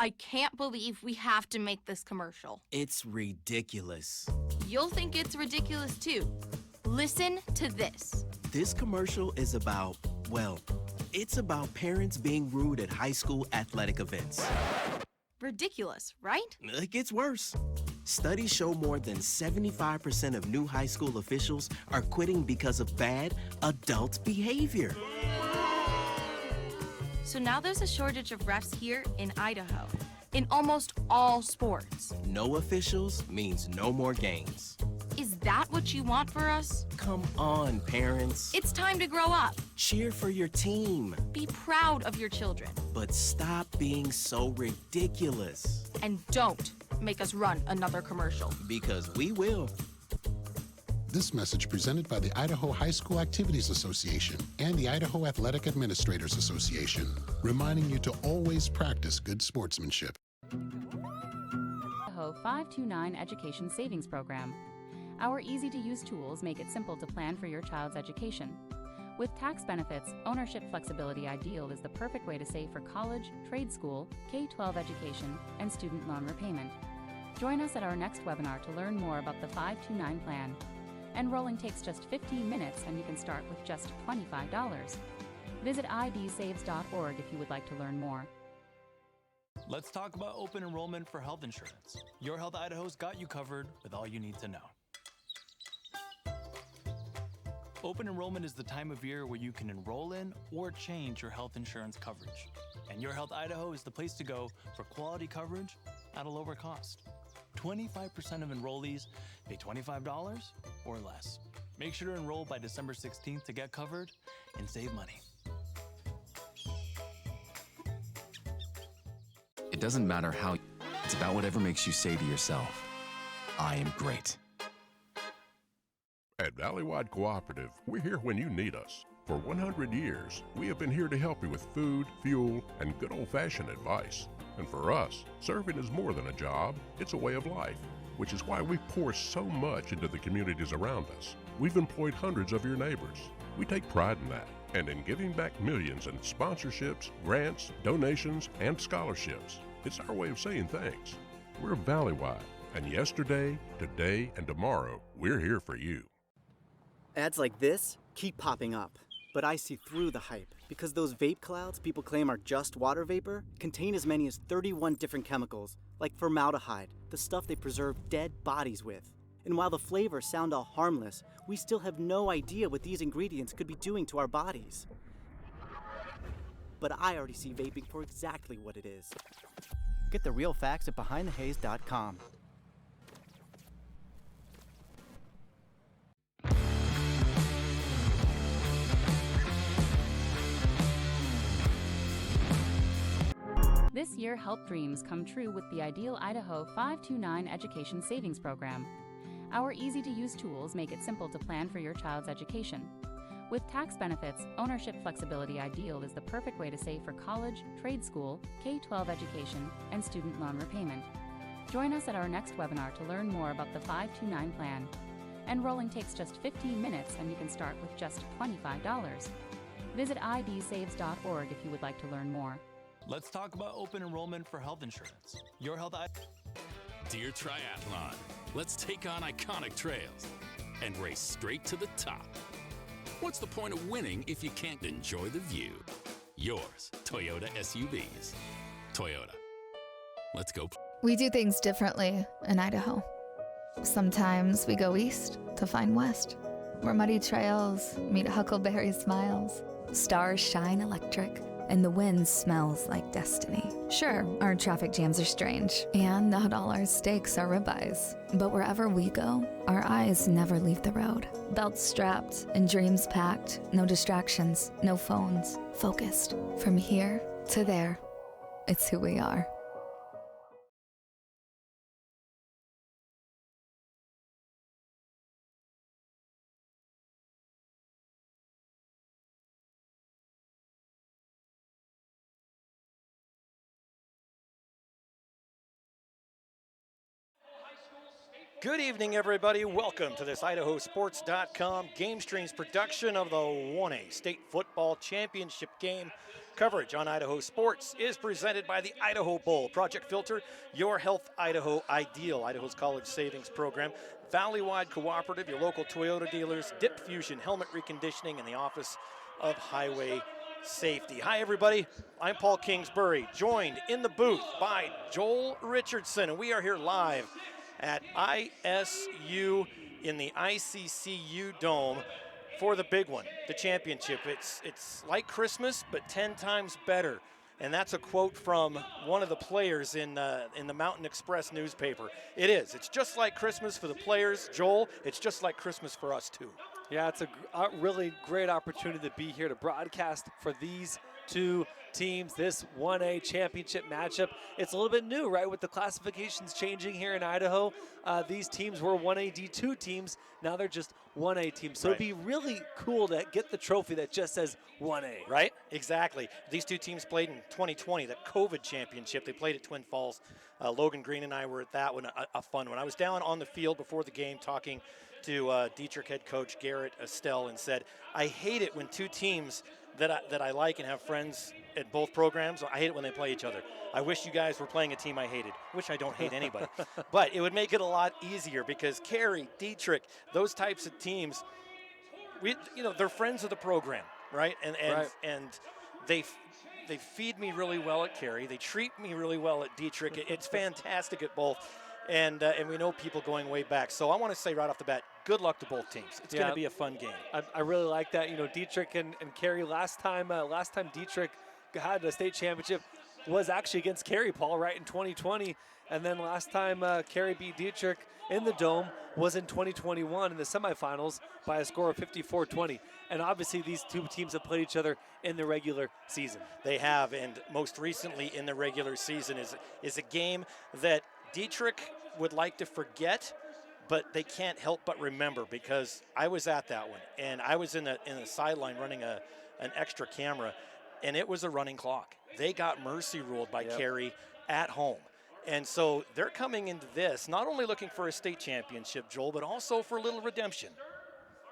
I can't believe we have to make this commercial. It's ridiculous. You'll think it's ridiculous too. Listen to this. This commercial is about, well, it's about parents being rude at high school athletic events. Ridiculous, right? It gets worse. Studies show more than 75% of new high school officials are quitting because of bad adult behavior. So now there's a shortage of refs here in Idaho, in almost all sports. No officials means no more games. Is that what you want for us? Come on, parents. It's time to grow up. Cheer for your team. Be proud of your children. But stop being so ridiculous. And don't make us run another commercial. Because we will. This message presented by the Idaho High School Activities Association and the Idaho Athletic Administrators Association, reminding you to always practice good sportsmanship. Idaho 529 Education Savings Program. Our easy-to-use tools make it simple to plan for your child's education. With tax benefits, ownership flexibility ideal is the perfect way to save for college, trade school, K-12 education, and student loan repayment. Join us at our next webinar to learn more about the 529 plan. Enrolling takes just 15 minutes and you can start with just $25. Visit idsaves.org if you would like to learn more. Let's talk about open enrollment for health insurance. Your Health Idaho's got you covered with all you need to know. Open enrollment is the time of year where you can enroll in or change your health insurance coverage. And Your Health Idaho is the place to go for quality coverage at a lower cost. 25% of enrollees pay $25 or less. Make sure to enroll by December 16th to get covered and save money. It doesn't matter how, it's about whatever makes you say to yourself, I am great. At Valleywide Cooperative, we're here when you need us. For 100 years, we have been here to help you with food, fuel, and good old-fashioned advice. And for us, serving is more than a job, it's a way of life, which is why we pour so much into the communities around us. We've employed hundreds of your neighbors. We take pride in that, and in giving back millions in sponsorships, grants, donations, and scholarships. It's our way of saying thanks. We're Valleywide, and yesterday, today, and tomorrow, we're here for you. Ads like this keep popping up, but I see through the hype because those vape clouds people claim are just water vapor contain as many as 31 different chemicals, like formaldehyde, the stuff they preserve dead bodies with. And while the flavors sound all harmless, we still have no idea what these ingredients could be doing to our bodies. But I already see vaping for exactly what it is. Get the real facts at BehindTheHaze.com. This year, help dreams come true with the Ideal Idaho 529 Education Savings Program. Our easy-to-use tools make it simple to plan for your child's education. With tax benefits, ownership flexibility ideal is the perfect way to save for college, trade school, K-12 education, and student loan repayment. Join us at our next webinar to learn more about the 529 plan. Enrolling takes just 15 minutes and you can start with just $25. Visit idsaves.org if you would like to learn more. Let's talk about open enrollment for health insurance. Your Health Dear Triathlon, let's take on iconic trails and race straight to the top. What's the point of winning if you can't enjoy the view? Yours, Toyota SUVs. Toyota. Let's go. We do things differently in Idaho. Sometimes we go east to find west, where muddy trails meet huckleberry smiles. Stars shine electric, and the wind smells like destiny. Sure, our traffic jams are strange, and not all our steaks are ribeyes. But wherever we go, our eyes never leave the road. Belts strapped and dreams packed, no distractions, no phones, focused. From here to there, it's who we are. Good evening, everybody. Welcome to this IdahoSports.com GameStreams production of the 1A State Football Championship game. Coverage on Idaho Sports is presented by the Idaho Bowl, Project Filter, Your Health Idaho Ideal, Idaho's college savings program, Valley-wide Cooperative, your local Toyota dealers, Dip Fusion Helmet Reconditioning, and the Office of Highway Safety. Hi, everybody. I'm Paul Kingsbury, joined in the booth by Joel Richardson, and we are here live at ISU in the ICCU Dome for the big one, the championship. It's like Christmas, but 10 times better. And that's a quote from one of the players in the Mountain Express newspaper. It is. It's just like Christmas for the players. Joel, it's just like Christmas for us, too. Yeah, it's a really great opportunity to be here to broadcast for these two teams, this 1A championship matchup. It's a little bit new, right, with the classifications changing here in Idaho. These teams were 1A D2 teams. Now they're just 1A teams. So It'd be really cool to get the trophy that just says 1A. Right? Exactly. These two teams played in 2020, the COVID championship. They played at Twin Falls. Logan Green and I were at that one, a fun one. I was down on the field before the game talking to Dietrich head coach Garrett Estelle and said, I hate it when two teams that I like and have friends at both programs, I hate it when they play each other. I wish you guys were playing a team I hated, which I don't hate anybody. But it would make it a lot easier because Carey, Dietrich, those types of teams, they're friends of the program, right? And they feed me really well at Carey. They treat me really well at Dietrich. It's fantastic at both. And we know people going way back. So I want to say right off the bat, good luck to both teams. It's going to be a fun game. I really like that. Dietrich and Carey, last time Dietrich had a state championship was actually against Carey, Paul, right, in 2020. And then last time Carey beat Dietrich in the Dome was in 2021 in the semifinals by a score of 54-20. And obviously these two teams have played each other in the regular season. They have, and most recently in the regular season is a game that Dietrich would like to forget, but they can't help but remember because I was at that one, and I was in the sideline running an extra camera, and it was a running clock. They got mercy ruled by Carey at home. And so they're coming into this not only looking for a state championship, Joel, but also for a little redemption.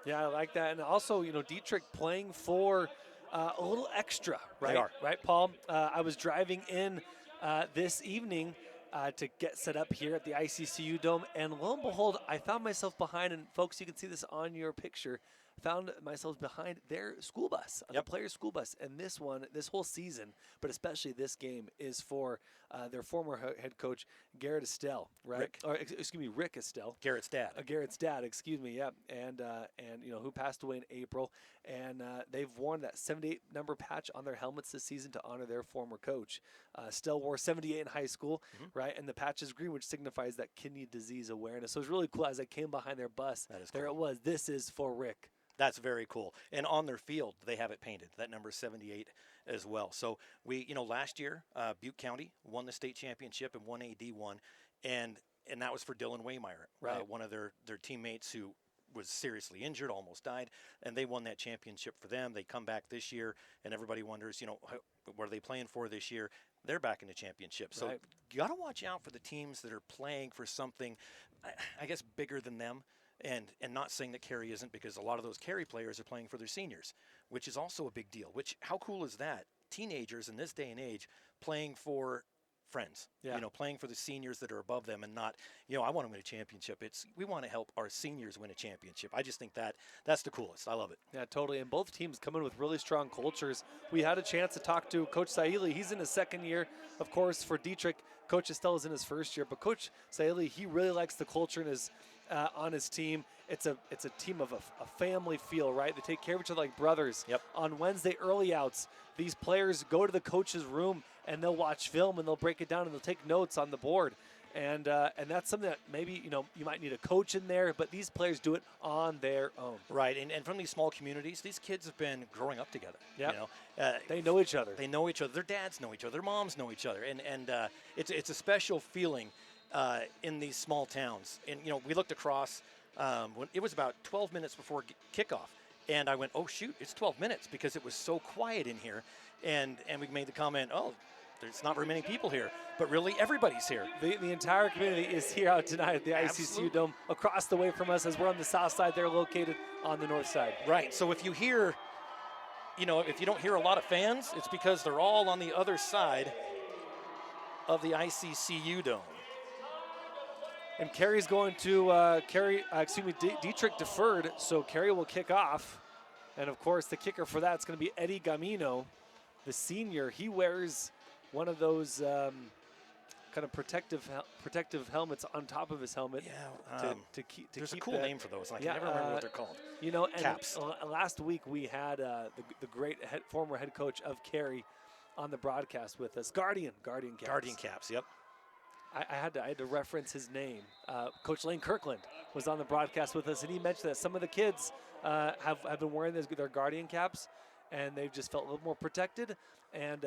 Yeah, I like that. And also, Dietrich playing for a little extra, right? They are. Right, Paul? I was driving in this evening to get set up here at the ICCU Dome, and lo and behold, I found myself behind, and folks, you can see this on your picture, found myself behind their school bus, the players' school bus. And this whole season, but especially this game, is for their former head coach, Garrett Estelle, right? Rick Estelle. Garrett's dad. Garrett's dad, excuse me, yeah. And who passed away in April. And they've worn that 78 number patch on their helmets this season to honor their former coach. Estelle wore 78 in high school, right? And the patch is green, which signifies that kidney disease awareness. So it was really cool as I came behind their bus. There it was. This is for Rick. That's very cool. And on their field, they have it painted, that number 78 as well. So we, last year, Butte County won the state championship in 1A D1, and that was for Dylan Waymeyer, right? One of their teammates who was seriously injured, almost died, and they won that championship for them. They come back this year, and everybody wonders, what are they playing for this year? They're back in the championship. So you got to watch out for the teams that are playing for something, I guess, bigger than them. And not saying that Carey isn't, because a lot of those Carey players are playing for their seniors, which is also a big deal. How cool is that? Teenagers in this day and age playing for friends, playing for the seniors that are above them, and not, I want to win a championship. We want to help our seniors win a championship. I just think that's the coolest. I love it. Yeah, totally. And both teams come in with really strong cultures. We had a chance to talk to Coach Saili. He's in his second year, of course, for Dietrich. Coach Estelle is in his first year, but Coach Saili, he really likes the culture in on his team. It's a team of a family feel, right? They take care of each other like brothers. Yep. On Wednesday early outs, these players go to the coach's room and they'll watch film and they'll break it down and they'll take notes on the board. And that's something that maybe, you might need a coach in there, but these players do it on their own. Right, and from these small communities, these kids have been growing up together. Yeah, they know each other. They know each other. Their dads know each other. Their moms know each other. And it's a special feeling in these small towns. And, we looked across, when it was about 12 minutes before kickoff, and I went, oh, shoot, it's 12 minutes, because it was so quiet in here. And we made the comment, oh, there's not very many people here, but really everybody's here. The entire community is here out tonight at the ICCU Dome, across the way from us, as we're on the south side. They're located on the north side. Right, so if you hear, if you don't hear a lot of fans, it's because they're all on the other side of the ICCU Dome. And Carey's going to, Dietrich deferred, so Carey will kick off. And of course, the kicker for that is going to be Eddie Gamino, the senior. He wears one of those kind of protective helmets on top of his helmet. Yeah, to keep there's keep a cool that. name for those. I can never remember what they're called. And caps. Last week we had the great former head coach of Carey on the broadcast with us. Guardian caps. Guardian caps. Yep. I had to reference his name. Coach Lane Kirkland was on the broadcast with us, and he mentioned that some of the kids have been wearing their Guardian caps, and they've just felt a little more protected. And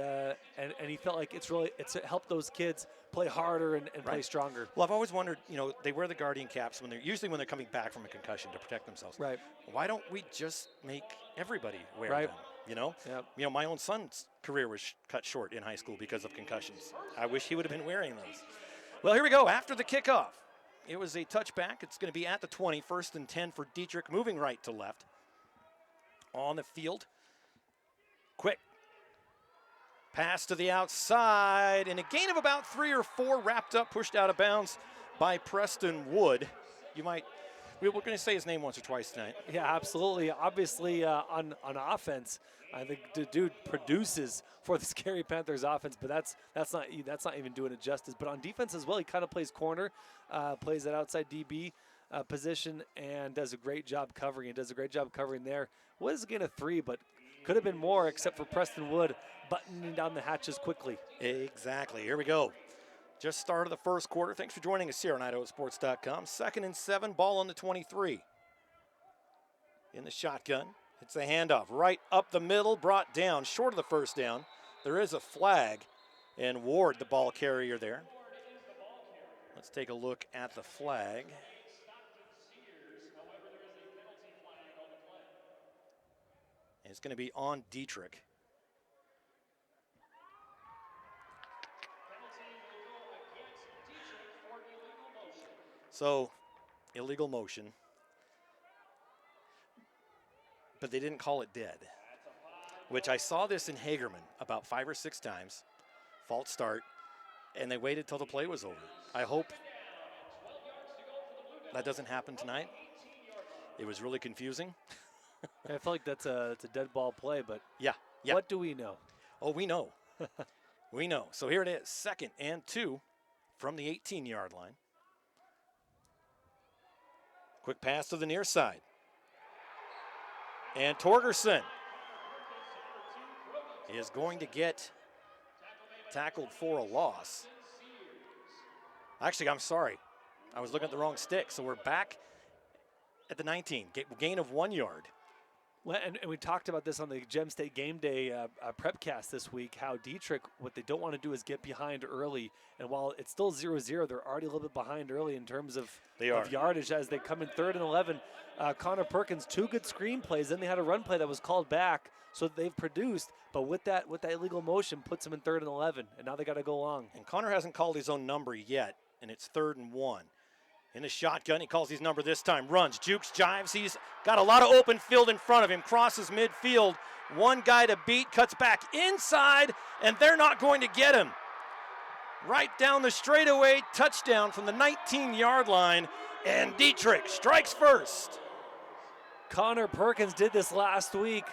he felt like it's helped those kids play harder and play stronger. Well, I've always wondered, they wear the Guardian caps when they're coming back from a concussion to protect themselves. Right. Why don't we just make everybody wear them? Yep. My own son's career was cut short in high school because of concussions. I wish he would have been wearing those. Well, here we go. After the kickoff, it was a touchback. It's going to be at the 20, 1st and 10 for Dietrich, moving right to left on the field. Quick pass to the outside, and a gain of about 3 or 4, wrapped up, pushed out of bounds by Preston Wood. We're going to say his name once or twice tonight. Yeah, absolutely. Obviously, on offense, I think the dude produces for the Carey Panthers offense, but that's not even doing it justice. But on defense as well, he kind of plays corner, plays that outside DB position, and does a great job covering. He does a great job covering there. Was again a 3, but could have been more, except for Preston Wood buttoning down the hatches quickly. Exactly. Here we go. Just started the first quarter. Thanks for joining us here on IdahoSports.com. 2nd and 7, ball on the 23. In the shotgun. It's a handoff right up the middle, brought down short of the first down. There is a flag, and Ward, the ball carrier there. Let's take a look at the flag. And it's going to be on Dietrich. So, illegal motion. But they didn't call it dead, which I saw this in Hagerman about 5 or 6 times. False start, and they waited till the play was over. I hope that doesn't happen tonight. It was really confusing. I feel like it's a dead ball play, but yeah. What do we know? Oh, we know. We know. So here it is, 2nd and 2 from the 18-yard line. Quick pass to the near side. And Torgerson is going to get tackled for a loss. Actually, I'm sorry. I was looking at the wrong stick. So we're back at the 19. Gain of 1 yard. Well, and we talked about this on the Gem State Game Day prepcast this week, how Dietrich, what they don't want to do is get behind early. And while it's still 0-0, they're already a little bit behind early in terms of yardage as they come in 3rd and 11. Connor Perkins, 2 good screen plays. Then they had a run play that was called back, so they've produced. But with that illegal motion, puts them in 3rd and 11, and now they got to go long. And Connor hasn't called his own number yet, and it's 3rd and 1. In the shotgun, he calls his number this time. Runs, jukes, jives. He's got a lot of open field in front of him. Crosses midfield. One guy to beat. Cuts back inside, and they're not going to get him. Right down the straightaway. Touchdown from the 19-yard line. And Dietrich strikes first. Connor Perkins did this last week,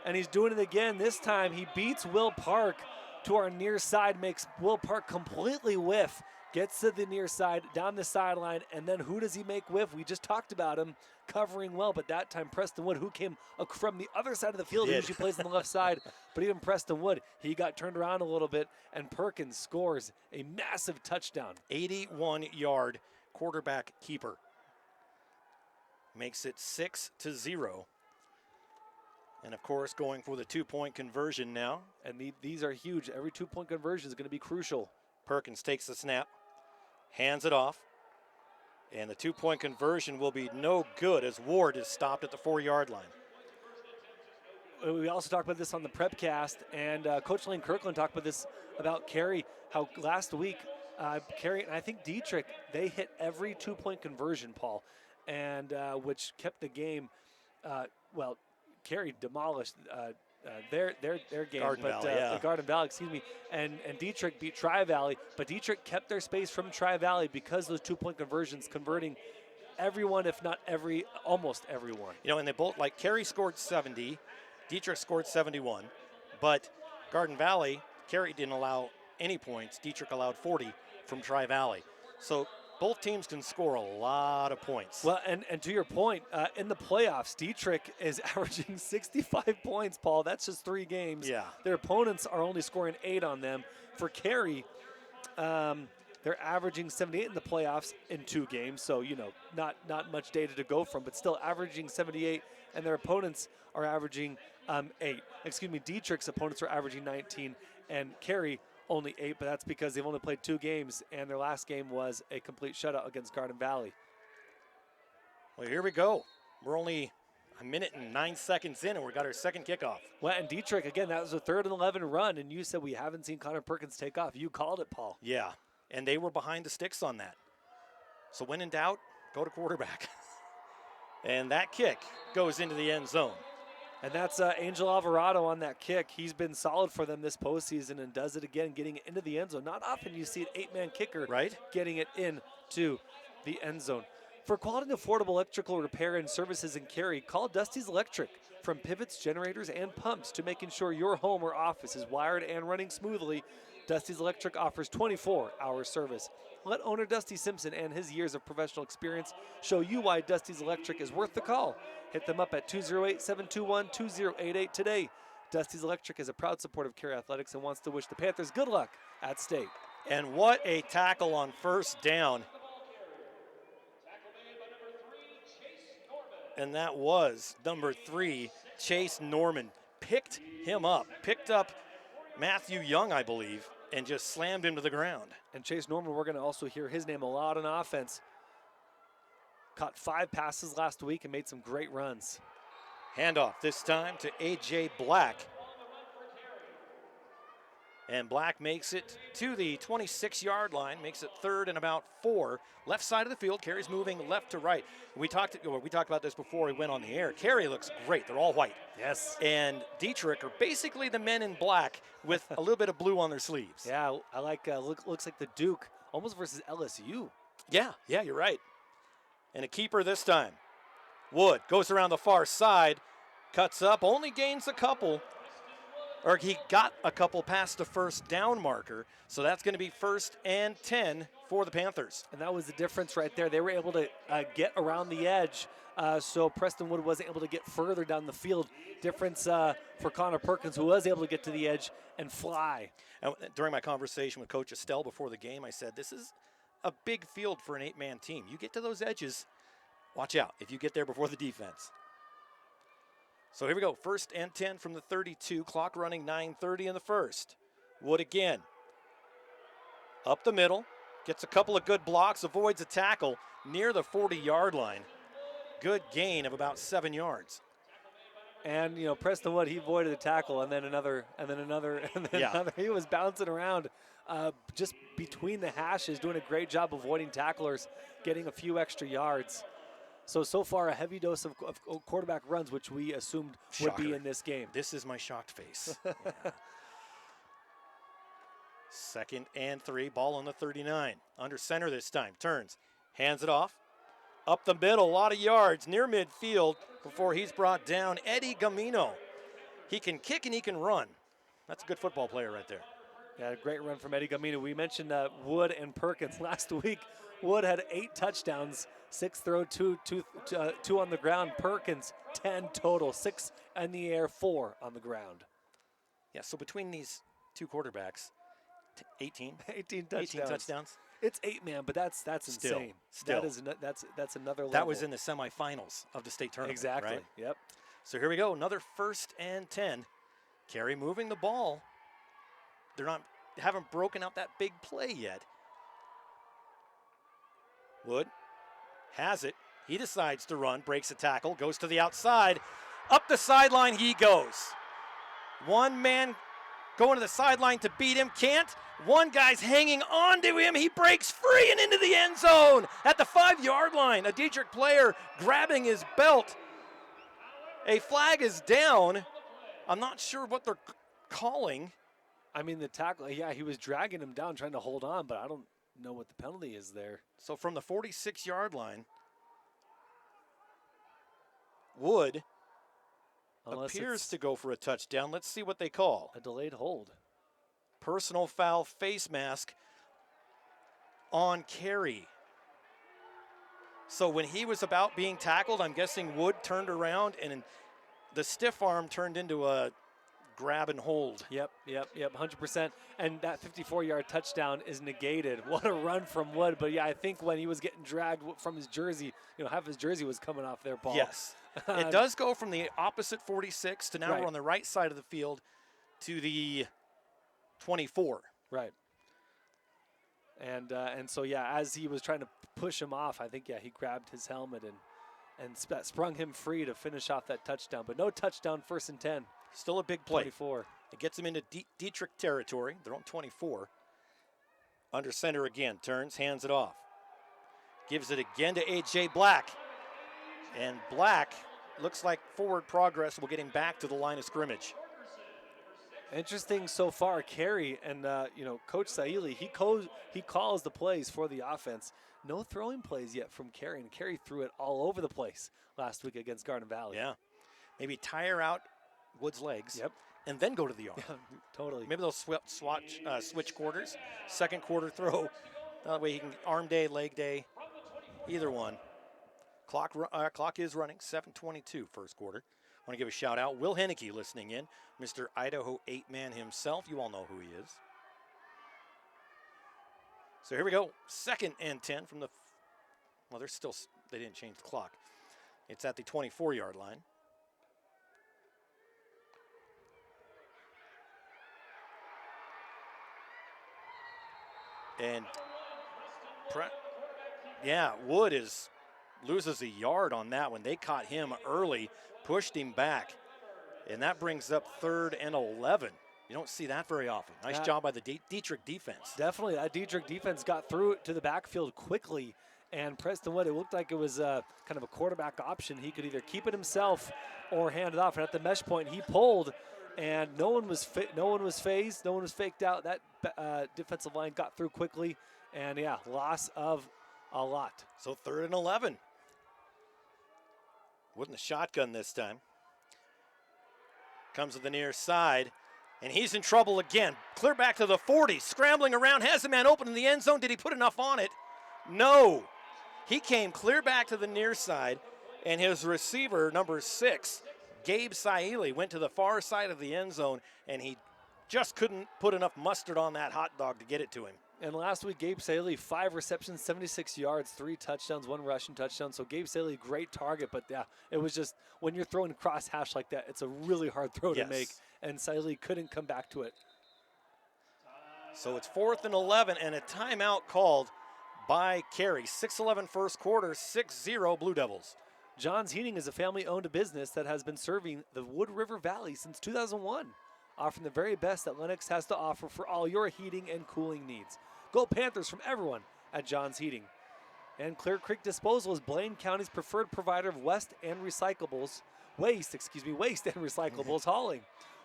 and he's doing it again. This time, he beats Will Park to our near side. Makes Will Park completely whiff. Gets to the near side, down the sideline, and then who does he make whiff? We just talked about him covering well, but that time Preston Wood, who came from the other side of the field, he usually plays on the left side, but even Preston Wood, he got turned around a little bit, and Perkins scores a massive touchdown. 81-yard quarterback keeper. Makes it 6-0. And, of course, going for the 2-point conversion now. And these are huge. Every 2-point conversion is going to be crucial. Perkins takes the snap, hands it off, and the 2-point conversion will be no good as Ward is stopped at the 4-yard line. we also talked about this on the Prepcast, and Coach Lane Kirkland talked about this about Carey, how last week Carey and I think Dietrich, they hit every 2-point conversion, Paul, and which kept the game, Carey demolished their game. Garden Valley, excuse me, and Dietrich beat Tri-Valley, but Dietrich kept their space from Tri-Valley because those 2-point conversions, converting everyone, if not almost everyone. And they both, like Carey scored 70, Dietrich scored 71, but Garden Valley, Carey didn't allow any points. Dietrich allowed 40 from Tri-Valley. So both teams can score a lot of points. Well, and to your point, in the playoffs, Dietrich is averaging 65 points, Paul. That's just 3 games. Yeah. Their opponents are only scoring 8 on them. For Carey, they're averaging 78 in the playoffs in 2 games, so, not much data to go from, but still averaging 78, and their opponents are averaging 8. Dietrich's opponents are averaging 19, and Carey only 8, but that's because they've only played 2 games, and their last game was a complete shutout against Garden Valley. Well, here we go. We're only a minute and 9 seconds in, and we got our second kickoff. Well, and Dietrich, again, that was a 3rd and 11 run, and you said we haven't seen Connor Perkins take off. You called it, Paul. Yeah, and they were behind the sticks on that. So when in doubt, go to quarterback. And that kick goes into the end zone. And that's Angel Alvarado on that kick. He's been solid for them this postseason and does it again, getting it into the end zone. Not often you see an 8-man kicker getting it into the end zone. For quality and affordable electrical repair and services in Carey, call Dusty's Electric. From pivots, generators, and pumps to making sure your home or office is wired and running smoothly, Dusty's Electric offers 24-hour service. Let owner Dusty Simpson and his years of professional experience show you why Dusty's Electric is worth the call. Hit them up at 208-721-2088 today. Dusty's Electric is a proud supporter of Carey Athletics and wants to wish the Panthers good luck at state. And what a tackle on first down. And that was number 3, Chase Norman. Picked him up. Picked up Matthew Young, I believe, and just slammed him to the ground. And Chase Norman, we're going to also hear his name a lot on offense. Caught 5 passes last week and made some great runs. Handoff this time to A.J. Black. And Black makes it to the 26-yard line, makes it 3rd and about 4. Left side of the field, Carey's moving left to right. We talked about this before we went on the air. Carey looks great. They're all white. Yes. And Dietrich are basically the men in black with a little bit of blue on their sleeves. Yeah, I like, looks like the Duke, almost versus LSU. Yeah, you're right. And a keeper this time. Wood goes around the far side, cuts up, only gains a couple. Or he got a couple past the first down marker, so that's going to be 1st and 10 for the Panthers. And that was the difference right there. They were able to get around the edge, so Preston Wood wasn't able to get further down the field. Difference for Connor Perkins, who was able to get to the edge and fly. And during my conversation with Coach Estelle before the game, I said, this is a big field for an 8-man team. You get to those edges, watch out if you get there before the defense. So here we go, 1st and 10 from the 32, clock running 9:30 in the first. Wood again. Up the middle, gets a couple of good blocks, avoids a tackle near the 40-yard line. Good gain of about 7 yards. And, Preston Wood, he avoided the tackle, and then another, and then another. He was bouncing around just between the hashes, doing a great job avoiding tacklers, getting a few extra yards. So far, a heavy dose of quarterback runs, which we assumed would be in this game. This is my shocked face. Yeah. 2nd and 3, ball on the 39. Under center this time, turns, hands it off. Up the middle, a lot of yards, near midfield before he's brought down. Eddie Gamino. He can kick and he can run. That's a good football player right there. Yeah, a great run from Eddie Gamino. We mentioned Wood and Perkins last week. Wood had 8 touchdowns, 6 throw, 2 on the ground. Perkins, 10 total, 6 in the air, 4 on the ground. Yeah, so between these 2 quarterbacks, 18 touchdowns. It's 8-man, but that's insane. Still. That's another level. That was in the semifinals of the state tournament. Exactly. Right? Yep. So here we go, another 1st and 10. Carey moving the ball. Haven't broken out that big play yet. Wood has it. He decides to run, breaks a tackle, goes to the outside. Up the sideline he goes. One man going to the sideline to beat him, can't. One guy's hanging on to him. He breaks free and into the end zone at the 5-yard line. A Dietrich player grabbing his belt. A flag is down. I'm not sure what they're calling. I mean, the tackle, yeah, he was dragging him down, trying to hold on, but I don't know what the penalty is there. So from the 46-yard line, Wood appears to go for a touchdown. Let's see what they call. A delayed hold. Personal foul, face mask on Carey. So when he was about being tackled, I'm guessing Wood turned around and the stiff arm turned into a grab and hold. Yep, 100%. And that 54-yard touchdown is negated. What a run from Wood. But yeah, I think when he was getting dragged from his jersey, half his jersey was coming off there, Paul. Yes. It does go from the opposite 46 to now Right. we're on the right side of the field to the 24. Right. And so, yeah, as he was trying to push him off, I think, yeah, he grabbed his helmet and sprung him free to finish off that touchdown. But no touchdown, 1st and 10. Still a big play. 24. It gets him into Dietrich territory. They're on 24. Under center again. Turns, hands it off. Gives it again to A.J. Black. And Black looks like forward progress will get him back to the line of scrimmage. Interesting so far, Carey and Coach Saili, he calls the plays for the offense. No throwing plays yet from Carey, and Carey threw it all over the place last week against Garden Valley. Yeah, maybe tire out Wood's legs. Yep. And then go to the arm. Yeah, totally. Maybe they'll switch quarters. Second quarter throw. That way he can arm day, leg day, either one. Clock is running, 7:22 first quarter. I want to give a shout out. Will Henneke listening in, Mr. Idaho 8-man himself. You all know who he is. So here we go. 2nd and 10 from the, well, they didn't change the clock. It's at the 24-yard line. And, Wood loses a yard on that one. They caught him early, pushed him back, and that brings up 3rd and 11. You don't see that very often. Nice job by the Dietrich defense. Definitely, that Dietrich defense got through to the backfield quickly, and Preston Wood, it looked like it was kind of a quarterback option. He could either keep it himself or hand it off, and at the mesh point, he pulled, and no one was phased, no one was faked out. That defensive line got through quickly, and yeah, loss of a lot. So 3rd and 11. Wood in the shotgun this time. Comes to the near side, and he's in trouble again. Clear back to the 40, scrambling around, has a man open in the end zone. Did he put enough on it? No. He came clear back to the near side, and his receiver, number 6, Gabe Saili, went to the far side of the end zone, and he just couldn't put enough mustard on that hot dog to get it to him. And last week, Gabe Saili, 5 receptions, 76 yards, 3 touchdowns, 1 rushing touchdown. So Gabe Saili, great target, but yeah, it was just when you're throwing cross hash like that, it's a really hard throw to make, and Saili couldn't come back to it. So it's 4th and 11, and a timeout called by Carey. 6:11 first quarter, 6-0 Blue Devils. John's Heating is a family-owned business that has been serving the Wood River Valley since 2001, offering the very best that Lennox has to offer for all your heating and cooling needs. Go Panthers from everyone at John's Heating. And Clear Creek Disposal is Blaine County's preferred provider of waste and recyclables hauling.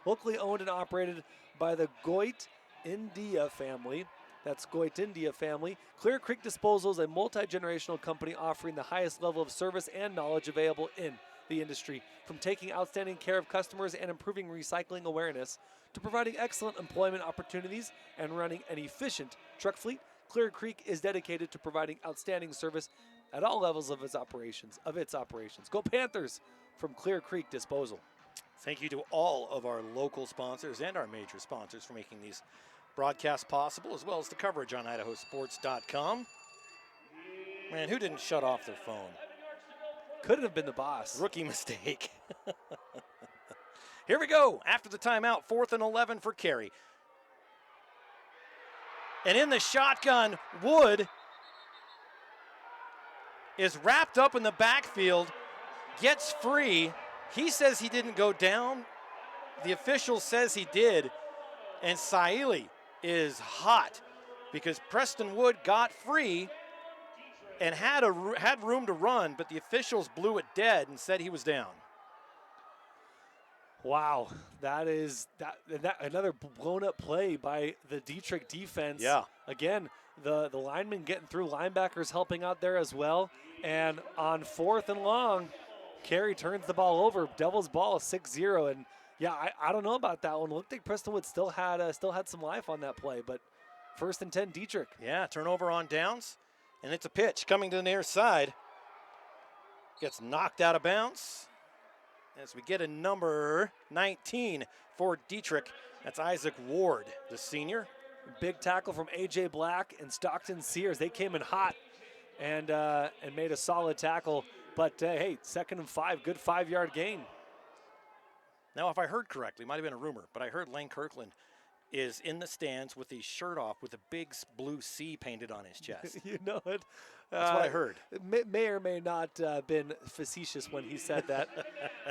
Locally owned and operated by the Goit India family. That's Goit India family. Clear Creek Disposal is a multi-generational company offering the highest level of service and knowledge available in the industry, from taking outstanding care of customers and improving recycling awareness to providing excellent employment opportunities and running an efficient truck fleet. Clear Creek is dedicated to providing outstanding service at all levels of its operations. Go Panthers from Clear Creek Disposal. Thank you to all of our local sponsors and our major sponsors for making these broadcasts possible, as well as the coverage on IdahoSports.com. Man, who didn't shut off their phone? Couldn't have been the boss. Rookie mistake. Here we go. After the timeout, 4th and 11 for Carey. And in the shotgun, Wood is wrapped up in the backfield, gets free, He says he didn't go down. The official says he did. And Saili is hot because Preston Wood got free and had room to run, but the officials blew it dead and said he was down. Wow, that is another blown up play by the Dietrich defense. Yeah. Again, the linemen getting through, linebackers helping out there as well. And on 4th and long, Carey turns the ball over. Devils ball 6-0. And yeah, I don't know about that one. Looked like Prestonwood still had some life on that play, but 1st and 10, Dietrich. Yeah, turnover on downs, and it's a pitch coming to the near side. Gets knocked out of bounds as we get a number 19 for Dietrich. That's Isaac Ward, the senior. Big tackle from A.J. Black and Stockton Sears. They came in hot and made a solid tackle. But, hey, 2nd and 5, good 5-yard gain. Now, if I heard correctly, it might have been a rumor, but I heard Lane Kirkland is in the stands with his shirt off with a big blue C painted on his chest. You know it. That's what I heard. May or may not been facetious when he said that.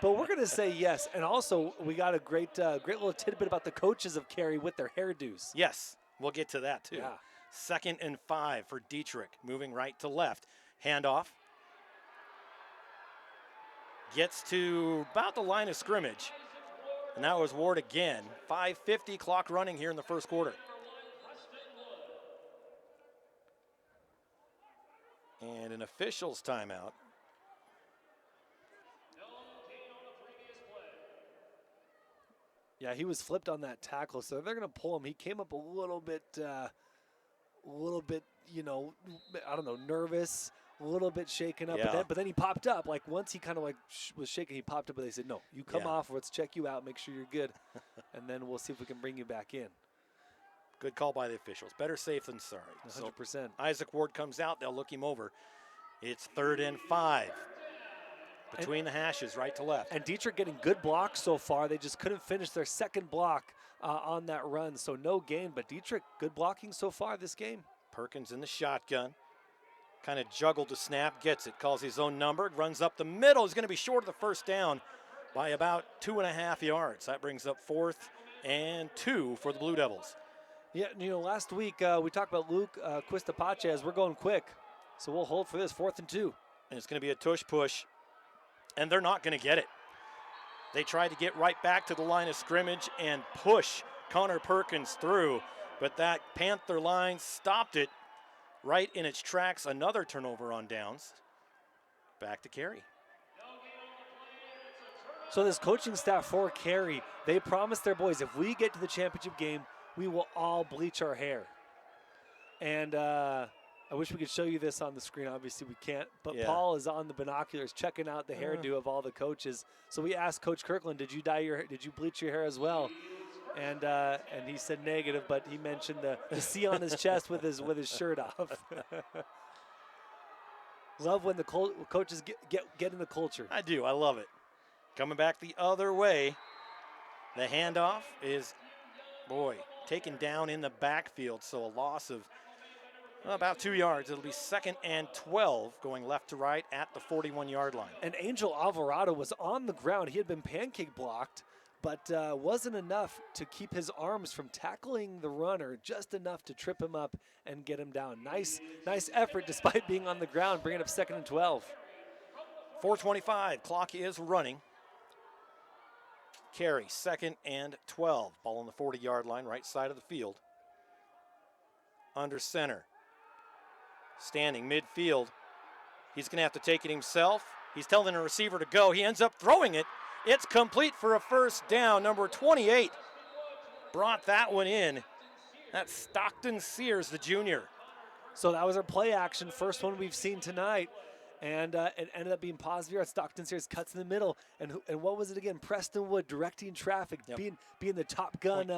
But we're going to say yes. And also, we got a great little tidbit about the coaches of Carey with their hairdos. Yes, we'll get to that too. Yeah. 2nd and 5 for Dietrich, moving right to left. Handoff. Gets to about the line of scrimmage. And that was Ward again. 5:50 clock running here in the first quarter. And an official's timeout. Yeah, he was flipped on that tackle, so they're going to pull him. He came up a little bit, you know, I don't know, nervous, a little bit shaken up. Yeah. But then he popped up. Like once he kind of like was shaking, he popped up. But they said, no, you come off. Let's check you out, make sure you're good, and then we'll see if we can bring you back in. Good call by the officials. Better safe than sorry. 100%. So Isaac Ward comes out. They'll look him over. It's 3rd and 5. Between the hashes, right to left. And Dietrich getting good blocks so far. They just couldn't finish their second block on that run, so no gain. But Dietrich, good blocking so far this game. Perkins in the shotgun. Kind of juggled the snap, gets it, calls his own number, runs up the middle. He's going to be short of the first down by about 2.5 yards. That brings up 4th and 2 for the Blue Devils. Yeah, you know, last week we talked about Luke Quistapachez. We're going quick, so we'll hold for this 4th and 2. And it's going to be a tush push, and they're not going to get it. They tried to get right back to the line of scrimmage and push Connor Perkins through, but that Panther line stopped it right in its tracks. Another turnover on downs. Back to Carey. So this coaching staff for Carey, they promised their boys, if we get to the championship game, we will all bleach our hair. And I wish we could show you this on the screen. Obviously, we can't. But Paul is on the binoculars checking out the hairdo of all the coaches. So we asked Coach Kirkland, did you bleach your hair as well? And he said negative, but he mentioned the C on his chest with his shirt off. Love when the coaches get in the culture. I do. I love it. Coming back the other way. The handoff is, taken down in the backfield. So a loss of about 2 yards. It'll be 2nd and 12 going left to right at the 41-yard line. And Angel Alvarado was on the ground. He had been pancake blocked, but wasn't enough to keep his arms from tackling the runner, just enough to trip him up and get him down. Nice effort despite being on the ground, bringing up 2nd and 12. 4:25, clock is running. Carey, 2nd and 12. Ball on the 40-yard line, right side of the field. Under center. Standing midfield. He's going to have to take it himself. He's telling the receiver to go. He ends up throwing it. It's complete for a first down. Number 28 brought that one in. That's Stockton Sears, the junior. So that was our play action, first one we've seen tonight. And it ended up being positive yards. Stockton Sears cuts in the middle. And what was it again? Preston Wood directing traffic, being the Top Gun,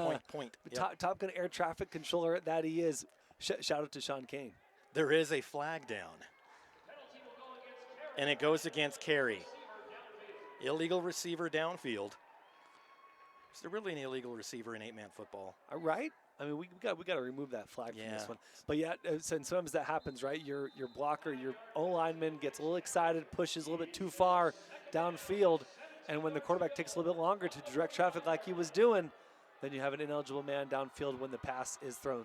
Top Gun air traffic controller that he is. Shout out to Sean Kane. There is a flag down. And it goes against Carey. Illegal receiver downfield. Is there really an illegal receiver in 8-man football? Right? I mean, we got to remove that flag from this one. But yeah, sometimes that happens, right? Your blocker, your O-lineman gets a little excited, pushes a little bit too far downfield, And when the quarterback takes a little bit longer to direct traffic like he was doing, then you have an ineligible man downfield when the pass is thrown.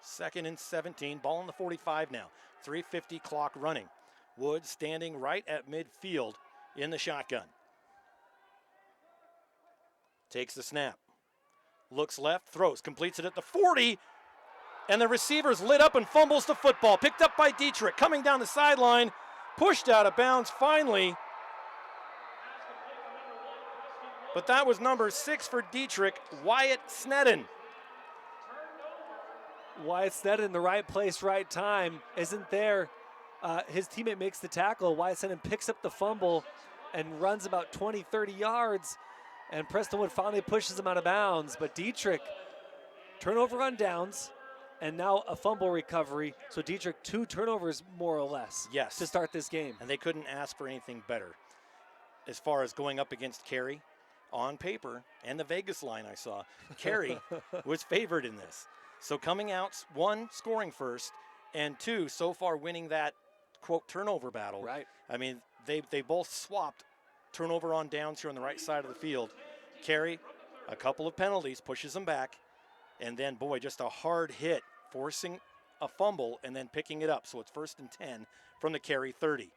2nd and 17, ball on the 45 now. 3:50 clock running. Woods standing right at midfield in the shotgun. Takes the snap. Looks left, throws, completes it at the 40. And the receiver's lit up and fumbles the football. Picked up by Dietrich, coming down the sideline, pushed out of bounds finally. But that was number 6 for Dietrich, Wyatt Sneddon. Wyatt Sneddon, the right place, right time, isn't there. His teammate makes the tackle. Wyatt Sneddon picks up the fumble and runs about 20, 30 yards. And Prestonwood finally pushes him out of bounds. But Dietrich, turnover on downs, and now a fumble recovery. So Dietrich, 2 turnovers more or less to start this game. And they couldn't ask for anything better as far as going up against Carey. On paper, and the Vegas line I saw, Carey was favored in this. So coming out, 1, scoring first, and 2, so far winning that, quote, turnover battle. Right. I mean, they both swapped turnover on downs here on the right side of the field. Carey, a couple of penalties, pushes them back, and then, boy, just a hard hit, forcing a fumble and then picking it up. So it's 1st and 10 from the Carey 30.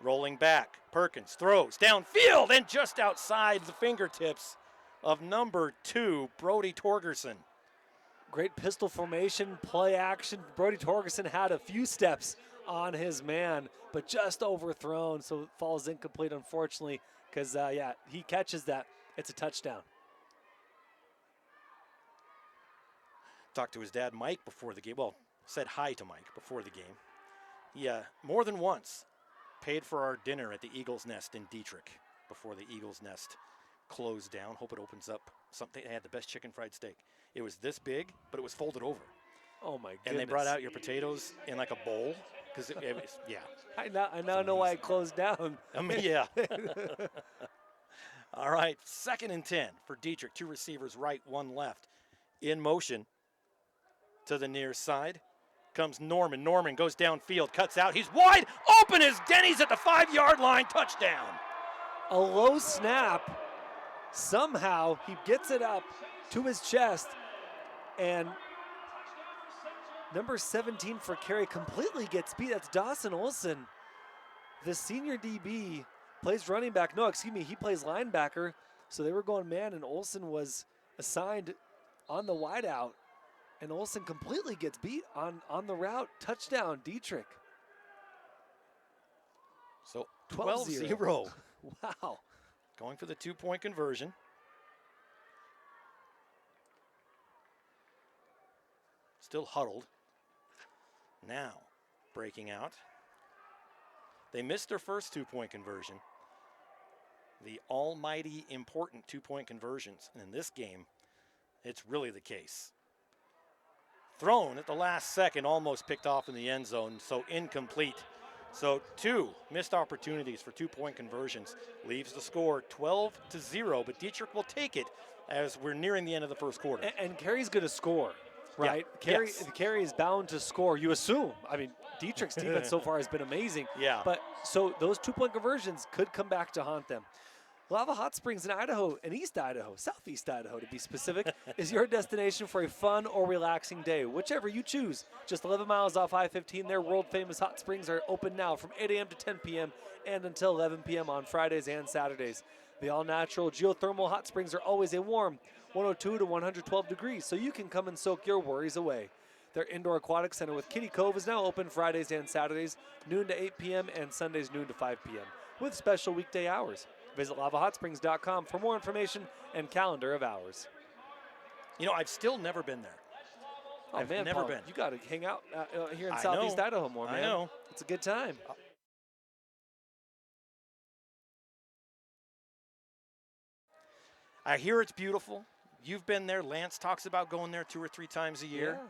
Rolling back, Perkins throws downfield and just outside the fingertips of number 2, Brody Torgerson. Great pistol formation, play action. Brody Torgerson had a few steps on his man, but just overthrown, so it falls incomplete, unfortunately, because, he catches that. It's a touchdown. Talked to his dad, Mike, before the game. Well, said hi to Mike before the game. Yeah, more than once. Paid for our dinner at the Eagle's Nest in Dietrich before the Eagle's Nest closed down. Hope it opens up something. They had the best chicken fried steak. It was this big, but it was folded over. Oh, my goodness. And they brought out your potatoes in like a bowl. Because it was, yeah. I now know why it closed down. I mean, yeah. All right, 2nd and 10 for Dietrich. 2 receivers right, 1 left. In motion to the near side. Comes Norman. Norman goes downfield, cuts out. He's wide open as Denny's at the 5-yard line. Touchdown. A low snap. Somehow he gets it up to his chest. And number 17 for Carey completely gets beat. That's Dawson Olson. The senior DB plays running back. No, excuse me, he plays linebacker. So they were going man, and Olson was assigned on the wideout. And Olson completely gets beat on the route. Touchdown, Dietrich. So 12-0. Wow. Going for the 2-point conversion. Still huddled. Now breaking out. They missed their first 2-point conversion. The almighty important 2-point conversions. And in this game, it's really the case. Thrown at the last second, almost picked off in the end zone, so incomplete. So 2 missed opportunities for 2-point conversions. Leaves the score 12-0, but Dietrich will take it as we're nearing the end of the first quarter. And Carey's going to score, right? Yeah. Carey is bound to score, you assume. I mean, Dietrich's defense so far has been amazing. Yeah. But so those 2-point conversions could come back to haunt them. Lava Hot Springs in Idaho, in East Idaho, Southeast Idaho to be specific, is your destination for a fun or relaxing day, whichever you choose. Just 11 miles off I-15, their world-famous hot springs are open now from 8 a.m. to 10 p.m. and until 11 p.m. on Fridays and Saturdays. The all-natural geothermal hot springs are always a warm 102 to 112 degrees, so you can come and soak your worries away. Their indoor aquatic center with Kiddie Cove is now open Fridays and Saturdays, noon to 8 p.m. and Sundays noon to 5 p.m. with special weekday hours. Visit lavahot.springs.com for more information and calendar of hours. You know, I've still never been there. I've never been. You got to hang out here in Southeast Idaho more, man. I know. It's a good time. I hear it's beautiful. You've been there. Lance talks about going there 2 or 3 times a year. Yeah.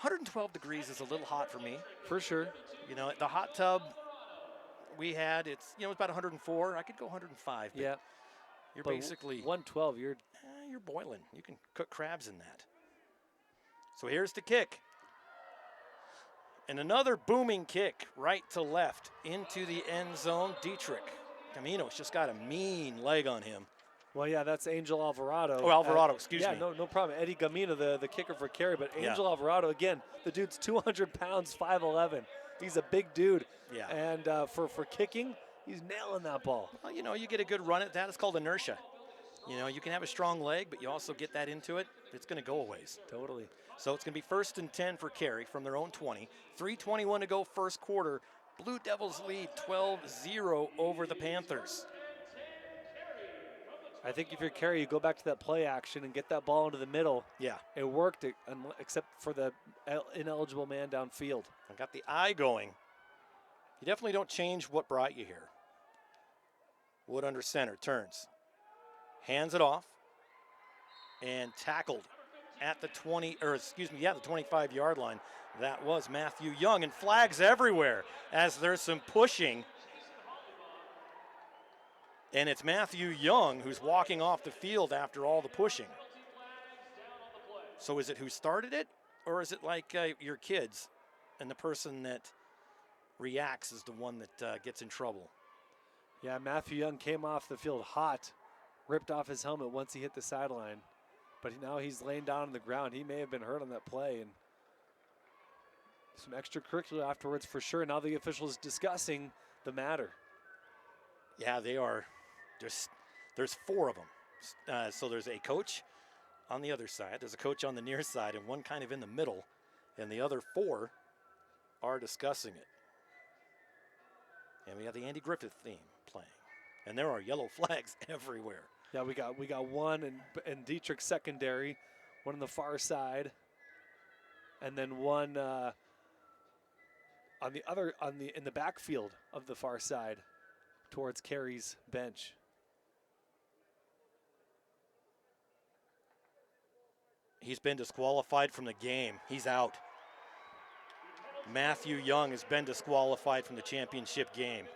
112 degrees is a little hot for me. For sure. You know, the hot tub we had, it's about 104. I could go 105. But yeah. You're but basically 112. You're boiling. You can cook crabs in that. So here's the kick. And another booming kick right to left into the end zone. Dietrich Camino's just got a mean leg on him. Well, yeah, that's Angel Alvarado. Oh, Alvarado, excuse me. Yeah, no problem. Eddie Gamino, the kicker for Carey, but Yeah. Angel Alvarado, again, the dude's 200 pounds, 5'11". He's a big dude. Yeah. And for kicking, he's nailing that ball. Well, you get a good run at that. It's called inertia. You can have a strong leg, but you also get that into it. It's going to go a ways. Totally. So it's going to be 1st and 10 for Carey from their own 20. 3:21 to go first quarter. Blue Devils lead 12-0 over the Panthers. I think if you're Carey, you go back to that play action and get that ball into the middle. Yeah. It worked, except for the ineligible man downfield. I got the eye going. You definitely don't change what brought you here. Wood under center, turns. Hands it off. And tackled at the 25-yard line. That was Matthew Young, and flags everywhere as there's some pushing. And it's Matthew Young who's walking off the field after all the pushing. So is it who started it, or is it like your kids and the person that reacts is the one that gets in trouble? Yeah, Matthew Young came off the field hot, ripped off his helmet once he hit the sideline. But now he's laying down on the ground. He may have been hurt on that play. And some extracurricular afterwards for sure. Now the officials discussing the matter. Yeah, they are. There's 4 of them. So there's a coach on the other side. There's a coach on the near side and one kind of in the middle. And the other 4 are discussing it. And we have the Andy Griffith theme playing. And there are yellow flags everywhere. Yeah, we got one in Dietrich secondary, one on the far side, and then one in the backfield of the far side towards Carey's bench. He's been disqualified from the game. He's out. Matthew Young has been disqualified from the championship game.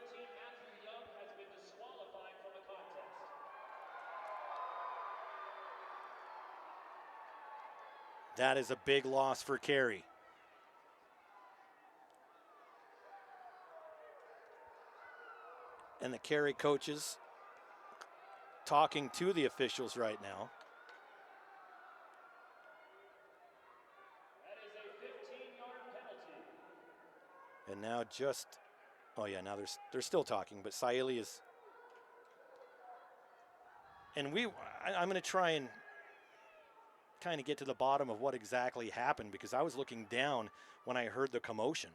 That is a big loss for Carey. And the Carey coaches talking to the officials right now. And now now they're still talking, but Saeli is. And I'm going to try and kind of get to the bottom of what exactly happened, because I was looking down when I heard the commotion.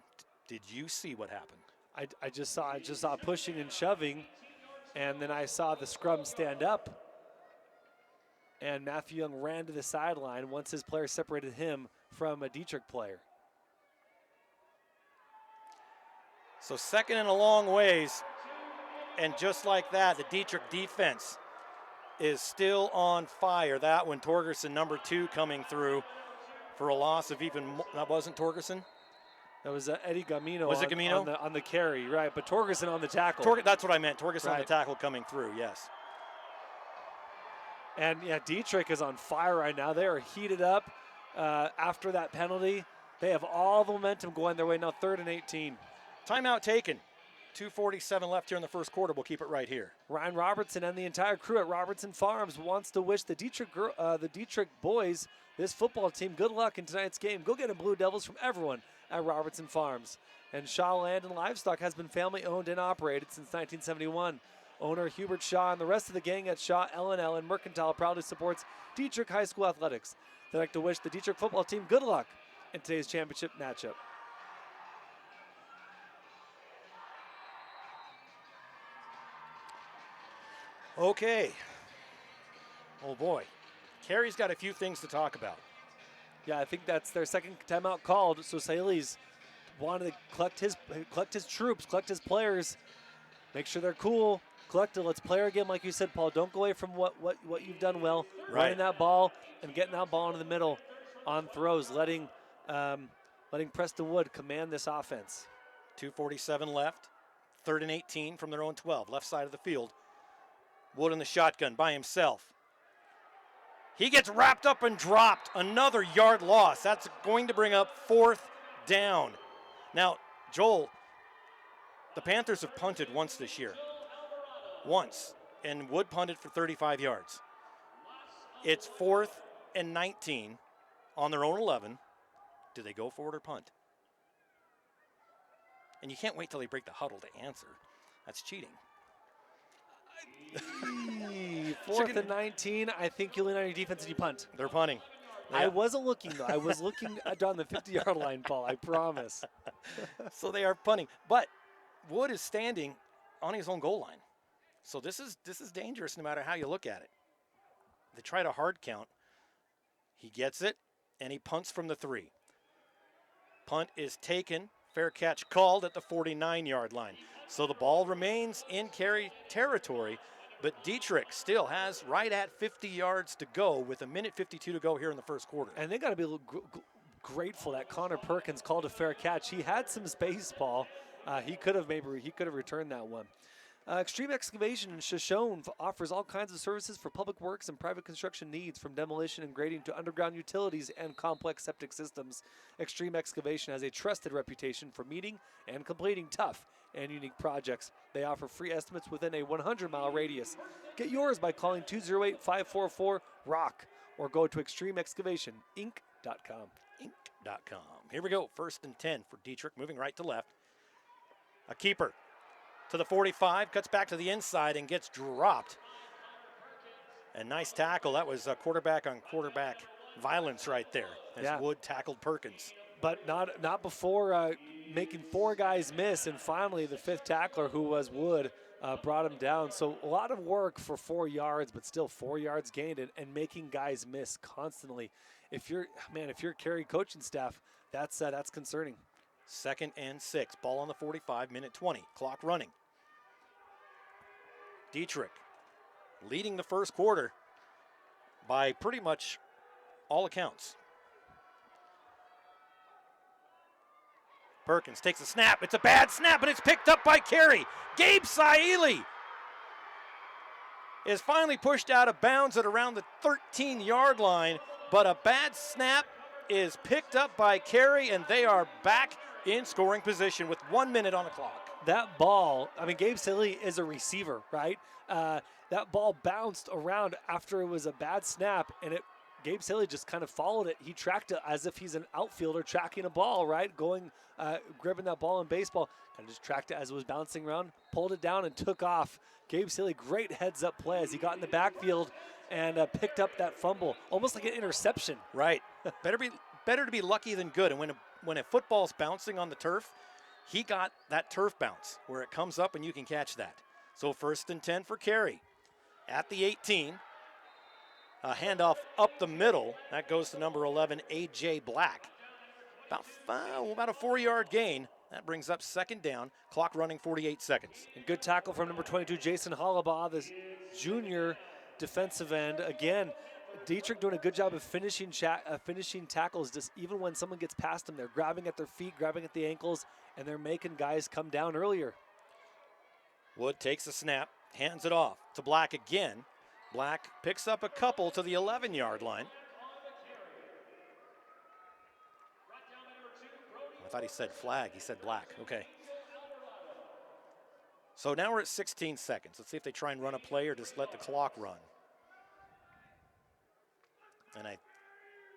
Did you see what happened? I just saw pushing and shoving, and then I saw the scrum stand up, and Matthew Young ran to the sideline once his player separated him from a Dietrich player. So 2nd and a long ways, and just like that, the Dietrich defense is still on fire. That one, Torgerson, number 2, coming through for a loss of even more. That wasn't Torgerson? That was Eddie Gamino. Was it Gamino? On the carry, right, but Torgerson on the tackle. That's what I meant, Torgerson right. on the tackle coming through, yes. And yeah, Dietrich is on fire right now. They are heated up after that penalty. They have all the momentum going their way now, 3rd and 18. Timeout taken. 2:47 left here in the first quarter. We'll keep it right here. Ryan Robertson and the entire crew at Robertson Farms wants to wish the Dietrich boys, this football team, good luck in tonight's game. Go get them Blue Devils from everyone at Robertson Farms. And Shaw Land and Livestock has been family owned and operated since 1971. Owner Hubert Shaw and the rest of the gang at Shaw L&L and Mercantile proudly supports Dietrich High School athletics. They'd like to wish the Dietrich football team good luck in today's championship matchup. Okay. Oh boy. Carey's got a few things to talk about. Yeah, I think that's their second timeout called. So Saeli's wanted to collect his troops, collect his players, make sure they're cool, collect it. Let's play our game like you said, Paul. Don't go away from what you've done well. Right. Running that ball and getting that ball into the middle on throws, letting Preston Wood command this offense. 2:47 left. 3rd and 18 from their own 12, left side of the field. Wood in the shotgun by himself. He gets wrapped up and dropped. Another yard loss. That's going to bring up 4th down. Now, Joel, the Panthers have punted once this year. once, and Wood punted for 35 yards. It's 4th and 19 on their own 11. Do they go for it or punt? And you can't wait till they break the huddle to answer. That's cheating. 4th and 19. I think you lean on your defense and you punt. They're punting. Yeah. I wasn't looking, though. I was looking down the 50-yard line, Paul. I promise. So they are punting. But Wood is standing on his own goal line. So this is dangerous no matter how you look at it. They try to hard count. He gets it, and he punts from the 3. Punt is taken. Fair catch called at the 49-yard line. So the ball remains in Carey territory, but Dietrich still has right at 50 yards to go with 1:52 to go here in the first quarter. And they got to be a little grateful that Connor Perkins called a fair catch. He had some space, Paul. He could have returned that one. Extreme Excavation Shoshone offers all kinds of services for public works and private construction needs, from demolition and grading to underground utilities and complex septic systems. Extreme Excavation has a trusted reputation for meeting and completing tough and unique projects. They offer free estimates within a 100-mile radius. Get yours by calling 208-544-ROCK or go to extremeexcavationinc.com. Inc.com. Here we go. 1st and 10 for Dietrich, moving right to left. A keeper to the 45, cuts back to the inside and gets dropped. And nice tackle. That was quarterback on quarterback violence right there as Wood tackled Perkins. But not before making 4 guys miss, and finally the 5th tackler, who was Wood, brought him down. So a lot of work for 4 yards, but still 4 yards gained and making guys miss constantly. If you're Carey coaching staff, that's concerning. 2nd and 6. Ball on the 45, minute 20. Clock running. Dietrich leading the first quarter by pretty much all accounts. Perkins takes a snap. It's a bad snap, but it's picked up by Carey. Gabe Saili is finally pushed out of bounds at around the 13-yard line, but a bad snap is picked up by Carey, and they are back in scoring position with 1 minute on the clock. That ball, Gabe Saili is a receiver, right? That ball bounced around after it was a bad snap, and Gabe Saili just kind of followed it. He tracked it as if he's an outfielder tracking a ball, right? Gripping that ball in baseball. Kind of just tracked it as it was bouncing around, pulled it down, and took off. Gabe Saili, great heads-up play as he got in the backfield and picked up that fumble, almost like an interception. Right. Better to be lucky than good. And when a football's bouncing on the turf, he got that turf bounce where it comes up and you can catch that. So 1st and 10 for Carey at the 18. A handoff up the middle. That goes to number 11, A.J. Black. About a 4-yard gain. That brings up 2nd down. Clock running 48 seconds. And good tackle from number 22, Jason Hollabaugh, this junior defensive end. Again, Dietrich doing a good job of finishing tackles. Just even when someone gets past them, they're grabbing at their feet, grabbing at the ankles, and they're making guys come down earlier. Wood takes a snap, hands it off to Black again. Black picks up a couple to the 11-yard line. I thought he said flag. He said Black. Okay. So now we're at 16 seconds. Let's see if they try and run a play or just let the clock run. And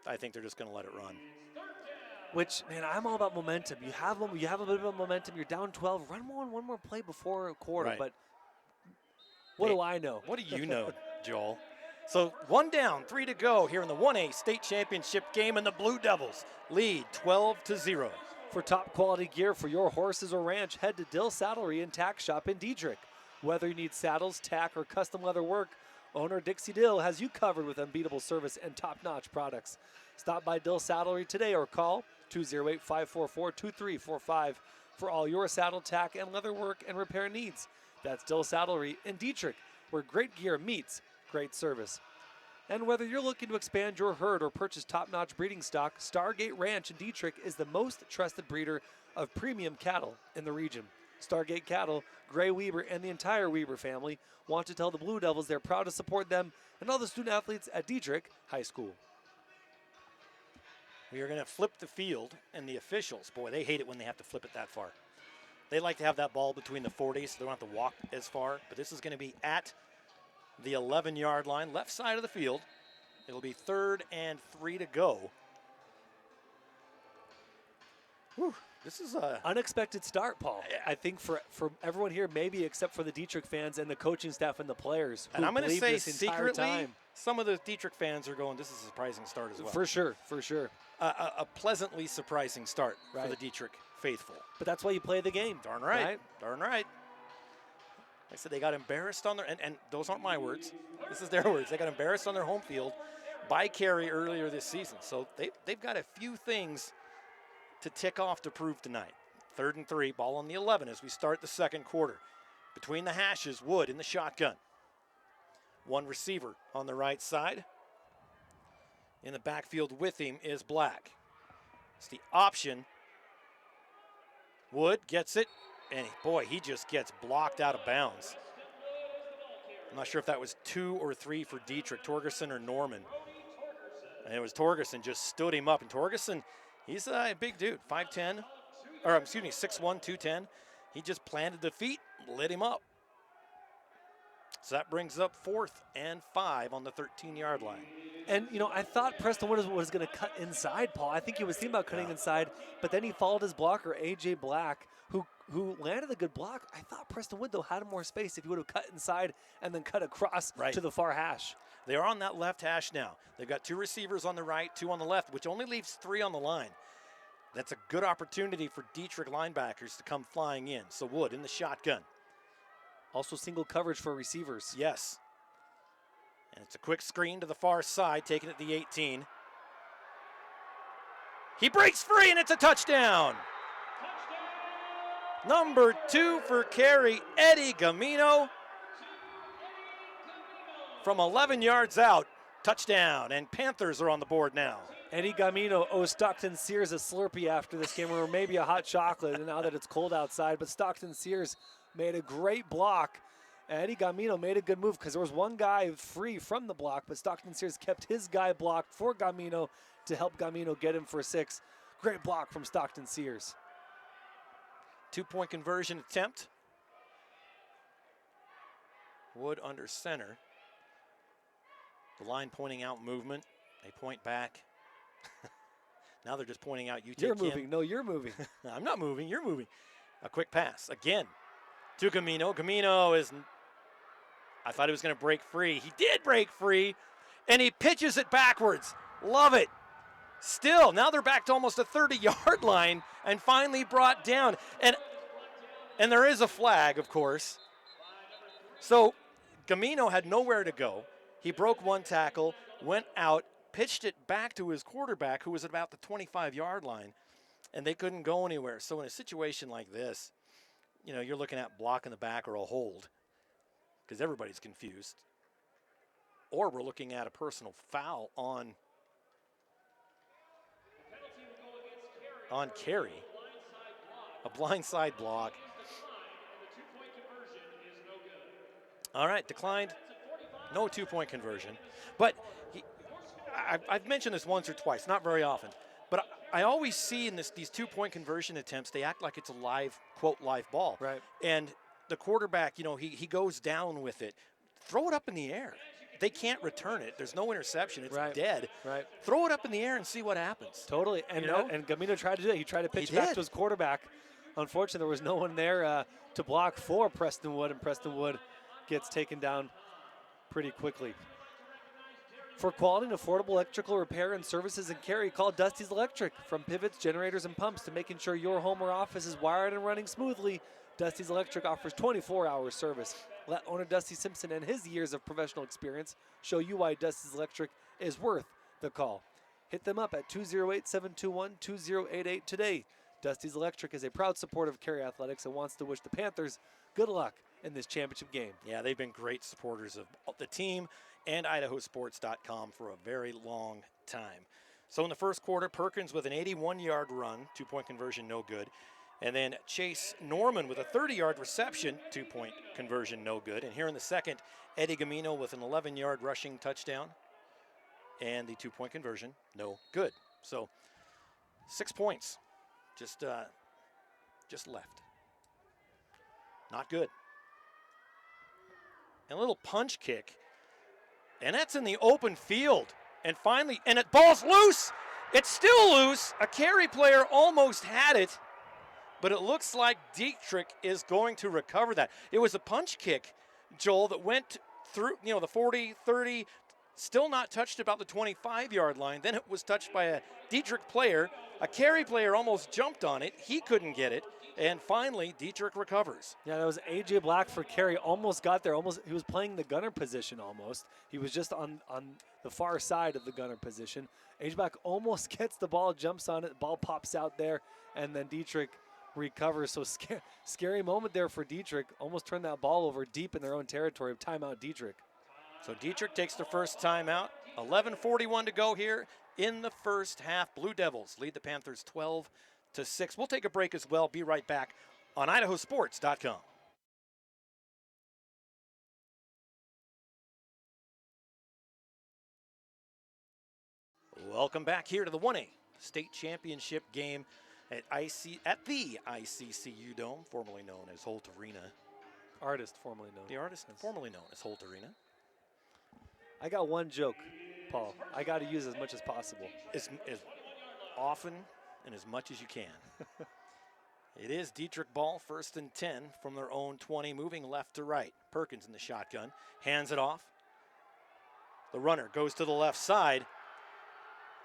I think they're just going to let it run. Which, man, I'm all about momentum. You have a bit of momentum. You're down 12. Run one more play before a quarter. Right. But what do I know? What do you know, Joel? So 1 down, 3 to go here in the 1A state championship game, and the Blue Devils lead 12-0. For top quality gear for your horses or ranch, head to Dill Saddlery and Tack Shop in Dietrich. Whether you need saddles, tack, or custom leather work, owner Dixie Dill has you covered with unbeatable service and top-notch products. Stop by Dill Saddlery today or call 208-544-2345 for all your saddle, tack, and leather work and repair needs. That's Dill Saddlery in Dietrich, where great gear meets great service. And whether you're looking to expand your herd or purchase top-notch breeding stock, Stargate Ranch in Dietrich is the most trusted breeder of premium cattle in the region. Stargate Cattle, Gray Weber, and the entire Weber family want to tell the Blue Devils they're proud to support them and all the student athletes at Dietrich High School. We are going to flip the field, and the officials, boy, they hate it when they have to flip it that far. They like to have that ball between the 40s, so they don't have to walk as far. But this is going to be at the 11-yard line, left side of the field. It'll be 3rd and 3 to go. Whew, this is a unexpected start, Paul. I think for everyone here, maybe except for the Dietrich fans and the coaching staff and the players. And I'm going to say secretly, time. some of the Dietrich fans are going, this is a surprising start as well. For sure, for sure. A pleasantly surprising start for the Dietrich faithful. But that's why you play the game. Darn right. Darn right. I said they got embarrassed on their, and those aren't my words. This is their words. They got embarrassed on their home field by Carey earlier this season. So they've got a few things to tick off to prove tonight. 3rd and 3, ball on the 11 as we start the second quarter. Between the hashes, Wood in the shotgun. One receiver on the right side. In the backfield with him is Black. It's the option. Wood gets it, and boy, he just gets blocked out of bounds. I'm not sure if that was 2 or 3 for Dietrich, Torgerson or Norman. And it was Torgerson just stood him up. And Torgerson, he's a big dude, 6'1", 210. He just planted the feet, lit him up. So that brings up 4th and 5 on the 13-yard line. And, you know, I thought Preston Wood was going to cut inside, Paul. I think he was thinking about cutting inside, but then he followed his blocker, A.J. Black, who landed a good block. I thought Preston Wood, though, had more space if he would have cut inside and then cut across to the far hash. They are on that left hash now. They've got 2 receivers on the right, 2 on the left, which only leaves 3 on the line. That's a good opportunity for Dietrich linebackers to come flying in. So Wood in the shotgun. Also single coverage for receivers. Yes. And it's a quick screen to the far side, taken at the 18. He breaks free, and it's a touchdown. Number 2 for Carey, Eddie Gamino. From 11 yards out, touchdown, and Panthers are on the board now. Eddie Gamino owes Stockton Sears a Slurpee after this game, or maybe a hot chocolate now that it's cold outside, but Stockton Sears made a great block. Eddie Gamino made a good move because there was one guy free from the block, but Stockton Sears kept his guy blocked for Gamino to help Gamino get him for 6. Great block from Stockton Sears. 2-point conversion attempt. Wood under center. The line pointing out movement. They point back. Now they're just pointing out you take You're moving. No, you're moving. I'm not moving. You're moving. A quick pass. Again to Gamino. Gamino is, I thought he was going to break free. He did break free, and he pitches it backwards. Love it. Still, now they're back to almost a 30-yard line and finally brought down. And there is a flag, of course. So Gamino had nowhere to go. He broke one tackle, went out, pitched it back to his quarterback, who was at about the 25-yard line, and they couldn't go anywhere. So in a situation like this, you know, you're looking at block in the back or a hold because everybody's confused. Or we're looking at a personal foul on Carey. A blindside block. All right, declined. No 2-point conversion. But I've mentioned this once or twice, not very often. But I always see in these 2-point conversion attempts, they act like it's a live, quote, live ball. Right. And the quarterback, you know, he goes down with it. Throw it up in the air. They can't return it. There's no interception. It's dead. Right. Throw it up in the air and see what happens. Totally. And, you know? And Gamino tried to do that. He tried to pitch back to his quarterback. Unfortunately, there was no one there to block for Preston Wood, and Preston Wood gets taken down pretty quickly. For quality and affordable electrical repair and services in Carey, call Dusty's Electric. From pivots, generators, and pumps to making sure your home or office is wired and running smoothly, Dusty's Electric offers 24-hour service. Let owner Dusty Simpson and his years of professional experience show you why Dusty's Electric is worth the call. Hit them up at 208-721-2088 today. Dusty's Electric is a proud supporter of Carey Athletics and wants to wish the Panthers good luck in this championship game. Yeah, they've been great supporters of the team and IdahoSports.com for a very long time. So in the first quarter, Perkins with an 81-yard run, 2-point conversion, no good. And then Chase Norman with a 30-yard reception, 2-point conversion, no good. And here in the second, Eddie Gamino with an 11-yard rushing touchdown and the 2-point conversion, no good. So 6 points just left. Not good. And a little punch kick. And that's in the open field. And finally, and it ball's loose. It's still loose. A Carey player almost had it. But it looks like Dietrich is going to recover that. It was a punch kick, Joel, that went through, the 40, 30, still not touched about the 25-yard line. Then it was touched by a Dietrich player. A Carey player almost jumped on it. He couldn't get it. And finally, Dietrich recovers. Yeah, that was A.J. Black for Carey. Almost got there. He was playing the gunner position almost. He was just on the far side of the gunner position. A.J. Black almost gets the ball, jumps on it. The ball pops out there, and then Dietrich recovers. So scary moment there for Dietrich. Almost turned that ball over deep in their own territory. Timeout, Dietrich. So Dietrich takes the first timeout. 11:41 to go here in the first half. Blue Devils lead the Panthers 12-6. We'll take a break as well. Be right back on IdahoSports.com. Welcome back here to the 1A state championship game at the ICCU Dome, formerly known as Holt Arena. Artist formerly known. The artist formerly known as Holt Arena. I got one joke, Paul. I got to use as much as possible. As often and as much as you can. It is Dietrich ball, 1st and 10 from their own 20, moving left to right. Perkins in the shotgun, hands it off. The runner goes to the left side.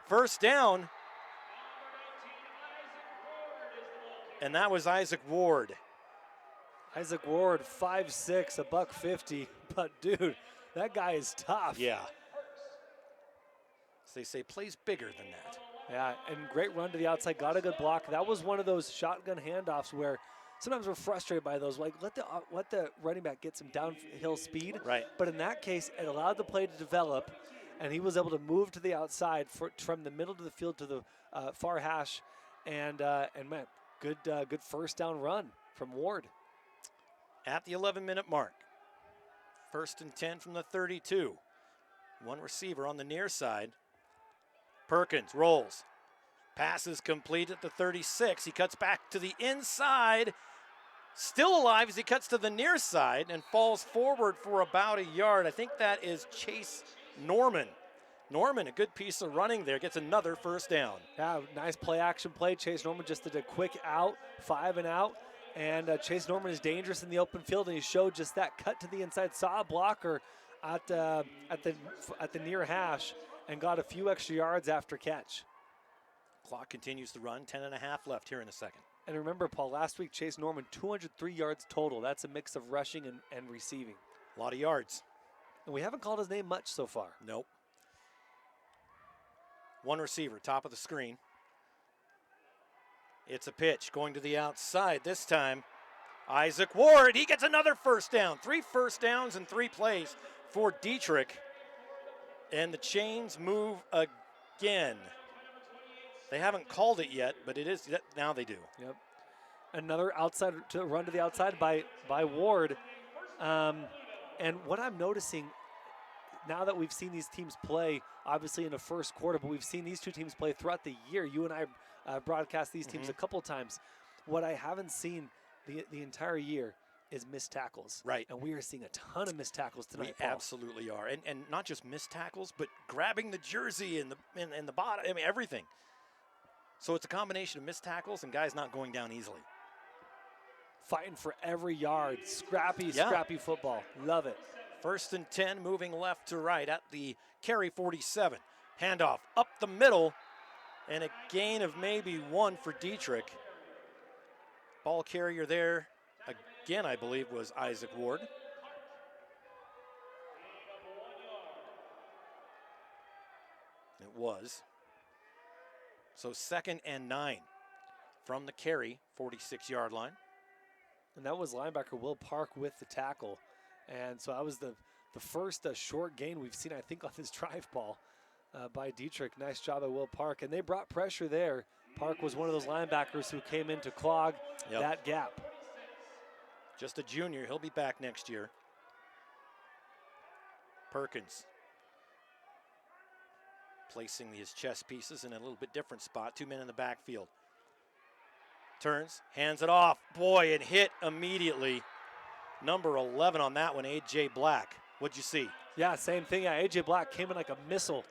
First down. And that was Isaac Ward. Isaac Ward, 5'6", $150. But, dude, that guy is tough. Yeah. As they say, plays bigger than that. Yeah, and great run to the outside. Got a good block. That was one of those shotgun handoffs where sometimes we're frustrated by those. Like, let the running back get some downhill speed. Right. But in that case, it allowed the play to develop, and he was able to move to the outside from the middle to the field to the far hash. And man, good first down run from Ward. At the 11-minute mark, 1st and 10 from the 32. One receiver on the near side. Perkins rolls. Pass is complete at the 36. He cuts back to the inside. Still alive as he cuts to the near side and falls forward for about a yard. I think that is Chase Norman. Norman, a good piece of running there, gets another first down. Yeah, nice action play. Chase Norman just did a quick out, 5 and out. And Chase Norman is dangerous in the open field, and he showed just that cut to the inside. Saw a blocker at the near hash and got a few extra yards after catch. Clock continues to run, 10.5 left here in the second. And remember, Paul, last week Chase Norman, 203 yards total. That's a mix of rushing and receiving. A lot of yards. And we haven't called his name much so far. Nope. One receiver, top of the screen. It's a pitch going to the outside this time. Isaac Ward, he gets another first down. 3 first downs in 3 plays for Dietrich. And the chains move again. They haven't called it yet, but it is now they do. Yep. Another outside to run to the outside by Ward. And what I'm noticing now that we've seen these teams play, obviously in the first quarter, but we've seen these two teams play throughout the year. You and I broadcast these teams a couple times. What I haven't seen the entire year is missed tackles. Right. And we are seeing a ton of missed tackles tonight, We absolutely are. And not just missed tackles, but grabbing the jersey and the bottom, I mean, everything. So it's a combination of missed tackles and guys not going down easily. Fighting for every yard. Scrappy football. Love it. 1st and 10, moving left to right at the Carey 47. Handoff up the middle, and a gain of maybe 1 for Dietrich. Ball carrier there, again, I believe, was Isaac Ward. It was. So 2nd and 9 from the Carey 46-yard line. And that was linebacker Will Park with the tackle. And so that was the first short gain we've seen, I think, on this drive ball by Dietrich. Nice job by Will Park. And they brought pressure there. Park was one of those linebackers who came in to clog that gap. Just a junior. He'll be back next year. Perkins placing his chess pieces in a little bit different spot. 2 men in the backfield. Turns, hands it off. Boy, it hit immediately. number 11 on that one, A.J. Black. What'd you see? Yeah, same thing. Yeah, A.J. Black came in like a missile.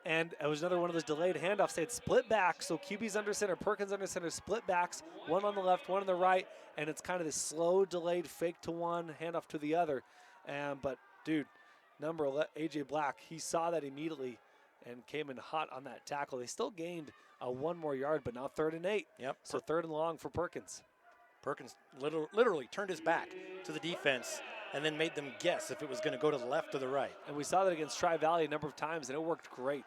And it was another one of those delayed handoffs. They had split back, so QB's under center, Perkins under center, split backs, one on the left, one on the right, and it's kind of this slow, delayed fake to one, handoff to the other. But, dude, number 11, A.J. Black, he saw that immediately and came in hot on that tackle. They still gained one more yard, but now 3rd and 8. Yep. So 3rd and long for Perkins. Perkins literally turned his back to the defense and then made them guess if it was going to go to the left or the right. And we saw that against Tri-Valley a number of times, and it worked great.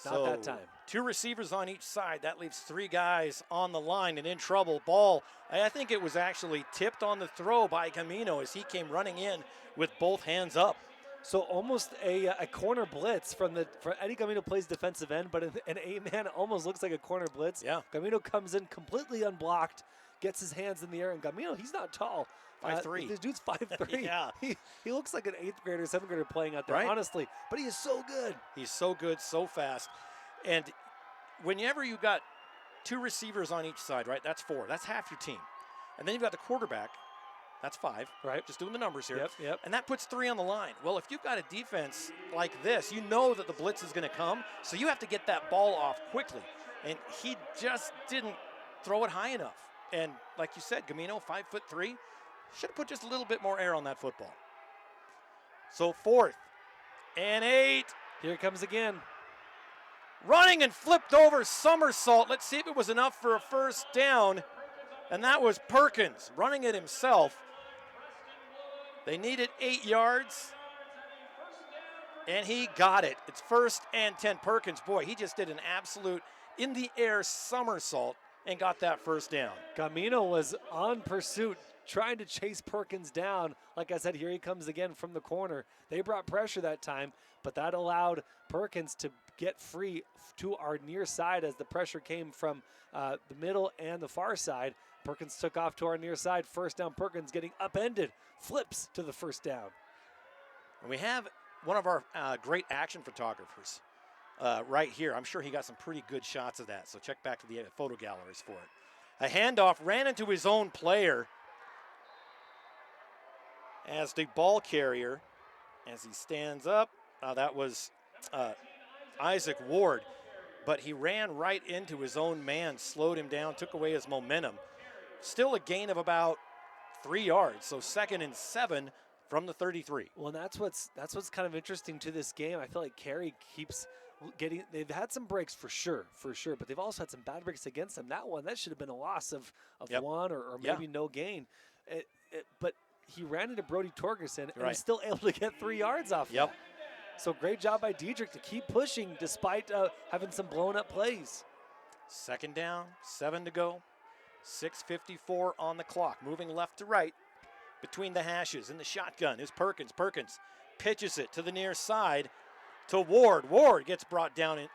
Not that time. 2 receivers on each side. That leaves 3 guys on the line and in trouble. Ball, I think it was actually tipped on the throw by Camino as he came running in with both hands up. So almost a corner blitz for Eddie Camino plays defensive end, but an A-man almost looks like a corner blitz. Yeah. Camino comes in completely unblocked, gets his hands in the air, and Camino, he's not tall. 5'3". This dude's 5'3". Yeah. He looks like an 8th grader, 7th grader playing out there, right? Honestly. But he is so good. He's so good, so fast. And whenever you got 2 receivers on each side, right, that's 4. That's half your team. And then you've got the quarterback. That's 5. Right. Just doing the numbers here. Yep. And that puts 3 on the line. Well, if you've got a defense like this, you know that the blitz is going to come, so you have to get that ball off quickly. And he just didn't throw it high enough. And like you said, Camino, 5'3", should have put just a little bit more air on that football. So 4th and 8. Here it comes again. Running and flipped over somersault. Let's see if it was enough for a first down. And that was Perkins running it himself. They needed 8 yards. And he got it. It's 1st and 10. Perkins, boy, he just did an absolute in-the-air somersault and got that first down. Camino was on pursuit, trying to chase Perkins down. Like I said, here he comes again from the corner. They brought pressure that time, but that allowed Perkins to get free to our near side as the pressure came from the middle and the far side. Perkins took off to our near side. First down, Perkins getting upended, flips to the first down. And we have one of our great action photographers right here. I'm sure he got some pretty good shots of that, so check back to the photo galleries for it. A handoff, ran into his own player as the ball carrier, as he stands up. That was Isaac Ward, but he ran right into his own man, slowed him down, took away his momentum. Still a gain of about 3 yards, so 2nd and 7 from the 33. Well, and that's what's kind of interesting to this game. I feel like Carey keeps getting. They've had some breaks for sure, but they've also had some bad breaks against them. That should have been a loss of Yep. 1 or maybe no gain. But he ran into Brody Torgerson and Right. was still able to get 3 yards off. Yep. That. So great job by Dietrich to keep pushing despite having some blown up plays. 2nd down, 7 to go. 6:54 on the clock. Moving left to right between the hashes. In the shotgun is Perkins. Perkins pitches it to the near side to Ward. Ward gets brought down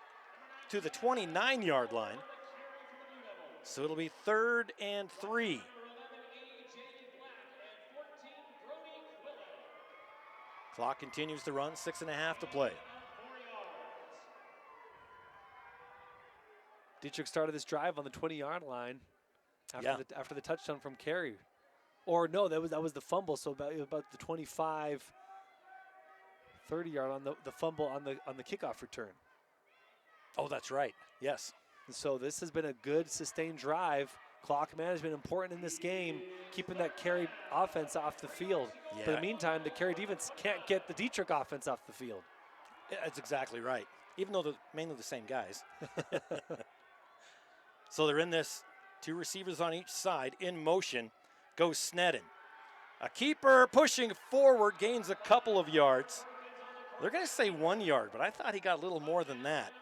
to the 29-yard line. So it'll be 3rd and 3. Clock continues to run, 6.5 to play. Dietrich started this drive on the 20-yard line after the touchdown from Carey. Or no, that was the fumble, so about the 25, 30-yard on the fumble on the kickoff return. Oh, that's right. Yes. And so this has been a good sustained drive. Clock management important in this game, keeping that Carey offense off the field. Yeah. But in the meantime, the Carey defense can't get the Dietrich offense off the field. That's exactly right. Even though they're mainly the same guys. So they're in this, 2 receivers on each side, in motion, goes Sneddon. A keeper pushing forward, gains a couple of yards. They're going to say 1 yard, but I thought he got a little more than that.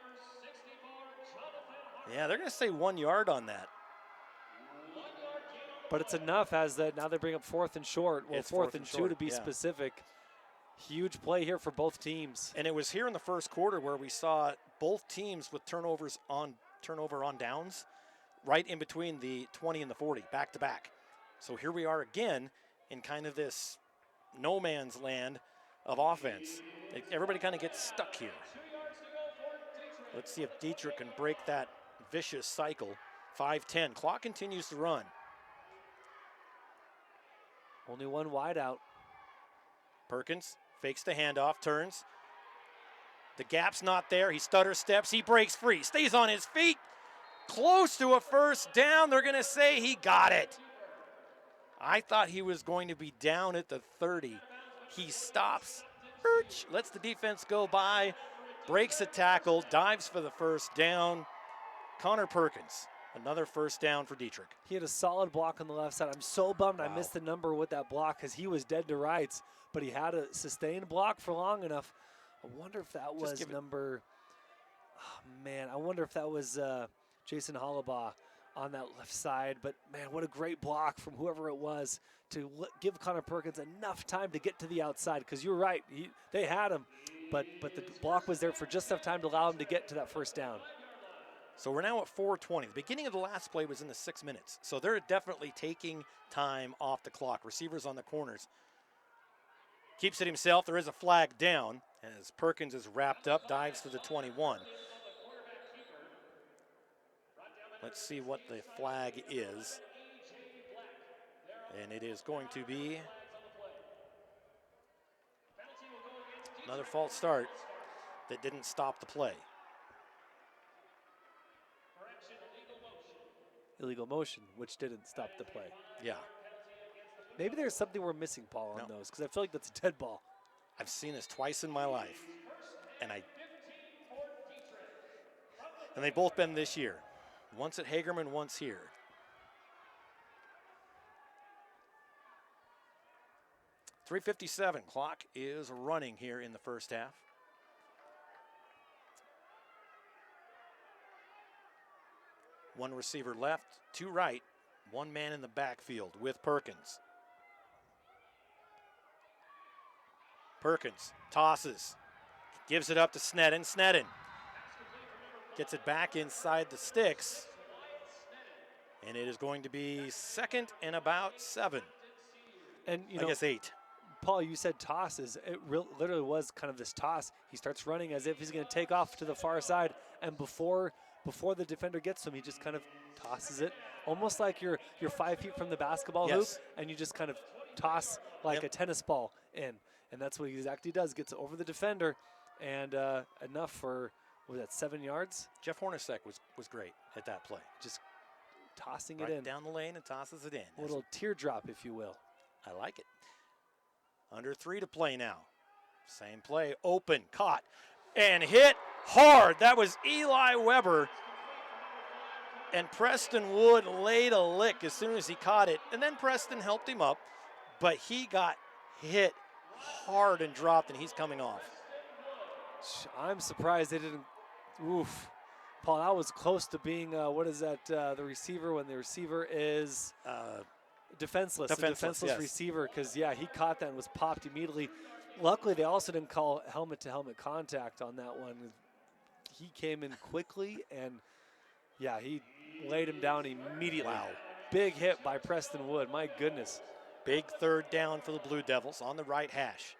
Yeah, they're going to say 1 yard on that. But it's enough as that now they bring up 4th and short. Well, It's 4th and 2 short, to be yeah. specific. Huge play here for both teams. And it was here in the first quarter where we saw both teams with turnover on downs, right in between the 20 and the 40, back to back. So here we are again in kind of this no man's land of offense. Everybody kind of gets stuck here. Let's see if Dietrich can break that vicious cycle. 5:10. Clock continues to run. Only one wide out. Perkins fakes the handoff, turns. The gap's not there. He stutter steps. He breaks free. Stays on his feet. Close to a first down. They're going to say he got it. I thought he was going to be down at the 30. He stops, lets the defense go by, breaks a tackle, dives for the first down. Connor Perkins, another first down for Dietrich. He had a solid block on the left side. I'm so bummed I missed the number with that block because he was dead to rights, but he had a sustained block for long enough. I wonder if that was number, I wonder if that was Jason Hollabaugh on that left side. But, man, what a great block from whoever it was to give Connor Perkins enough time to get to the outside. Because you're right, they had him, but the block was there for just enough time to allow him to get to that first down. So we're now at 4:20. The beginning of the last play was in the 6 minutes. So they're definitely taking time off the clock. Receivers on the corners. Keeps it himself. There is a flag down as Perkins is wrapped up, dives to the 21. Let's see what the flag is. And it is going to be another false start that didn't stop the play. Illegal motion, which didn't stop the play. Yeah. Maybe there's something we're missing, Paul, on those, because I feel like that's a dead ball. I've seen this twice in my life, and they've both been this year. Once at Hagerman, once here. .357, clock is running here in the first half. One receiver left, two right, one man in the backfield with Perkins. Perkins tosses, gives it up to Sneddon. Sneddon gets it back inside the sticks, and it is going to be second and about 7. And I guess 8. Paul, you said tosses. It literally was kind of this toss. He starts running as if he's going to take off to the far side, and before the defender gets to him, he just kind of tosses it, almost like you're 5 feet from the basketball hoop, and you just kind of toss like a tennis ball in. And that's what he exactly does, gets over the defender, and enough for, was that 7 yards? Jeff Hornacek was great at that play. Just tossing right it in. Down the lane and tosses it in. A little teardrop, if you will. I like it. Under 3 to play now. Same play, open, caught, and hit hard. That was Eli Weber. And Preston Wood laid a lick as soon as he caught it. And then Preston helped him up, but he got hit hard and dropped, and he's coming off. I'm surprised they didn't. Oof. Paul, that was close to being, what is that, the receiver when the receiver is defenseless. A defenseless receiver, because, he caught that and was popped immediately. Luckily, they also didn't call helmet-to-helmet contact on that one. He came in quickly, and, he laid him down immediately. Wow. Big hit by Preston Wood. My goodness. Big third down for the Blue Devils on the right hash.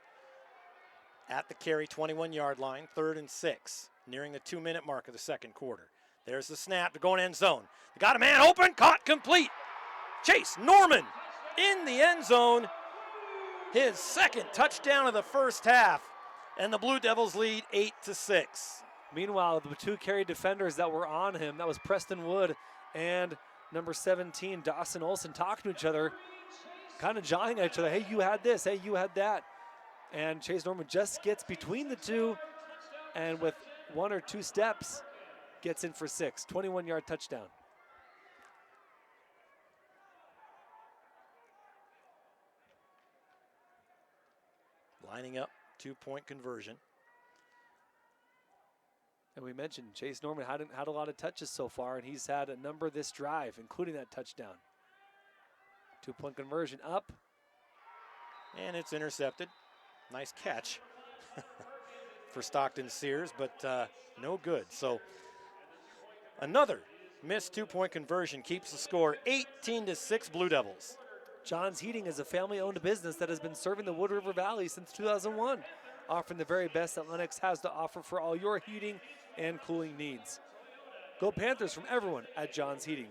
At the Carey 21-yard line, 3rd and 6, nearing the 2-minute mark of the second quarter. There's the snap to go in end zone. They got a man open, caught, complete. Chase Norman in the end zone. His second touchdown of the first half, and the Blue Devils lead 8-6. Meanwhile, the 2 Carey defenders that were on him, that was Preston Wood and number 17, Dawson Olson, talking to each other, kind of jawing at each other. Hey, you had this. Hey, you had that. And Chase Norman just gets between the two, and with 1 or 2 steps, gets in for 6. 21-yard touchdown. Lining up, 2-point conversion. And we mentioned Chase Norman hadn't had a lot of touches so far, and he's had a number this drive, including that touchdown. 2-point conversion up. And it's intercepted. Nice catch for Stockton Sears, but no good. So another missed 2-point conversion keeps the score 18-6 Blue Devils. John's Heating is a family-owned business that has been serving the Wood River Valley since 2001, offering the very best that Lennox has to offer for all your heating and cooling needs. Go Panthers from everyone at John's Heating.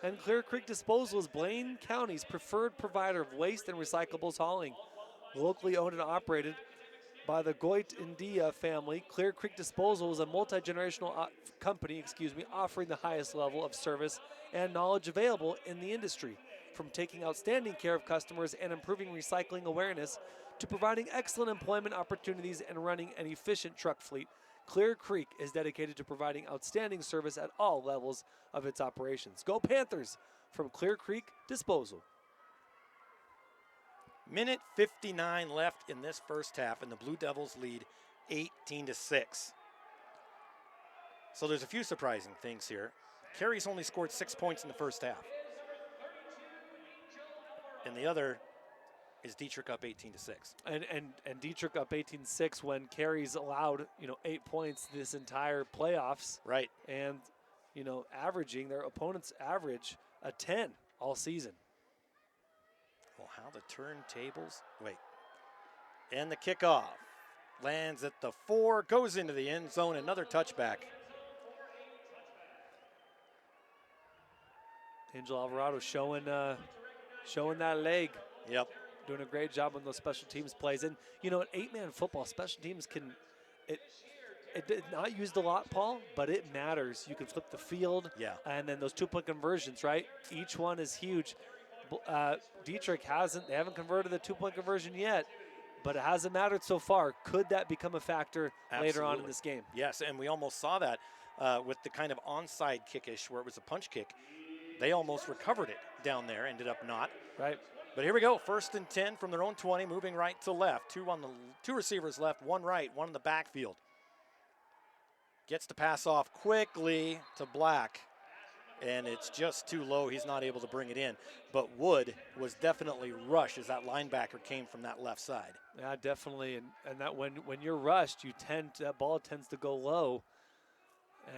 And Clear Creek Disposal is Blaine County's preferred provider of waste and recyclables hauling. locally owned and operated by the Goit India family. Clear Creek Disposal is a multi-generational company, offering the highest level of service and knowledge available in the industry. From taking outstanding care of customers and improving recycling awareness to providing excellent employment opportunities and running an efficient truck fleet, Clear Creek is dedicated to providing outstanding service at all levels of its operations. Go Panthers from Clear Creek Disposal. Minute 59 left in this first half, and the Blue Devils lead 18-6. So there's a few surprising things here. Carey's only scored 6 points in the first half. And the other is Dietrich up 18-6. And Dietrich up 18-6 when Carey's allowed, 8 points this entire playoffs. Right. And, averaging their opponent's average a 10 all season. Well, how the turntables. Wait. And the kickoff lands at the 4, goes into the end zone, another touchback. Angel Alvarado showing that leg. Yep. Doing a great job on those special teams plays. And, in 8-man football, special teams it did not used a lot, Paul, but it matters. You can flip the field. Yeah. And then those 2-point conversions, right? Each one is huge. Dietrich they haven't converted the 2-point conversion yet, but it hasn't mattered so far. Could that become a factor later on in this game? Yes, and we almost saw that with the kind of onside kickish where it was a punch kick. They almost recovered it down there, ended up not. Right. But here we go, 1st and 10 from their own 20, moving right to left. Two receivers left, one right, one in the backfield. Gets the pass off quickly to Black, and it's just too low. He's not able to bring it in. But Wood was definitely rushed as that linebacker came from that left side. Yeah, definitely. And that when you're rushed, that ball tends to go low.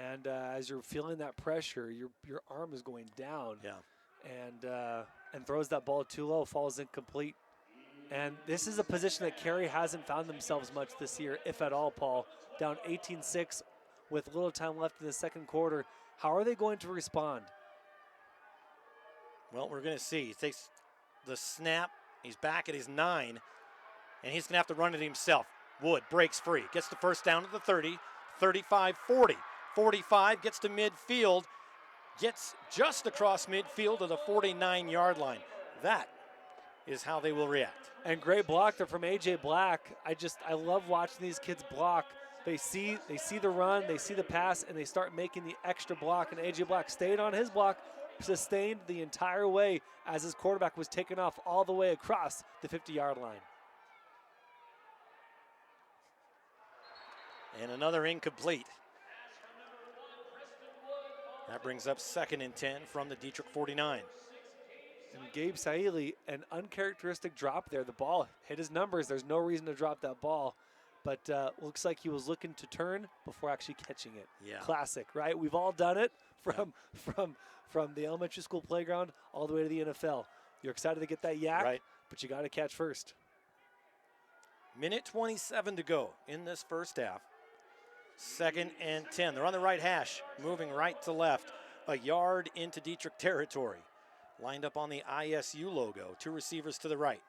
And as you're feeling that pressure, your arm is going down. Yeah. And throws that ball too low, falls incomplete. And this is a position that Carey hasn't found themselves much this year, if at all, Paul. Down 18-6 with little time left in the second quarter. How are they going to respond? Well, we're going to see. He takes the snap. He's back at his 9, and he's going to have to run it himself. Wood breaks free, gets the first down to the 30, 35, 40. 45, gets to midfield, gets just across midfield to the 49-yard line. That is how they will react. And great block there from A.J. Black. I love watching these kids block. They see the run, they see the pass, and they start making the extra block. And A.J. Black stayed on his block, sustained the entire way as his quarterback was taken off all the way across the 50-yard line. And another incomplete. That brings up 2nd and 10 from the Dietrich 49. And Gabe Saili, an uncharacteristic drop there. The ball hit his numbers. There's no reason to drop that ball. But looks like he was looking to turn before actually catching it. Yeah. Classic, right? We've all done it from the elementary school playground all the way to the NFL. You're excited to get that yak, right, but you got to catch first. Minute 27 to go in this first half. 2nd and 10. They're on the right hash, moving right to left, a yard into Dietrich territory. Lined up on the ISU logo. 2 receivers to the right.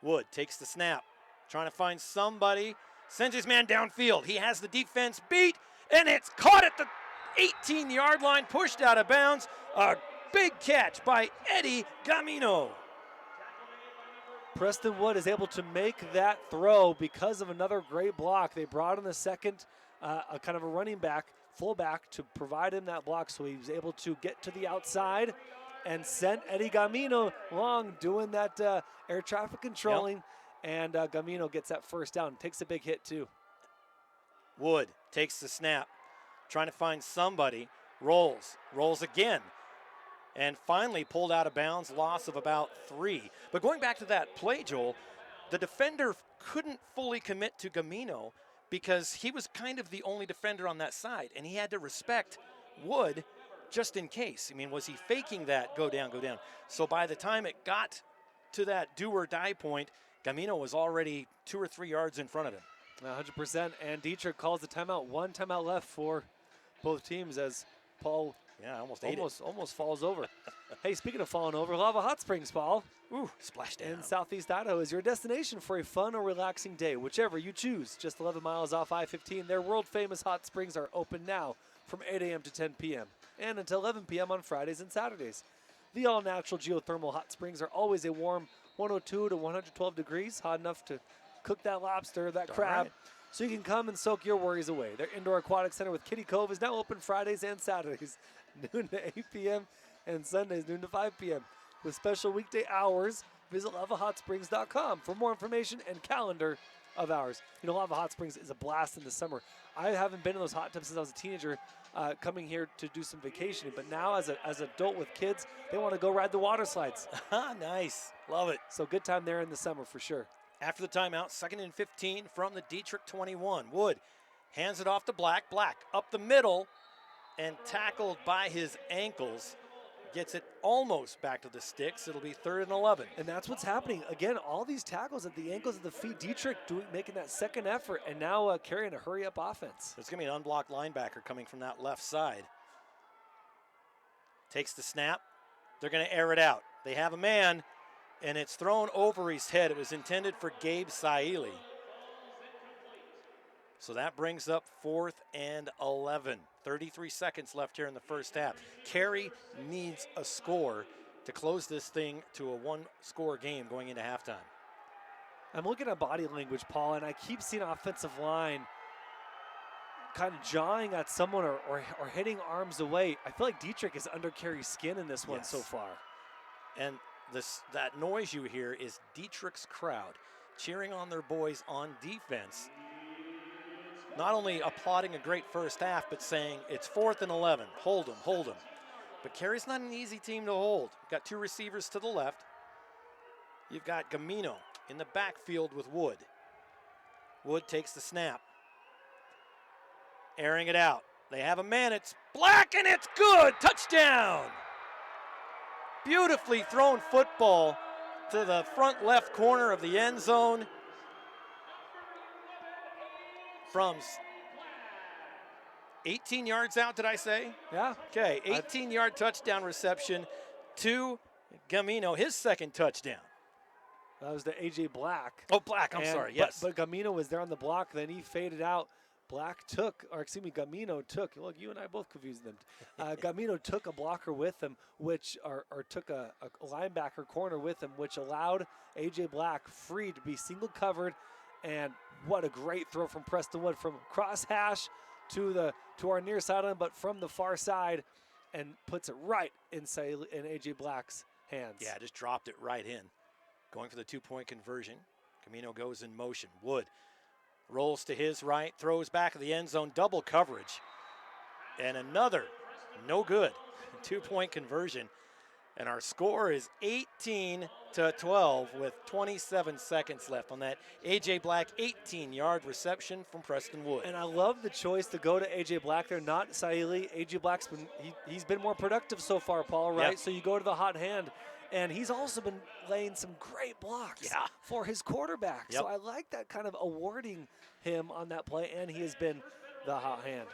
Wood takes the snap, trying to find somebody, sends his man downfield. He has the defense beat, and it's caught at the 18-yard line, pushed out of bounds. A big catch by Eddie Gamino. Preston Wood is able to make that throw because of another great block. They brought in the second a kind of a running back, fullback, to provide him that block, so he was able to get to the outside and sent Eddie Gamino long doing that air traffic controlling, and Gamino gets that first down, takes a big hit too. Wood takes the snap, trying to find somebody, rolls again, and finally pulled out of bounds, loss of about 3. But going back to that play, Joel, the defender couldn't fully commit to Gamino because he was kind of the only defender on that side, and he had to respect Wood just in case. I mean, was he faking that go down? So by the time it got to that do or die point, Gamino was already 2 or 3 yards in front of him. 100%, and Dietrich calls the timeout. 1 timeout left for both teams as Paul Yeah, I almost ate it. Almost falls over. Hey, speaking of falling over, Lava Hot Springs, Paul. Ooh, splash down. In Southeast Idaho is your destination for a fun or relaxing day, whichever you choose. Just 11 miles off I-15, their world-famous hot springs are open now from 8 a.m. to 10 p.m. and until 11 p.m. on Fridays and Saturdays. The all-natural geothermal hot springs are always a warm 102 to 112 degrees, hot enough to cook that lobster, that crab, so you can come and soak your worries away. Their indoor aquatic center with Kiddie Cove is now open Fridays and Saturdays, noon to 8 p.m. and Sundays, noon to 5 p.m. With special weekday hours, visit LavaHotSprings.com for more information and calendar of hours. You know, Lava Hot Springs is a blast in the summer. I haven't been in those hot tubs since I was a teenager, coming here to do some vacationing. But now, as an adult with kids, they want to go ride the water slides. Nice. Love it. So good time there in the summer for sure. After the timeout, 2nd and 15 from the Dietrich 21. Wood hands it off to Black. Black up the middle and tackled by his ankles. Gets it almost back to the sticks. It'll be 3rd and 11. And that's what's happening. Again, all these tackles at the ankles of the feet. Dietrich making that second effort and now carrying a hurry-up offense. There's going to be an unblocked linebacker coming from that left side. Takes the snap. They're going to air it out. They have a man, and it's thrown over his head. It was intended for Gabe Saili. So that brings up 4th and 11. 33 seconds left here in the first half. Carey needs a score to close this thing to a one-score game going into halftime. I'm looking at body language, Paul, and I keep seeing offensive line kind of jawing at someone or hitting arms away. I feel like Dietrich is under Carey's skin in this one so far. And that noise you hear is Dietrich's crowd cheering on their boys on defense. Not only applauding a great first half, but saying it's 4th and 11. Hold him, hold him. But Carey's not an easy team to hold. You've got 2 receivers to the left. You've got Gamino in the backfield with Wood. Wood takes the snap. Airing it out. They have a man. It's Black, and it's good. Touchdown. Beautifully thrown football to the front left corner of the end zone. From 18 yards out, did I say? Yeah. Okay, 18-yard touchdown reception to Gamino, his second touchdown. That was to A.J. Black. Oh, Black, I'm sorry, yes. But Gamino was there on the block, then he faded out. Gamino took, look, you and I both confused them. Gamino took a blocker with him, or took a linebacker corner with him, which allowed A.J. Black free to be single covered. And what a great throw from Preston Wood from cross hash to our near sideline, but from the far side, and puts it right in A.J. Black's hands. Yeah, just dropped it right in. Going for the 2-point conversion. Gamino goes in motion. Wood rolls to his right, throws back of the end zone, double coverage. And another, no good, 2-point conversion. And our score is 18-12 with 27 seconds left on that A.J. Black 18-yard reception from Preston Wood. And I love the choice to go to A.J. Black there, not Saili. A.J. Black's he's been more productive so far, Paul, right? Yep. So you go to the hot hand. And he's also been laying some great blocks for his quarterback. Yep. So I like that kind of awarding him on that play, and he has been the hot hand.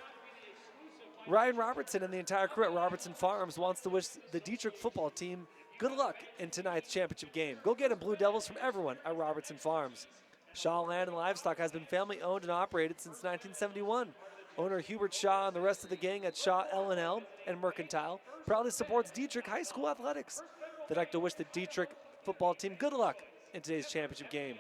Ryan Robertson and the entire crew at Robertson Farms wants to wish the Dietrich football team good luck in tonight's championship game. Go get them Blue Devils from everyone at Robertson Farms. Shaw Land and Livestock has been family owned and operated since 1971. Owner Hubert Shaw and the rest of the gang at Shaw L&L and Mercantile proudly supports Dietrich High School athletics. They'd like to wish the Dietrich football team good luck in today's championship game.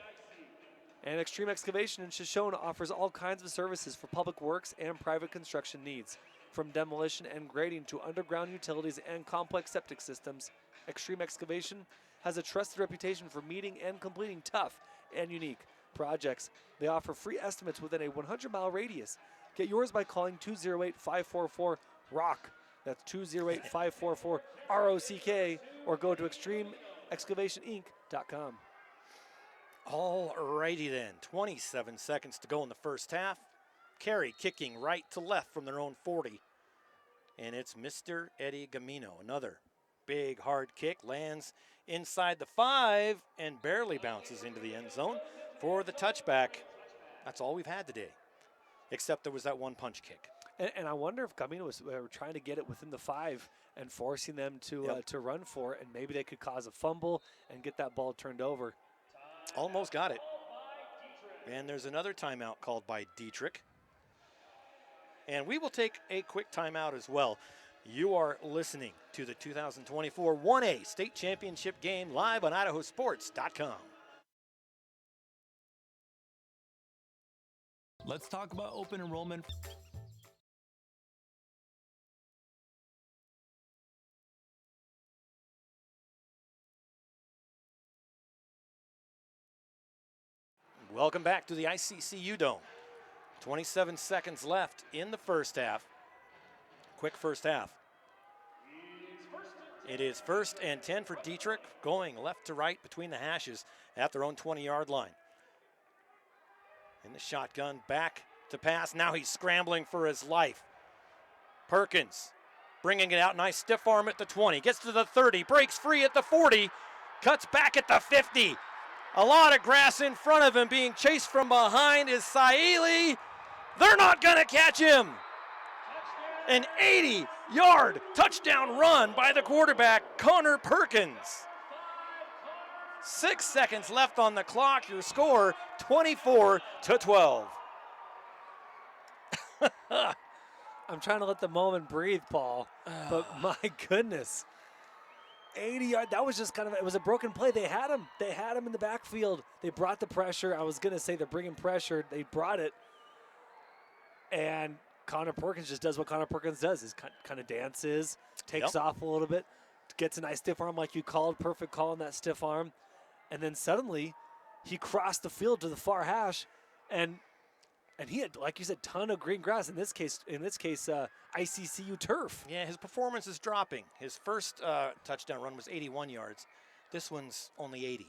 And Extreme Excavation in Shoshone offers all kinds of services for public works and private construction needs. From demolition and grading to underground utilities and complex septic systems, Extreme Excavation has a trusted reputation for meeting and completing tough and unique projects. They offer free estimates within a 100-mile radius. Get yours by calling 208-544-ROCK. That's 208-544-ROCK, or go to extremeexcavationinc.com. All righty then, 27 seconds to go in the first half. Carey kicking right to left from their own 40. And it's Mr. Eddie Gamino. Another big hard kick, lands inside the 5 and barely bounces into the end zone for the touchback. That's all we've had today, except there was that one punch kick. And I wonder if Gamino was trying to get it within the 5 and forcing them to run for it, and maybe they could cause a fumble and get that ball turned over. Almost got it. And there's another timeout called by Dietrich. And we will take a quick timeout as well. You are listening to the 2024 1A State Championship game live on IdahoSports.com. Let's talk about open enrollment. Welcome back to the ICCU Dome. 27 seconds left in the first half. Quick first half. It is 1st and 10 for Dietrich, going left to right between the hashes at their own 20-yard line. In the shotgun, back to pass. Now he's scrambling for his life. Perkins bringing it out. Nice stiff arm at the 20. Gets to the 30. Breaks free at the 40. Cuts back at the 50. A lot of grass in front of him. Being chased from behind is Saili. They're not going to catch him. An 80-yard touchdown run by the quarterback, Connor Perkins. 6 seconds left on the clock. Your score, 24-12. I'm trying to let the moment breathe, Paul, but my goodness. 80 yards, that was just it was a broken play. They had him in the backfield. They brought the pressure. I was going to say they're bringing pressure. They brought it. And Connor Perkins just does what Connor Perkins does, is kind of dances, takes off a little bit, gets a nice stiff arm like you called, perfect call on that stiff arm. And then suddenly he crossed the field to the far hash, and he had, like you said, ton of green grass. In this case, ICCU turf. Yeah, his performance is dropping. His first touchdown run was 81 yards. This one's only 80.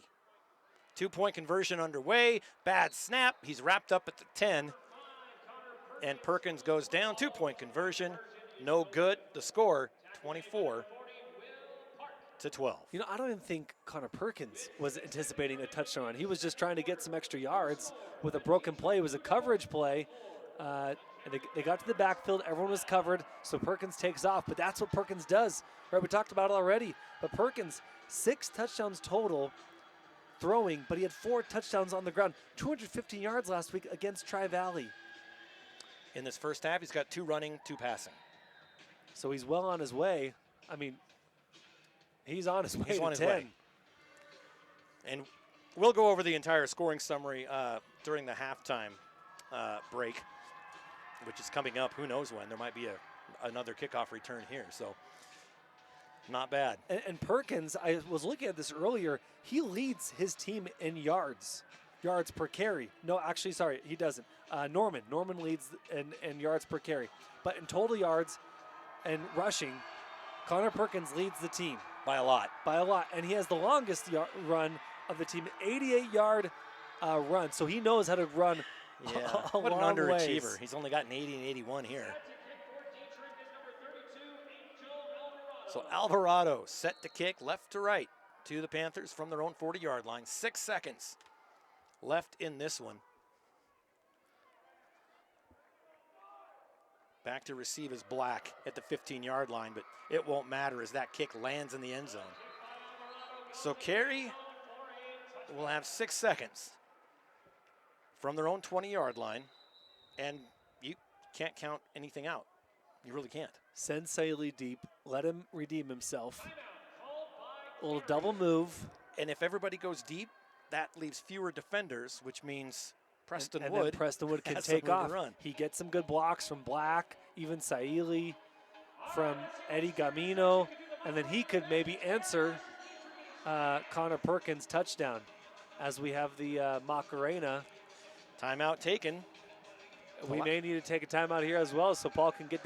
2-point conversion underway. Bad snap. He's wrapped up at the 10. And Perkins goes down. 2-point conversion. No good. The score, 24-12. You know, I don't even think Connor Perkins was anticipating a touchdown run. He was just trying to get some extra yards with a broken play. It was a coverage play. And they got to the backfield. Everyone was covered, so Perkins takes off. But that's what Perkins does. Right, we talked about it already. But Perkins, 6 touchdowns total throwing, but he had 4 touchdowns on the ground. 215 yards last week against Tri-Valley. In this first half, he's got 2 running, 2 passing. So he's well on his way. I mean, he's on his way he's to on his 10. way. And we'll go over the entire scoring summary during the halftime break, which is coming up. Who knows when? There might be another kickoff return here, so not bad. And Perkins, I was looking at this earlier, he leads his team in yards per carry. No, actually, sorry, he doesn't. Norman leads in yards per carry. But in total yards and rushing, Connor Perkins leads the team. By a lot. And he has the longest run of the team, 88-yard run. So he knows how to run a what long an underachiever. ways. He's only got an 80 and 81 here. So Alvarado set to kick left to right to the Panthers from their own 40-yard line. 6 seconds left in this one. Back to receive is Black at the 15-yard line, but it won't matter as that kick lands in the end zone. So Carey will have 6 seconds from their own 20-yard line, and you can't count anything out. You really can't. Send Saili deep. Let him redeem himself. A little double move. And if everybody goes deep, that leaves fewer defenders, which means Preston and Wood. then Preston Wood can has take some room off. to run. He gets some good blocks from Black, even Saili, from Eddie Gamino, and then he could maybe answer Connor Perkins' touchdown as we have the Macarena. Timeout taken. We may need to take a timeout here as well, so Paul can get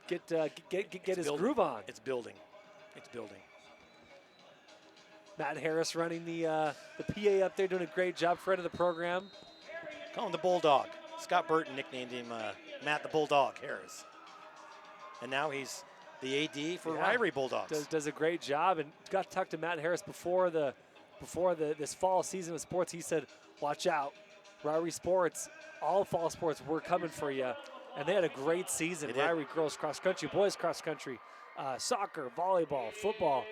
his groove on. It's building. It's building. Matt Harris running the PA up there, doing a great job. Friend of the program. Call him the Bulldog. Scott Burton nicknamed him Matt the Bulldog Harris. And now he's the AD for Ryrie Bulldogs. Does a great job, and got to talk to Matt Harris before this fall season of sports. He said, watch out, Ryrie Sports, all fall sports, we're coming for you. And they had a great season. Ryrie girls cross country, boys cross country, soccer, volleyball, football.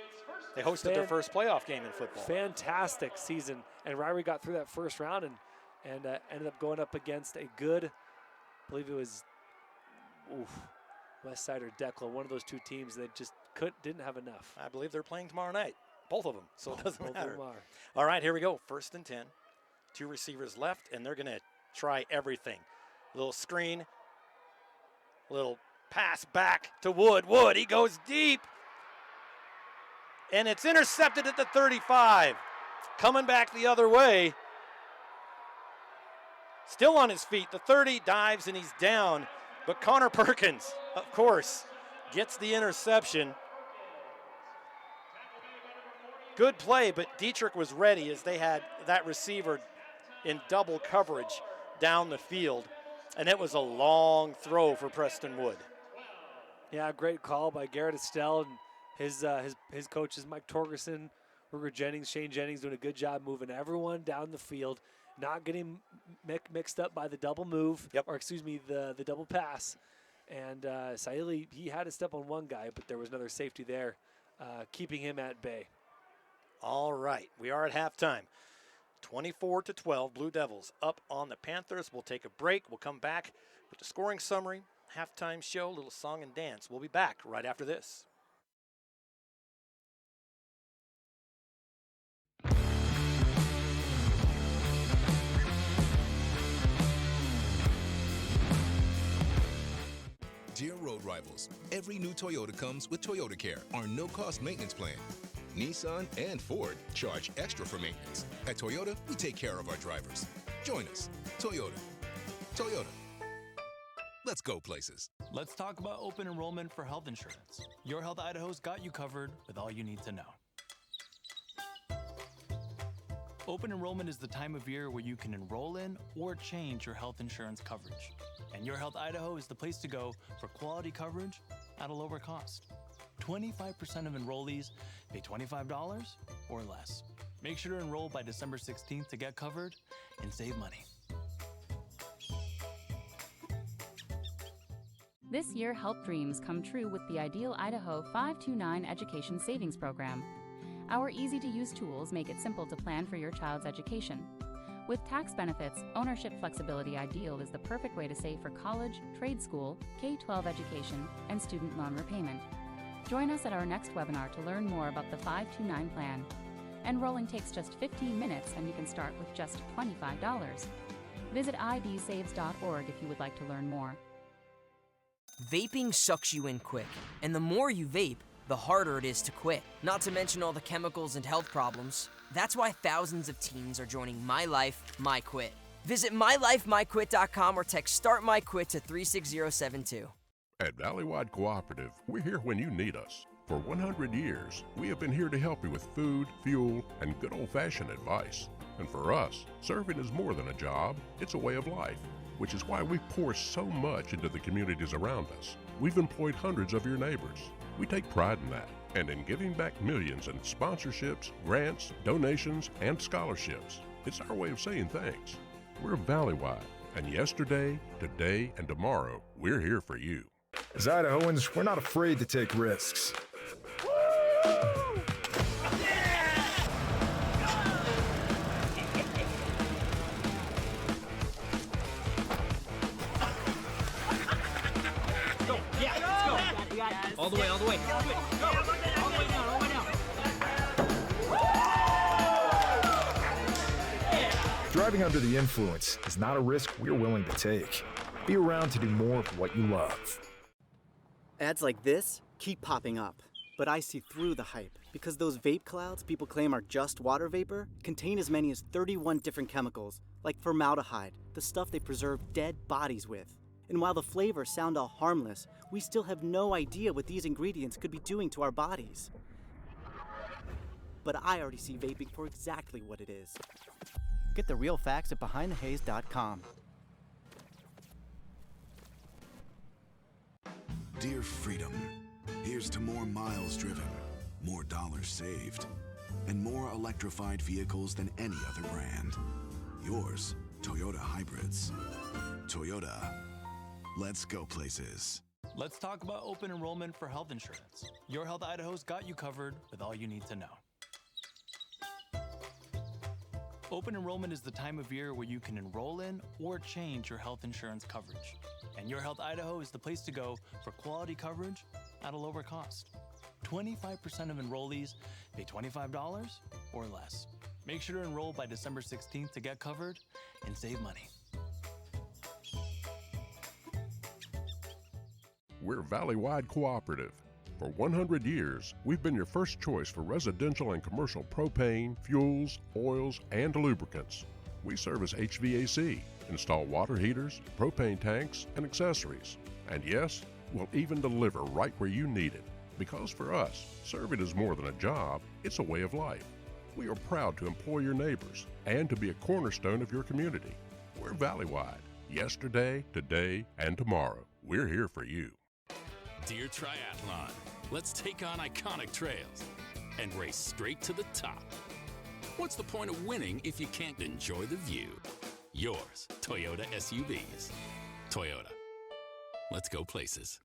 They hosted their first playoff game in football. Fantastic season. And Ryrie got through that first round and ended up going up against a good, I believe it was West Side or Decla, one of those two teams that just didn't have enough. I believe they're playing tomorrow night, both of them, so it doesn't matter. Both of them are. All right, here we go. 1st and 10. 2 receivers left, and they're going to try everything. Little screen, little pass back to Wood. Wood, he goes deep. And it's intercepted at the 35. Coming back the other way. Still on his feet. The 30 dives and he's down. But Connor Perkins, of course, gets the interception. Good play, but Dietrich was ready as they had that receiver in double coverage down the field. And it was a long throw for Preston Wood. Yeah, great call by Garrett Estelle and his coaches, Mike Torgerson, Ruger Jennings, Shane Jennings, doing a good job moving everyone down the field, not getting mixed up by the double move, or excuse me, the double pass. And Saili, he had to step on one guy, but there was another safety there, keeping him at bay. All right, we are at halftime. 24-12, Blue Devils up on the Panthers. We'll take a break. We'll come back with the scoring summary, halftime show, little song and dance. We'll be back right after this. Dear road rivals, every new Toyota comes with Toyota Care, our no-cost maintenance plan. Nissan and Ford charge extra for maintenance. At Toyota, we take care of our drivers. Join us. Toyota. Toyota. Let's go places. Let's talk about open enrollment for health insurance. Your Health Idaho's got you covered with all you need to know. Open enrollment is the time of year where you can enroll in or change your health insurance coverage. And Your Health Idaho is the place to go for quality coverage at a lower cost. 25% of enrollees pay $25 or less. Make sure to enroll by December 16th to get covered and save money. This year, help dreams come true with the Ideal Idaho 529 Education Savings Program. Our easy-to-use tools make it simple to plan for your child's education. With tax benefits, ownership flexibility, Ideal is the perfect way to save for college, trade school, K-12 education, and student loan repayment. Join us at our next webinar to learn more about the 529 plan. Enrolling takes just 15 minutes and you can start with just $25. Visit idsaves.org if you would like to learn more. Vaping sucks you in quick, and the more you vape, the harder it is to quit. Not to mention all the chemicals and health problems. That's why thousands of teens are joining My Life, My Quit. Visit mylifemyquit.com or text Start My Quit to 36072. At Valleywide Cooperative, we're here when you need us. For 100 years, we have been here to help you with food, fuel, and good old-fashioned advice. And for us, serving is more than a job, it's a way of life, which is why we pour so much into the communities around us. We've employed hundreds of your neighbors. We take pride in that, and in giving back millions in sponsorships, grants, donations, and scholarships. It's our way of saying thanks. We're Valleywide, and yesterday, today, and tomorrow, we're here for you. As Idahoans, we're not afraid to take risks. All the way, all the way. Go. All the way down, all the way down. Driving under the influence is not a risk we're willing to take. Be around to do more of what you love. Ads like this keep popping up, but I see through the hype because those vape clouds people claim are just water vapor contain as many as 31 different chemicals, like formaldehyde, the stuff they preserve dead bodies with. And while the flavors sound all harmless, we still have no idea what these ingredients could be doing to our bodies. But I already see vaping for exactly what it is. Get the real facts at BehindTheHaze.com. Dear Freedom, here's to more miles driven, more dollars saved, and more electrified vehicles than any other brand. Yours, Toyota Hybrids. Toyota, Let's go places. Let's talk about open enrollment for health insurance. Your Health Idaho's got you covered with all you need to know. Open enrollment is the time of year where you can enroll in or change your health insurance coverage. And Your Health Idaho is the place to go for quality coverage at a lower cost. 25% of enrollees pay $25 or less. Make sure to enroll by December 16th to get covered and save money. We're Valley-wide cooperative. For 100 years, we've been your first choice for residential and commercial propane, fuels, oils, and lubricants. We service HVAC, install water heaters, propane tanks, and accessories. And yes, we'll even deliver right where you need it. Because for us, serving is more than a job, it's a way of life. We are proud to employ your neighbors and to be a cornerstone of your community. We're Valley-wide. Yesterday, today, and tomorrow. We're here for you. Deer Triathlon. Let's take on iconic trails and race straight to the top. What's the point of winning if you can't enjoy the view? Yours, Toyota SUVs. Toyota. Let's go places.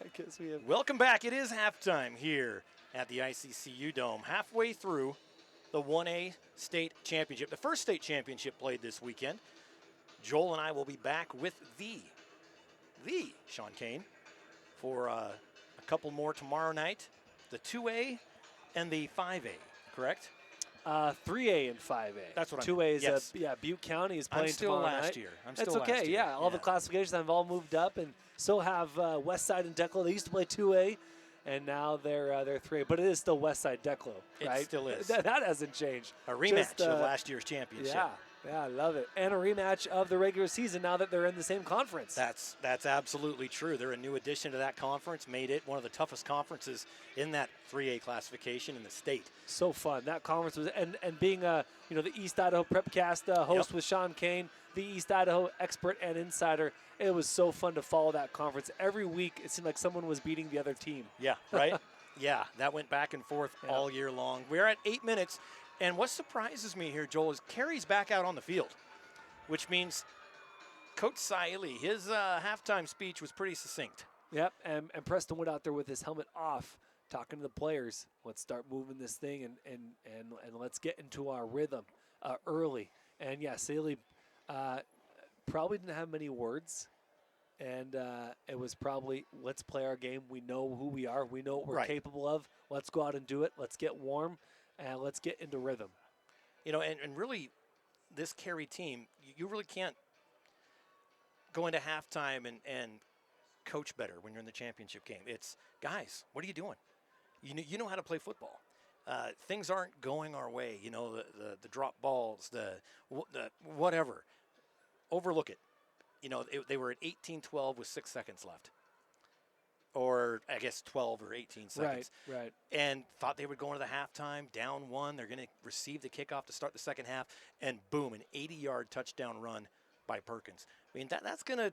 I guess we have. Welcome back. It is halftime here at the ICCU Dome. Halfway through the 1A state championship. The first state championship played this weekend. Joel and I will be back with the Sean Kane for a couple more tomorrow night. The 2A and the 5A, correct? 3A and 5A. That's what 2A is yes. Butte County is playing I'm still tomorrow last night. year. That's okay. Yeah, all the classifications have all moved up, and so have Westside and Declo. They used to play 2A, and now they're 3A. But it is still Westside Declo, right? It still is. That hasn't changed. A rematch of last year's championship. Yeah, I love it. And a rematch of the regular season now that they're in the same conference. That's absolutely true. They're a new addition to that conference, made it one of the toughest conferences in that 3A classification in the state. So fun. That conference was, and being the East Idaho Prepcast host with Sean Kane, the East Idaho expert and insider, it was so fun to follow that conference. Every week it seemed like someone was beating the other team. Yeah, right? Yeah, that went back and forth all year long. We're at 8 minutes. And what surprises me here, Joel, is Carey's back out on the field, which means Coach Saili, his halftime speech was pretty succinct. Yep, and Preston went out there with his helmet off, talking to the players. Let's start moving this thing and let's get into our rhythm early. And yeah, Saili probably didn't have many words, and it was probably, let's play our game. We know who we are. We know what we're capable of. Let's go out and do it. Let's get warm. And let's get into rhythm. You know, and really, this Carey team, you really can't go into halftime and coach better when you're in the championship game. It's, guys, what are you doing? You know how to play football. Things aren't going our way. You know, the drop balls, the whatever. Overlook it. You know, they were at 18-12 with 6 seconds left. Or I guess 12 or 18 seconds. Right. And thought they would go into the halftime, down 1. They're going to receive the kickoff to start the second half, and boom, an 80-yard touchdown run by Perkins. I mean, that's gonna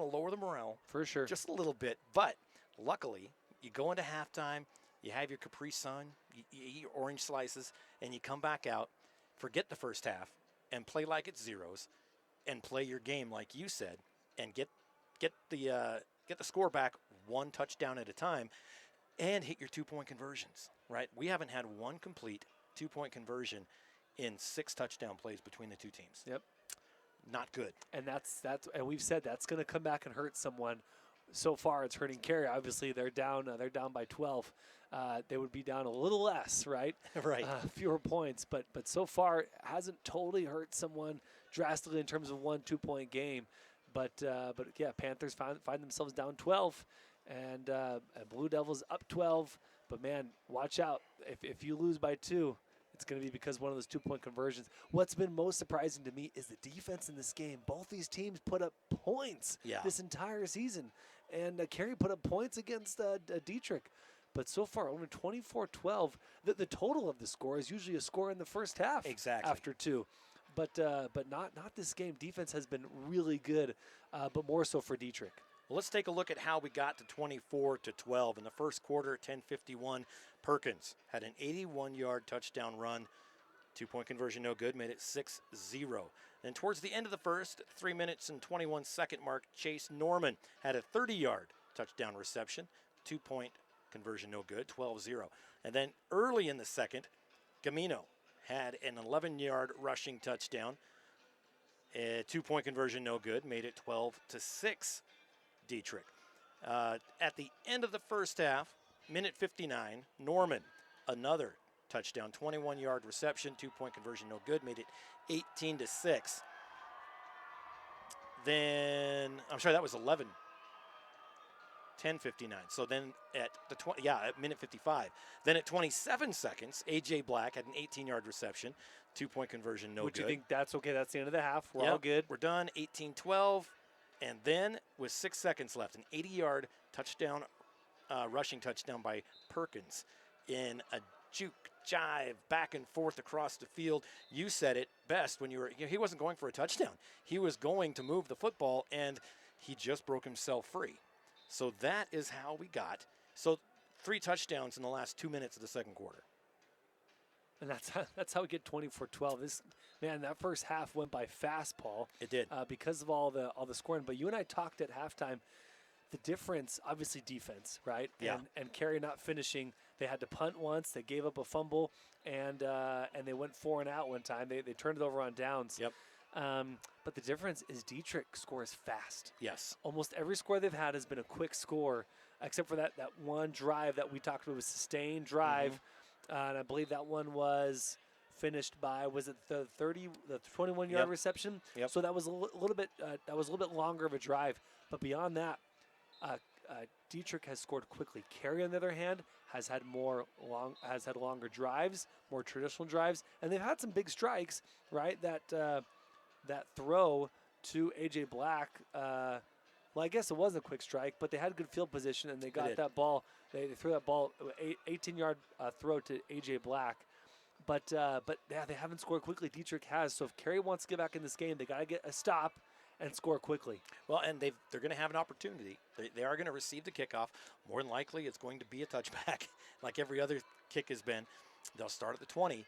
lower the morale for sure, just a little bit. But luckily, you go into halftime, you have your Capri Sun, you eat your orange slices, and you come back out, forget the first half, and play like it's zeros, and play your game like you said, and get the score back 1 touchdown at a time, and hit your 2-point conversions, right? We haven't had one complete 2-point conversion in 6 touchdown plays between the two teams. Yep. not good. And and we've said that's going to come back and hurt someone. So far, it's hurting Carey. Obviously, they're down by 12. They would be down a little less, right? Right. Fewer points, but so far it hasn't totally hurt someone drastically in terms of 1-2 point game. But yeah, Panthers find themselves down 12, and Blue Devils up 12. But man, watch out! If you lose by 2, it's going to be because one of those 2-point conversions. What's been most surprising to me is the defense in this game. Both these teams put up points this entire season. And Carey put up points against Dietrich. But so far, only 24-12. The total of the score is usually a score in the first half. Exactly. After 2. But not this game. Defense has been really good, but more so for Dietrich. Well, let's take a look at how we got to 24-12. In the first quarter, 10:51, Perkins had an 81-yard touchdown run. 2-point conversion, no good, made it 6-0. Then towards the end of the first, 3 minutes and 21-second mark, Chase Norman had a 30-yard touchdown reception. 2-point conversion, no good, 12-0. And then early in the second, Gamino had an 11-yard rushing touchdown. A 2-point conversion, no good, made it 12-6. Dietrich. At the end of the first half, minute 59, Norman, another touchdown, 21-yard reception, 2-point conversion, no good, made it 18-6. Then, I'm sorry, that was 11. 10:59. So then at the at minute 55. Then at 27 seconds, A.J. Black had an 18-yard reception, 2-point conversion, no good. Would you think that's okay? That's the end of the half. We're all good. We're done. 18-12. And then with 6 seconds left, an 80-yard touchdown, rushing touchdown by Perkins in a juke jive back and forth across the field. You said it best when he wasn't going for a touchdown. He was going to move the football, and he just broke himself free. So that is how we got. So 3 touchdowns in the last 2 minutes of the second quarter. And that's how we get 24-12. That first half went by fast, Paul. It did. Because of all the scoring. But you and I talked at halftime. The difference, obviously, defense, right? Yeah. And Carey not finishing. They had to punt once. They gave up a fumble, and they went 4 and out one time. They turned it over on downs. Yep. But the difference is Dietrich scores fast. Yes. Almost every score they've had has been a quick score, except for that one drive that we talked about, was sustained drive. And I believe that one was finished by, was it the 21-yard reception? Yep. So that was a little bit longer of a drive. But beyond that, Dietrich has scored quickly. Carey, on the other hand, has had longer drives, more traditional drives, and they've had some big strikes, right? That throw to A.J. Black, well, I guess it wasn't a quick strike, but they had good field position, and they got that ball. They threw that ball, 18-yard throw to A.J. Black. But yeah, they haven't scored quickly. Dietrich has. So if Carey wants to get back in this game, they got to get a stop and score quickly. Well, and they're going to have an opportunity. They are going to receive the kickoff. More than likely, it's going to be a touchback, like every other kick has been. They'll start at the 20,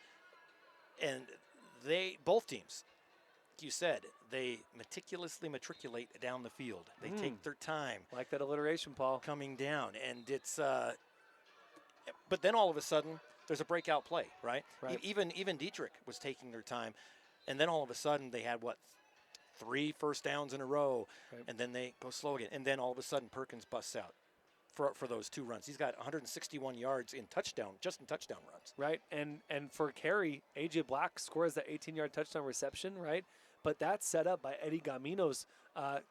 and both teams, you said, they meticulously matriculate down the field. They take their time. Like that alliteration, Paul. Coming down, and it's. But then all of a sudden, there's a breakout play, right? Even Dietrich was taking their time, and then all of a sudden they had 3 first downs in a row, and then they go slow again, and then all of a sudden Perkins busts out for those 2 runs. He's got 161 yards in touchdown runs. Right, and for Carey, A.J. Black scores that 18-yard touchdown reception, right? But that's set up by Eddie Gamino's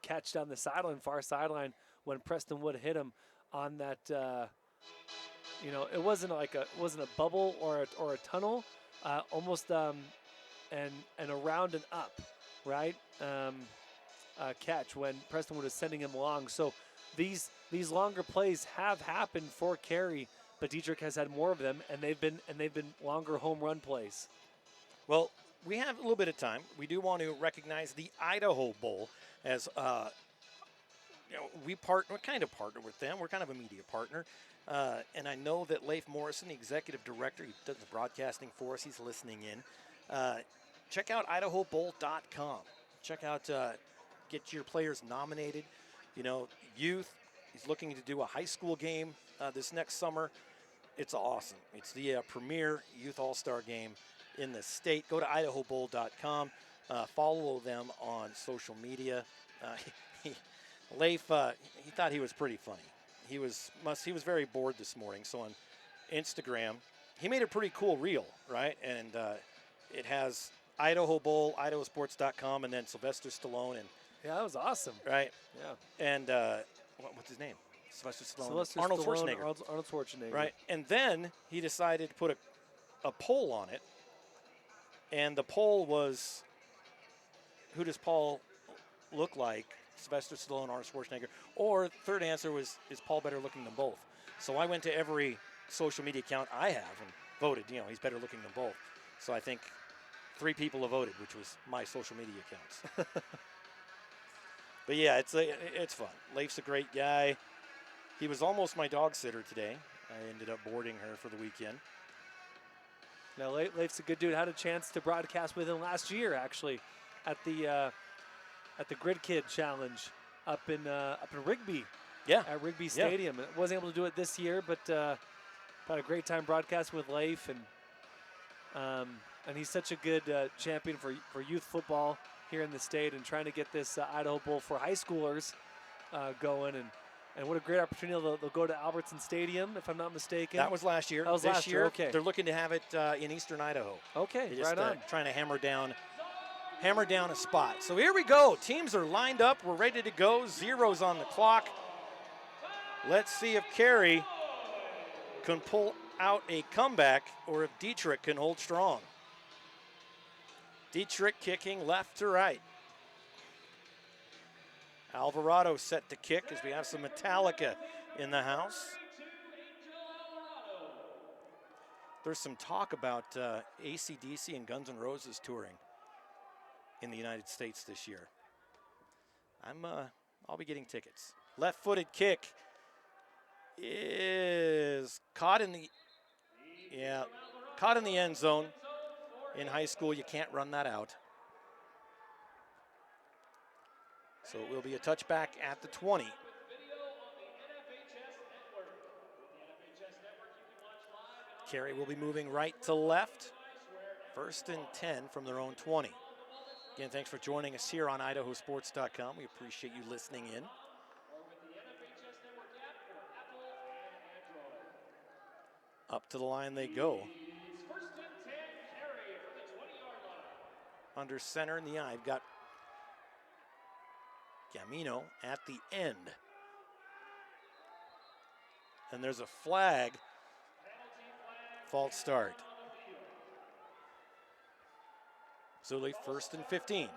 catch down the far sideline, when Preston Wood hit him on that. It wasn't a bubble or a tunnel, almost and around and up, right? Catch when Preston Wood is sending him along. So these longer plays have happened for Carey, but Dietrich has had more of them, and they've been longer home run plays. Well, we have a little bit of time. We do want to recognize the Idaho Bowl as we kind of partner with them. We're kind of a media partner. And I know that Leif Morrison, the executive director, he does the broadcasting for us. He's listening in. Check out IdahoBowl.com. Check out, get your players nominated. Youth. He's looking to do a high school game this next summer. It's awesome. It's the premier youth all-star game in the state. Go to IdahoBowl.com. Follow them on social media. Leif, he thought he was pretty funny. He was very bored this morning. So on Instagram, he made a pretty cool reel, right? And it has Idaho Bowl, IdahoSports.com, and then Sylvester Stallone. And yeah, that was awesome. Right. Yeah. And what's his name? Sylvester Stallone. Sylvester Arnold Stallone, Schwarzenegger. Arnold Schwarzenegger. Right. And then he decided to put a poll on it. And the poll was, who does Paul look like? Sylvester Stallone, Arnold Schwarzenegger. Or third answer was, is Paul better looking than both? So I went to every social media account I have and voted, he's better looking than both. So I think 3 people have voted, which was my social media accounts. But yeah, it's fun. Leif's a great guy. He was almost my dog sitter today. I ended up boarding her for the weekend. Now, Leif's a good dude. Had a chance to broadcast with him last year, actually, at the Grid Kid Challenge up in Rigby. Yeah. At Rigby Stadium. Wasn't able to do it this year, but had a great time broadcasting with Leif, and he's such a good champion for youth football here in the state, and trying to get this Idaho Bowl for high schoolers going. And what a great opportunity. They'll go to Albertson Stadium, if I'm not mistaken. That was last year. That was this last year, okay. They're looking to have it in eastern Idaho. Okay, They're just, right on. Trying to hammer down a spot. So here we go. Teams are lined up. We're ready to go. Zero's on the clock. Let's see if Carey can pull out a comeback or if Dietrich can hold strong. Dietrich kicking left to right. Alvarado set to kick as we have some Metallica in the house. There's some talk about AC/DC and Guns N' Roses touring in the United States this year. I'll be getting tickets. Left-footed kick is caught in the end zone. In high school, you can't run that out. So it will be a touchback at the 20. Carey will be moving right to left. 1st and 10 from their own 20. Again, thanks for joining us here on IdahoSports.com. We appreciate you listening in. Up to the line they go. Under center in the eye, I've got Gamino at the end. And there's a flag. False start. Zuli 1st and 15.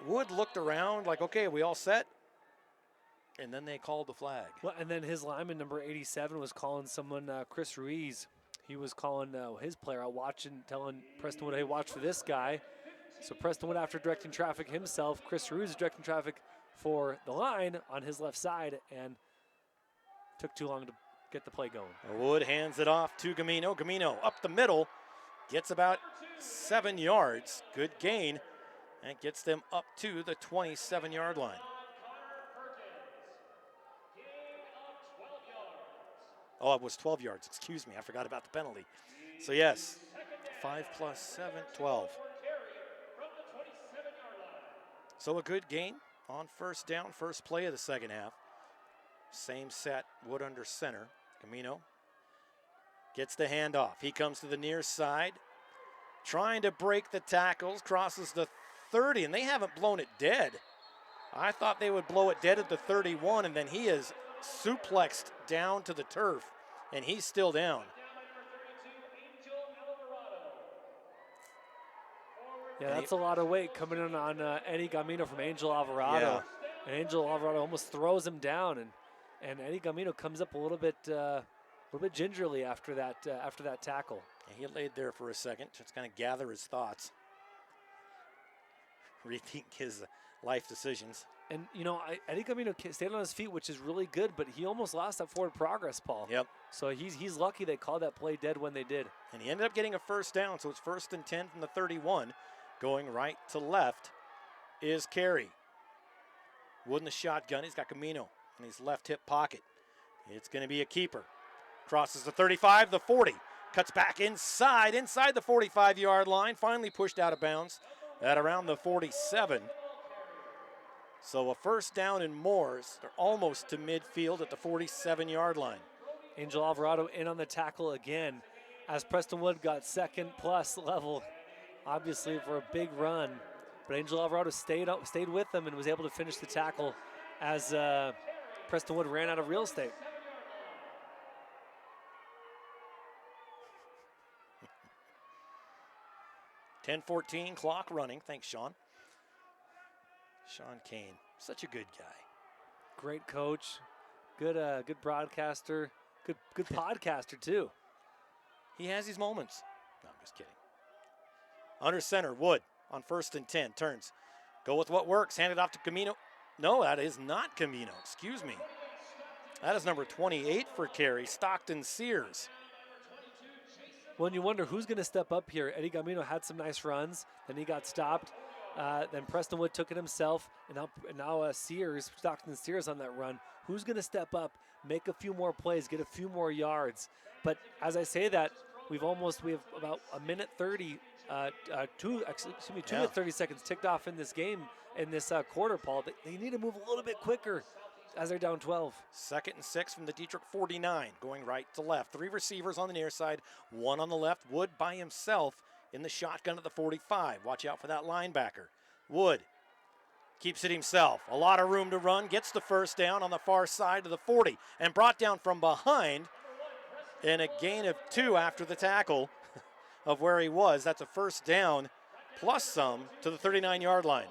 Wood looked around like, okay, we all set? And then they called the flag. Well, and then his lineman, number 87, was calling someone, Chris Ruiz. He was calling his player out, telling Preston Wood, hey, watch for this guy. So Preston Wood, after directing traffic himself, Chris Ruiz is directing traffic for the line on his left side, and took too long to get the play going. Wood hands it off to Gamino. Gamino up the middle, gets about 7 yards. Good gain, and gets them up to the 27-yard line. Oh, it was 12 yards. Excuse me. I forgot about the penalty. So, yes, 5 + 7, 12. So a good gain on 1st down, first play of the second half. Same set, Wood under center. Gamino gets the handoff. He comes to the near side, trying to break the tackles, crosses the 30, and they haven't blown it dead. I thought they would blow it dead at the 31, and then he is suplexed down to the turf, and he's still down. Yeah, that's a lot of weight coming in on Eddie Gamino from Angel Alvarado. Yeah. And Angel Alvarado almost throws him down, and Eddie Gamino comes up a little bit gingerly after that tackle. And he laid there for a second, just kind of gather his thoughts, rethink his life decisions. And, Eddie Gamino stayed on his feet, which is really good, but he almost lost that forward progress, Paul. Yep. So he's lucky they called that play dead when they did. And he ended up getting a 1st down, so it's 1st and 10 from the 31. Going right to left is Carey. Wood in the shotgun. He's got Gamino in his left hip pocket. It's going to be a keeper. Crosses the 35, the 40. Cuts back inside the 45-yard line. Finally pushed out of bounds at around the 47. So a first down and more. They're almost to midfield at the 47-yard line. Angel Alvarado in on the tackle again as Prestonwood got second plus level, obviously for a big run. But Angel Alvarado stayed with them and was able to finish the tackle as Prestonwood ran out of real estate. .10-14 clock running. Thanks, Sean. Sean Kane, such a good guy. Great coach, good broadcaster, good podcaster too. He has these moments. No, I'm just kidding. Under center, Wood on 1st and 10, turns. Go with what works, hand it off to Camino. No, that is not Camino, excuse me. That is number 28 for Carey, Stockton Sears. Well, and you wonder who's going to step up here. Eddie Camino had some nice runs, then he got stopped. Then Prestonwood took it himself, and now Stockton Sears on that run. Who's going to step up, make a few more plays, get a few more yards? But as I say that, we have about a minute 30, 2 minutes 30 seconds ticked off in this game, in this quarter, Paul. They need to move a little bit quicker as they're down 12. 2nd and 6 from the Dietrich 49, going right to left. 3 receivers on the near side, 1 on the left. Wood by himself in the shotgun at the 45. Watch out for that linebacker. Wood keeps it himself. A lot of room to run. Gets the first down on the far side of the 40 and brought down from behind in a gain of 2 after the tackle of where he was. That's a first down plus some to the 39-yard line.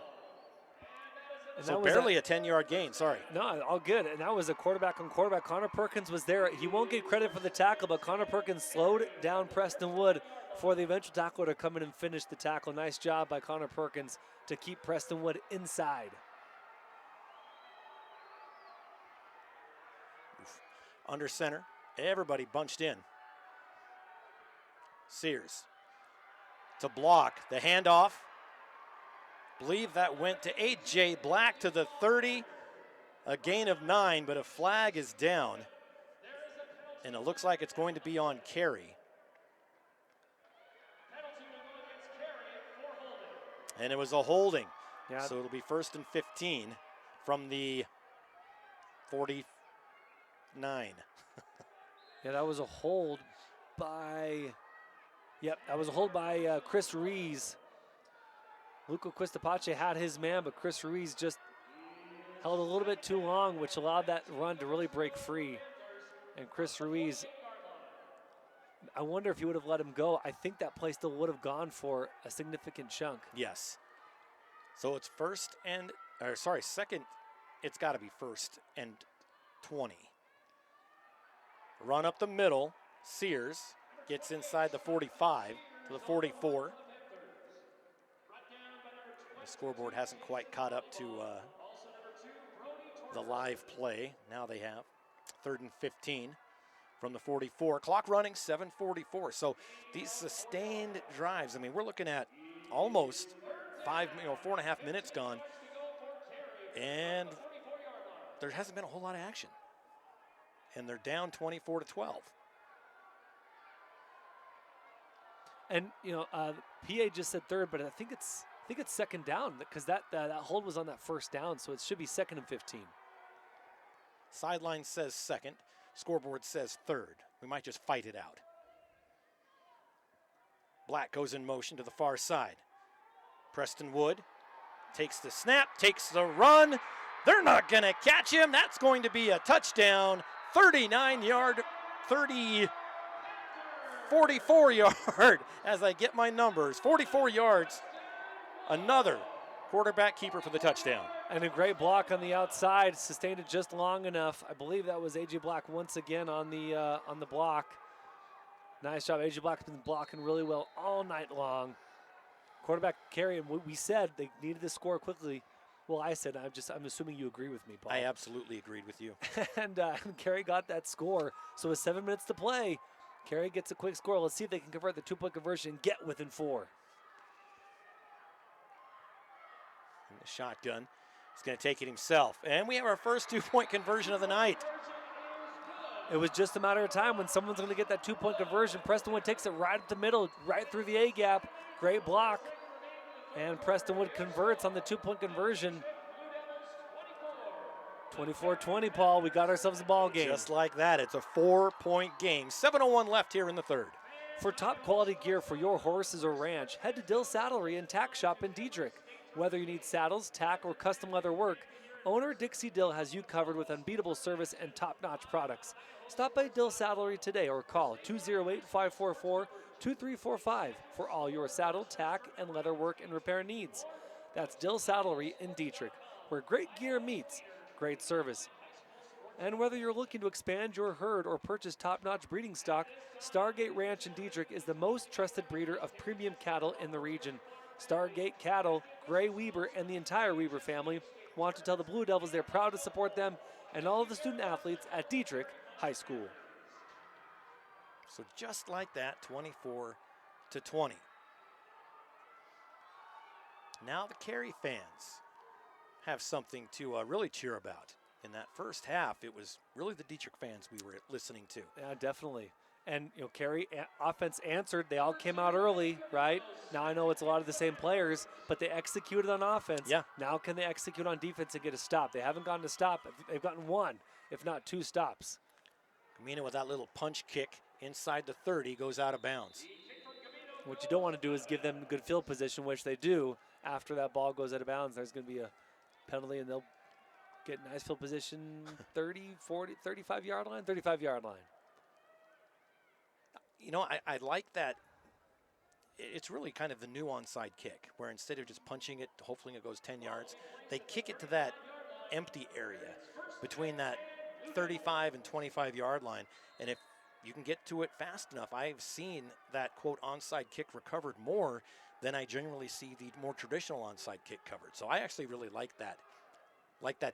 And so barely a 10-yard gain, sorry. No, all good. And that was a quarterback on quarterback. Connor Perkins was there. He won't get credit for the tackle, but Connor Perkins slowed down Prestonwood for the eventual tackler to come in and finish the tackle. Nice job by Connor Perkins to keep Prestonwood inside. Under center, everybody bunched in. Sears to block, the handoff. Believe that went to A.J. Black to the 30. A gain of 9, but a flag is down. And it looks like it's going to be on Carey. And it was a holding. Yeah. So it'll be 1st and 15 from the 49. Yeah, that was a hold by, Chris Ruiz. Luca Quistapace had his man, but Chris Ruiz just held a little bit too long, which allowed that run to really break free. And Chris Ruiz, I wonder if he would have let him go. I think that play still would have gone for a significant chunk. Yes. So it's second. It's got to be 1st and 20. Run up the middle. Sears gets inside the 45 to the 44. The scoreboard hasn't quite caught up to the live play. Now they have 3rd and 15 from the 44. Clock running, 7:44. So these sustained drives, I mean, we're looking at almost 4.5 minutes gone. And there hasn't been a whole lot of action. And they're down 24-12. And, PA just said 3rd, but I think it's second down because that hold was on that first down, so it should be 2nd and 15. Sideline says 2nd. Scoreboard says 3rd. We might just fight it out. Black goes in motion to the far side. Preston Wood takes the snap, takes the run. They're not going to catch him. That's going to be a touchdown. 44 yard, as I get my numbers. 44 yards. Another quarterback keeper for the touchdown. And a great block on the outside, sustained it just long enough. I believe that was A.J. Black once again on the block. Nice job. A.J. Black's been blocking really well all night long. Quarterback Carey, and we said they needed to score quickly. Well, I said, I'm assuming you agree with me, Paul. I absolutely agreed with you. And Carey got that score. So with 7 minutes to play, Carey gets a quick score. Let's see if they can convert the 2-point conversion and get within 4. The shotgun. He's going to take it himself. And we have our first 2-point conversion of the night. It was just a matter of time when someone's going to get that 2-point conversion. Prestonwood takes it right up the middle, right through the A gap. Great block. And Prestonwood converts on the 2-point conversion. 24-20, Paul. We got ourselves a ball game. Just like that. It's a 4-point game. 7:01 left here in the third. For top quality gear for your horses or ranch, head to Dill Saddlery and Tack Shop in Dietrich. Whether you need saddles, tack, or custom leather work, owner Dixie Dill has you covered with unbeatable service and top-notch products. Stop by Dill Saddlery today or call 208-544-2345 for all your saddle, tack, and leather work and repair needs. That's Dill Saddlery in Dietrich, where great gear meets great service. And whether you're looking to expand your herd or purchase top-notch breeding stock, Stargate Ranch in Dietrich is the most trusted breeder of premium cattle in the region. Stargate Cattle, Gray Weber, and the entire Weber family want to tell the Blue Devils they're proud to support them and all of the student athletes at Dietrich High School. So just like that, 24-20. Now the Carey fans have something to really cheer about. In that first half, it was really the Dietrich fans we were listening to. Yeah, definitely. And, you know, Carey offense answered. They all came out early, right? Now I know it's a lot of the same players, but they executed on offense. Yeah. Now can they execute on defense and get a stop? They haven't gotten a stop. They've gotten one, if not 2 stops. Camino with that little punch kick inside the 30 goes out of bounds. What you don't want to do is give them good field position, which they do. After that ball goes out of bounds, there's going to be a penalty, and they'll get nice field position 30, 40, 35-yard line, 35-yard line. You know, I like that. It's really kind of the new onside kick, where instead of just punching it, hopefully it goes 10 yards, they kick it to that empty area between that 35 and 25-yard line. And if you can get to it fast enough, I've seen that, quote, onside kick recovered more than I generally see the more traditional onside kick covered. So I actually really like that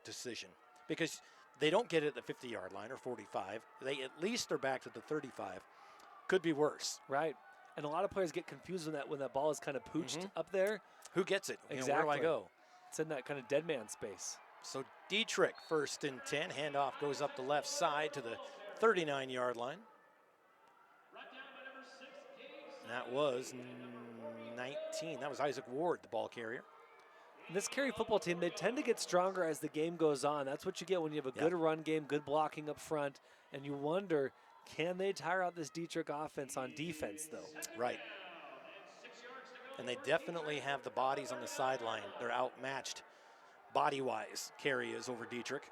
decision, because they don't get it at the 50-yard line or 45. They at least are back to the 35. Could be worse. Right. And a lot of players get confused when that ball is kind of pooched up there. Who gets it? Exactly. You know, where do I go? It's in that kind of dead man space. So Dietrich, 1st and 10. Handoff goes up the left side to the 39-yard line. And that was 19. That was Isaac Ward, the ball carrier. This Carey football team, they tend to get stronger as the game goes on. That's what you get when you have a good run game, good blocking up front, and you wonder, can they tire out this Dietrich offense on defense, though? Right. And they definitely have the bodies on the sideline. They're outmatched body-wise. Carey is over Dietrich.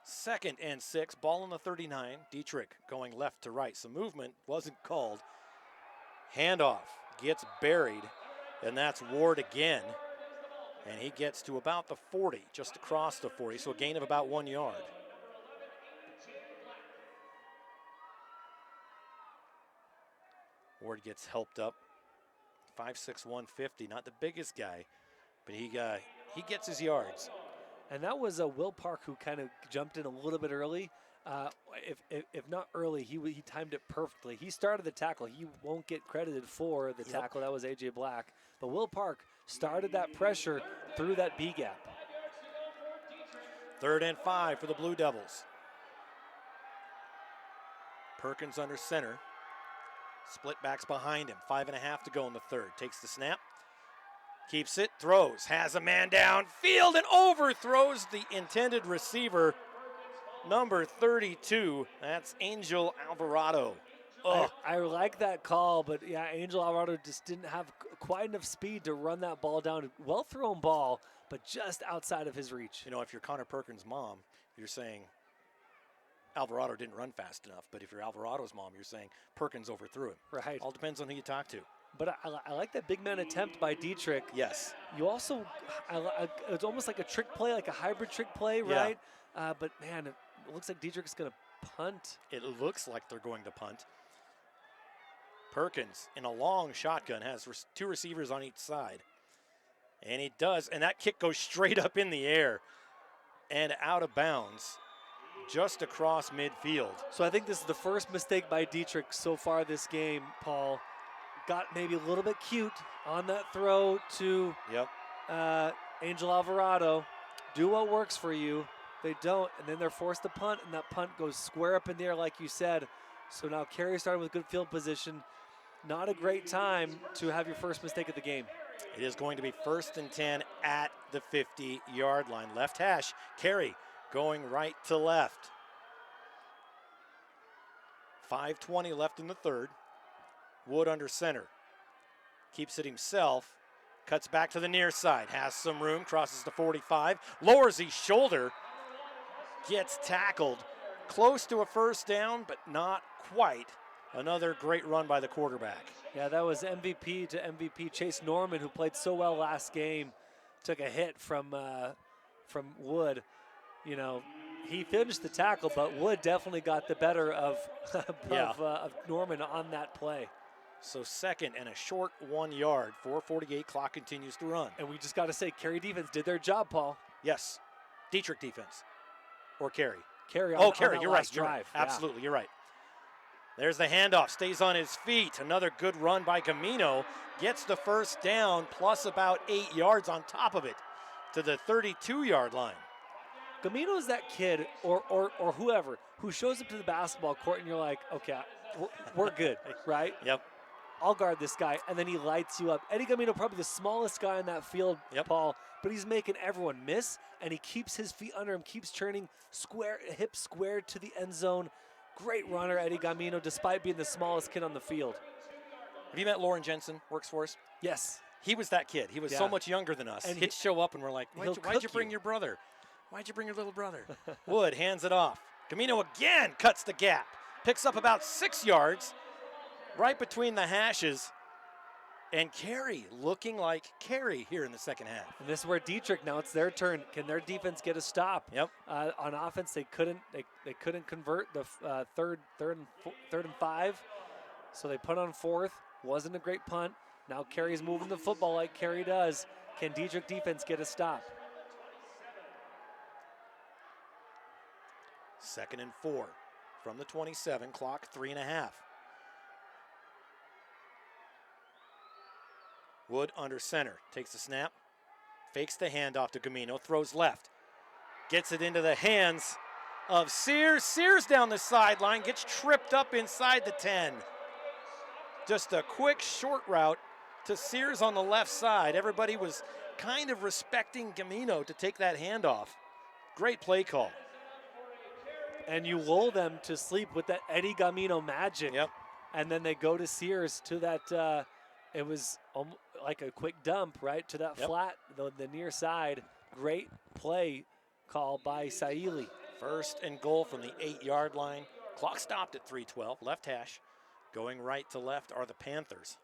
2nd and 6, ball on the 39. Dietrich going left to right. So movement wasn't called. Handoff gets buried, and that's Ward again. And he gets to about the 40, just across the 40, so a gain of about 1 yard. Ward gets helped up. 5'6", 150, not the biggest guy, but he gets his yards. And that was Will Park, who kind of jumped in a little bit early. If not early, he timed it perfectly. He started the tackle. He won't get credited for the tackle. That was A.J. Black. But Will Park started that pressure through that B gap. 3rd and 5 for the Blue Devils. Perkins under center. Split backs behind him. 5.5 to go in the 3rd. Takes the snap. Keeps it. Throws. Has a man downfield and overthrows the intended receiver. Number 32. That's Angel Alvarado. I like that call, but yeah, Angel Alvarado just didn't have quite enough speed to run that ball down. Well thrown ball, but just outside of his reach. You know, if you're Connor Perkins' mom, you're saying Alvarado didn't run fast enough. But if you're Alvarado's mom, you're saying Perkins overthrew him. Right. All depends on who you talk to. But I like that big man attempt by Dietrich. Yes. You also, it's almost like a trick play, like a hybrid trick play, right? But man, it looks like Dietrich's going to punt. It looks like they're going to punt. Perkins in a long shotgun has 2 receivers on each side. And he does, and that kick goes straight up in the air and out of bounds just across midfield. So I think this is the first mistake by Dietrich so far this game, Paul. Got maybe a little bit cute on that throw to Angel Alvarado. Do what works for you. They don't, and then they're forced to punt, and that punt goes square up in the air like you said. So now Carey starting with good field position. Not a great time to have your first mistake of the game. It is going to be 1st and 10 at the 50-yard line. Left hash, Carey going right to left. 5:20 left in the third. Wood under center. Keeps it himself. Cuts back to the near side. Has some room. Crosses to 45. Lowers his shoulder. Gets tackled. Close to a first down, but not quite. Another great run by the quarterback. Yeah, that was MVP to MVP. Chase Norman, who played so well last game, took a hit from Wood. You know, he finished the tackle, but Wood definitely got the better of Norman on that play. So 2nd and a short 1 yard. 4:48, clock continues to run. And we just got to say, Carey defense did their job, Paul. Yes. Dietrich defense. Or Carey. Carey Carey, on that you're last right. You're drive. right. Absolutely, you're right. There's the handoff, stays on his feet. Another good run by Gamino. Gets the first down, plus about 8 yards on top of it to the 32-yard line. Gamino's that kid or whoever who shows up to the basketball court and you're like, okay, we're good, right? Yep. I'll guard this guy, and then he lights you up. Eddie Gamino, probably the smallest guy in that field, Paul, but he's making everyone miss, and he keeps his feet under him, keeps turning hip square to the end zone. Great runner, Eddie Gamino, despite being the smallest kid on the field. Have you met Lauren Jensen, works for us? Yes. He was that kid. He was so much younger than us. And he'd show up and we're like, why'd you bring your brother? Why'd you bring your little brother? Wood hands it off. Gamino again cuts the gap. Picks up about 6 yards right between the hashes. And Carey looking like Carey here in the second half. And this is where Dietrich, now it's their turn. Can their defense get a stop? Yep. On offense, they couldn't convert the third and 5. So they put on 4th. Wasn't a great punt. Now Carey's moving the football like Carey does. Can Dietrich defense get a stop? 2nd and 4 from the 27, clock 3.5. Wood under center, takes the snap, fakes the handoff to Gamino, throws left, gets it into the hands of Sears. Sears down the sideline, gets tripped up inside the 10. Just a quick short route to Sears on the left side. Everybody was kind of respecting Gamino to take that handoff. Great play call. And you lull them to sleep with that Eddie Gamino magic. Yep. And then they go to Sears to that, it was like a quick dump, right, to that flat, the near side. Great play call by Saili. 1st and goal from the 8-yard line. Clock stopped at 3:12, left hash. Going right to left are the Panthers.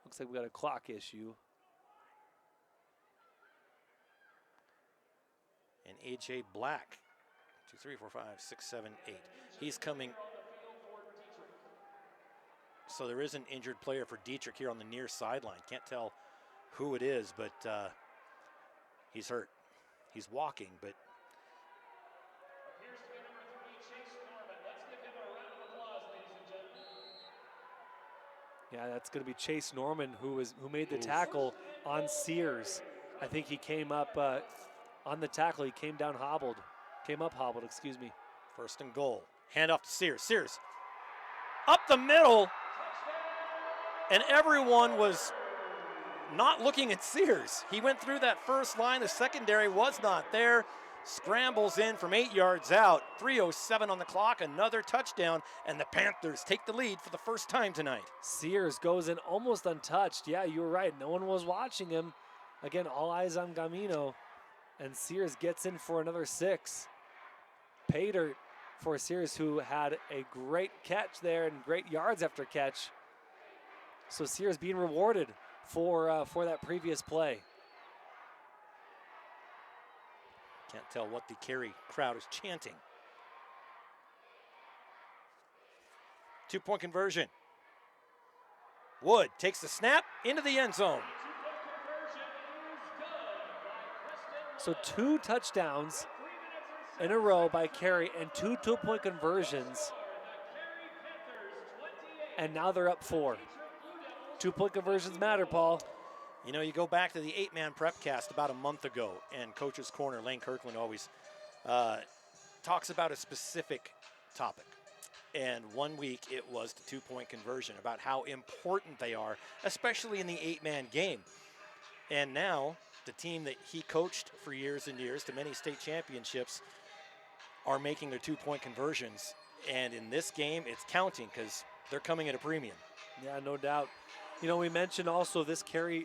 Looks like we got a clock issue. And A.J. Black, 2, 3, 4, 5, 6, 7, 8. He's coming. So there is an injured player for Dietrich here on the near sideline. Can't tell who it is, but he's hurt. He's walking, but. Yeah, that's going to be Chase Norman, who made the tackle on Sears. I think he came up on the tackle. He came up hobbled, excuse me. 1st and goal. Handoff to Sears. Sears up the middle, and everyone was not looking at Sears. He went through that first line. The secondary was not there. Scrambles in from 8 yards out. 3:07 on the clock, another touchdown, and the Panthers take the lead for the first time tonight. Sears goes in almost untouched. Yeah, you were right. No one was watching him. Again, all eyes on Gamino, and Sears gets in for another 6. Pay dirt for Sears, who had a great catch there and great yards after catch. So Sears being rewarded for that previous play. Can't tell what the Carey crowd is chanting. 2-point conversion. Wood takes the snap into the end zone. So 2 touchdowns in a row by Carey and 2 two-point conversions. And now they're up 4. 2-point conversions matter, Paul. You know, you go back to the 8-man prep cast about a month ago, and Coach's Corner, Lane Kirkland always talks about a specific topic. And 1 week it was the 2-point conversion, about how important they are, especially in the 8-man game. And now the team that he coached for years and years to many state championships are making their 2-point conversions. And in this game, it's counting because they're coming at a premium. Yeah, no doubt. You know, we mentioned also this Carey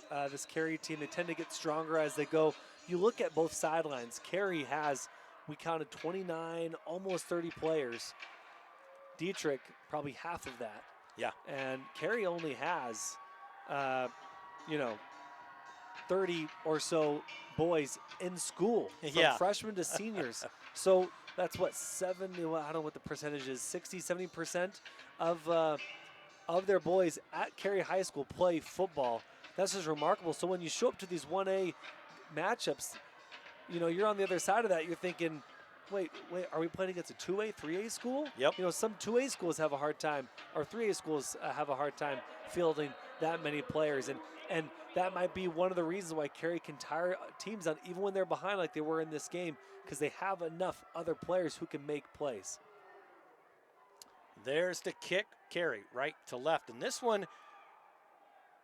team, they tend to get stronger as they go. You look at both sidelines. Carey has, we counted 29, almost 30 players. Dietrich, probably half of that. Yeah. And Carey only has, 30 or so boys in school, from freshmen to seniors. So that's what, I don't know what the percentage is, 60, 70% of their boys at Carey High School play football. That's just remarkable. So when you show up to these 1A matchups, you know, you're on the other side of that. You're thinking, wait, are we playing against a 2A, 3A school? Yep. You know, some 2A schools have a hard time, or 3A schools have a hard time fielding that many players. And that might be one of the reasons why Carey can tire teams out, even when they're behind like they were in this game, because they have enough other players who can make plays. There's the kick. Carey right to left. And this one,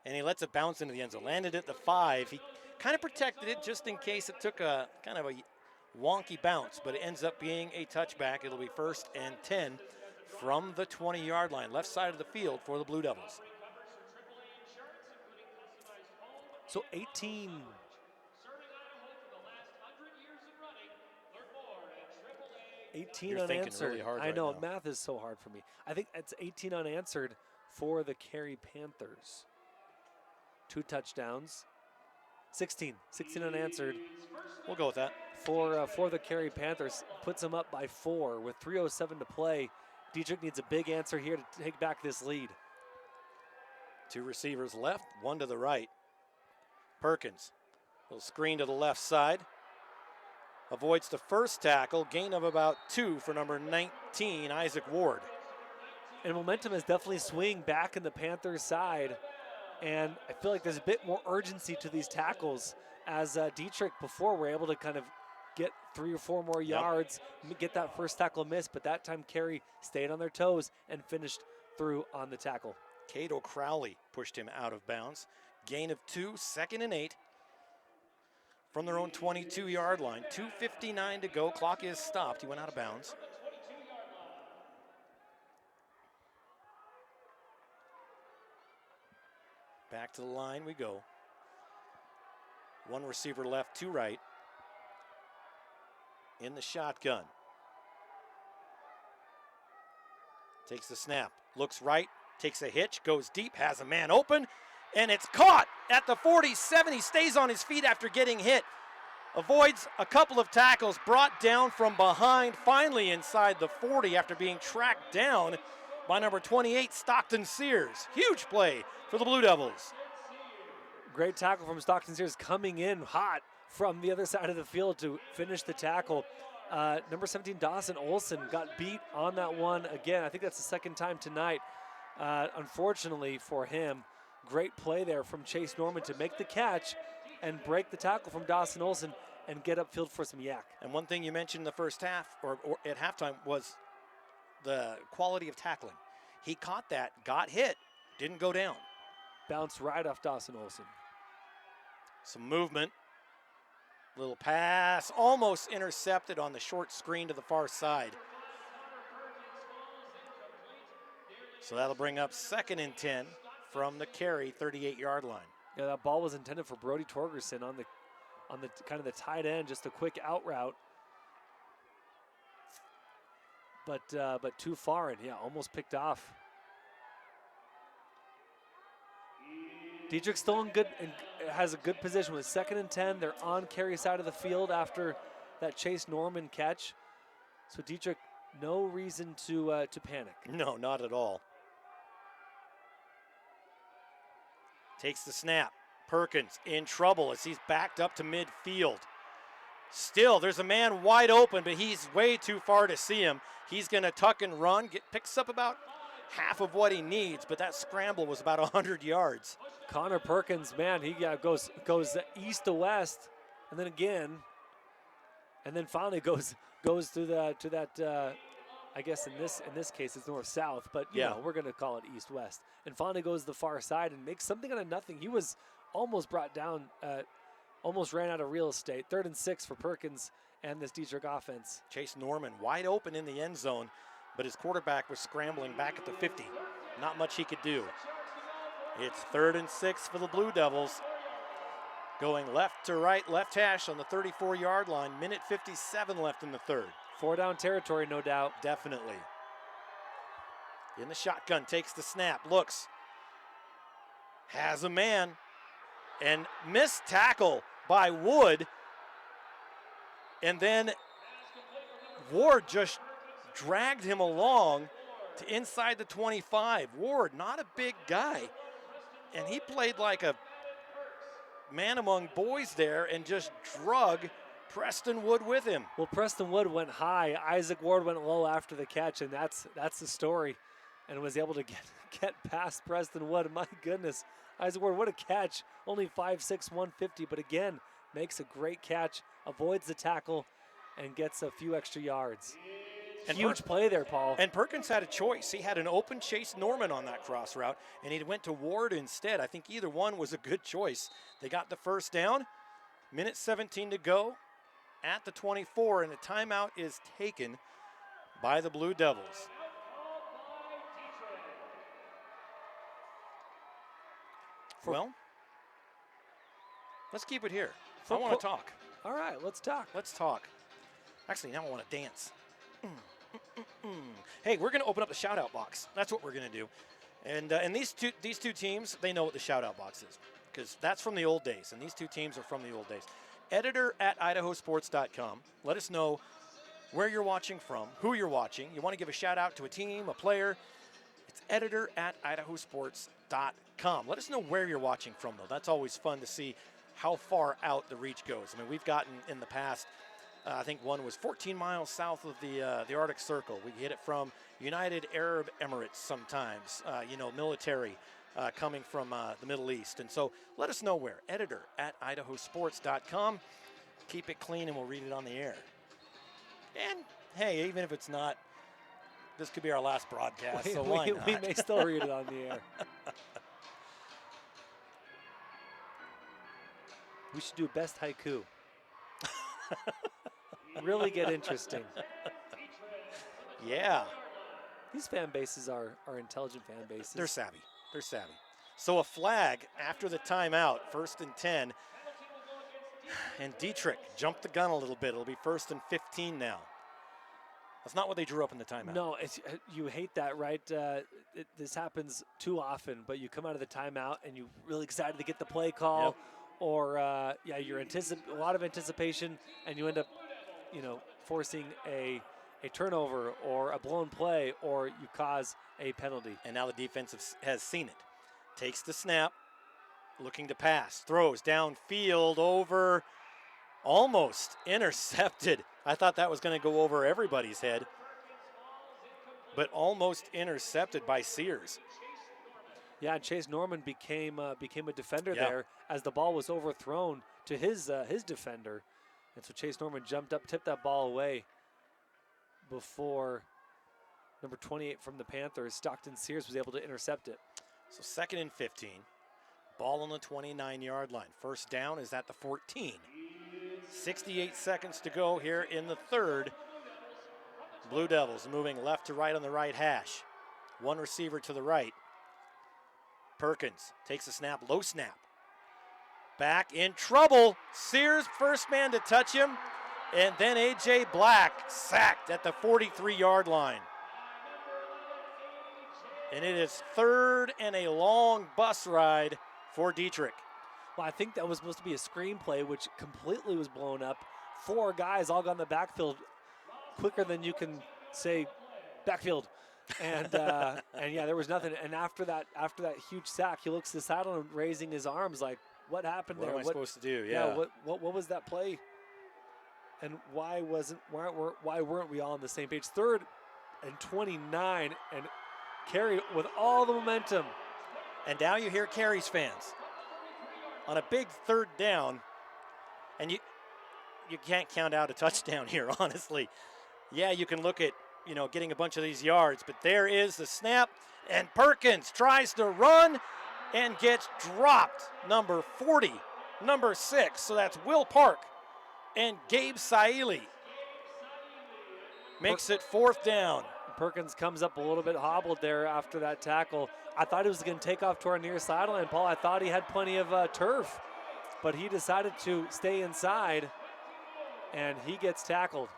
and he lets it bounce into the end zone. Landed at the 5. He kind of protected it just in case it took a kind of a wonky bounce, but it ends up being a touchback. It'll be 1st and 10 from the 20-yard line, left side of the field for the Blue Devils. So 18. You're unanswered. Really hard I know, right now. math is so hard for me. I think it's 18 unanswered for the Carey Panthers. 2 touchdowns. 16 unanswered. We'll go with that. For the Carey Panthers, puts them up by 4 with 3:07 to play. Dietrich needs a big answer here to take back this lead. 2 receivers left, 1 to the right. Perkins, little screen to the left side. Avoids the first tackle, gain of about 2 for number 19, Isaac Ward. And momentum is definitely swinging back in the Panthers' side. And I feel like there's a bit more urgency to these tackles as Dietrich before were able to kind of get 3 or 4 more yards, get that first tackle miss, but that time Carey stayed on their toes and finished through on the tackle. Cato Crowley pushed him out of bounds. Gain of 2, 2nd and 8 from their own 22-yard line. 2:59 to go, clock is stopped. He went out of bounds. Back to the line we go. 1 receiver left, 2 right. In the shotgun. Takes the snap, looks right, takes a hitch, goes deep, has a man open, and it's caught at the 47. He stays on his feet after getting hit. Avoids a couple of tackles, brought down from behind, finally inside the 40 after being tracked down by number 28, Stockton Sears. Huge play for the Blue Devils. Great tackle from Stockton Sears, coming in hot from the other side of the field to finish the tackle. Number 17, Dawson Olson, got beat on that one again. I think that's the 2nd time tonight. Unfortunately for him, great play there from Chase Norman to make the catch and break the tackle from Dawson Olson and get upfield for some yak. And one thing you mentioned in the first half, or at halftime, was the quality of tackling. He caught that, got hit, didn't go down. Bounced right off Dawson Olson. Some movement. Little pass, almost intercepted on the short screen to the far side. So that'll bring up 2nd and 10 from the Carey 38-yard line. Yeah, that ball was intended for Brody Torgerson on the kind of the tight end, just a quick out route. But too far, and yeah, almost picked off. Dietrich still in good and has a good position with 2nd and 10. They're on Carey side of the field after that Chase Norman catch. So Dietrich, no reason to panic. No, not at all. Takes the snap. Perkins in trouble as he's backed up to midfield. Still, there's a man wide open, but he's way too far to see him. He's going to tuck and run. Picks up about half of what he needs, but that scramble was about 100 yards. Connor Perkins, man, he goes east to west, and then again, and then finally goes to that. I guess in this case it's north south, but you know, we're gonna call it east west. And finally goes to the far side and makes something out of nothing. He was almost brought down, almost ran out of real estate. 3rd and 6 for Perkins and this Dietrich offense. Chase Norman wide open in the end zone, but his quarterback was scrambling back at the 50. Not much he could do. It's 3rd and 6 for the Blue Devils. Going left to right, left hash on the 34-yard line. Minute 57 left in the third. 4-down territory, no doubt. Definitely. In the shotgun, takes the snap, looks, has a man, and missed tackle by Wood. And then Ward just dragged him along to inside the 25. Ward, not a big guy, and he played like a man among boys there and just drug Preston Wood with him. Well, Preston Wood went high. Isaac Ward went low after the catch, and that's the story. And was able to get past Preston Wood. My goodness, Isaac Ward, what a catch. Only 5'6", 150, but again, makes a great catch, avoids the tackle, and gets a few extra yards. And huge play there, Paul. And Perkins had a choice. He had an open Chase Norman on that cross route, and he went to Ward instead. I think either one was a good choice. They got the first down. Minute 17 to go at the 24, and a timeout is taken by the Blue Devils. Well, let's keep it here. I want to talk. All right, let's talk. Let's talk. Actually, now I want to dance. Hey, we're going to open up the shout-out box. That's what we're going to do. And these two teams, they know what the shout-out box is, because that's from the old days, and these two teams are from the old days. Editor at IdahoSports.com. Let us know where you're watching from, who you're watching. You want to give a shout-out to a team, a player. It's editor at IdahoSports.com. Let us know where you're watching from, though. That's always fun to see how far out the reach goes. I mean, we've gotten in the past, I think one was 14 miles south of the Arctic Circle. We get it from United Arab Emirates sometimes, military coming from the Middle East. And so let us know where. Editor at IdahoSports.com. Keep it clean and we'll read it on the air. And, hey, even if it's not, this could be our last broadcast, so why not? We may still read it on the air. We should do best haiku. Really get interesting. Yeah. These fan bases are intelligent fan bases. They're savvy. They're savvy. So a flag after the timeout, 1st and 10. And Dietrich jumped the gun a little bit. It'll be 1st and 15 now. That's not what they drew up in the timeout. No, you hate that, right? This happens too often, but you come out of the timeout and you're really excited to get the play call. Yep. Or, you're a lot of anticipation, and you end up, forcing a turnover or a blown play, or you cause a penalty. And now the defense has seen it. Takes the snap, looking to pass, throws downfield over, almost intercepted. I thought that was going to go over everybody's head, but almost intercepted by Sears. Yeah, and Chase Norman became a defender there as the ball was overthrown to his defender. And so Chase Norman jumped up, tipped that ball away before number 28 from the Panthers, Stockton Sears, was able to intercept it. So 2nd and 15. Ball on the 29-yard line. First down is at the 14. 68 seconds to go here in the third. Blue Devils moving left to right on the right hash. One receiver to the right. Perkins takes a snap, low snap. Back in trouble. Sears, first man to touch him. And then A.J. Black sacked at the 43-yard line. And it is 3rd and a long bus ride for Dietrich. Well, I think that was supposed to be a screenplay, which completely was blown up. 4 guys all got in the backfield quicker than you can say backfield. And yeah, there was nothing. And after that huge sack, he looks to the sideline raising his arms like, what happened there? What am I supposed to do? Yeah. What was that play? And why weren't we all on the same page? 3rd and 29, and Carey with all the momentum. And now you hear Carey's fans. On a big third down, and you can't count out a touchdown here, honestly. Yeah, you can look at, getting a bunch of these yards, but there is the snap, and Perkins tries to run and gets dropped. Number 40, number 6, so that's Will Park and Gabe Saili. Makes it 4th down. Perkins comes up a little bit hobbled there after that tackle. I thought he was going to take off to our near sideline, Paul. I thought he had plenty of turf, but he decided to stay inside, and he gets tackled.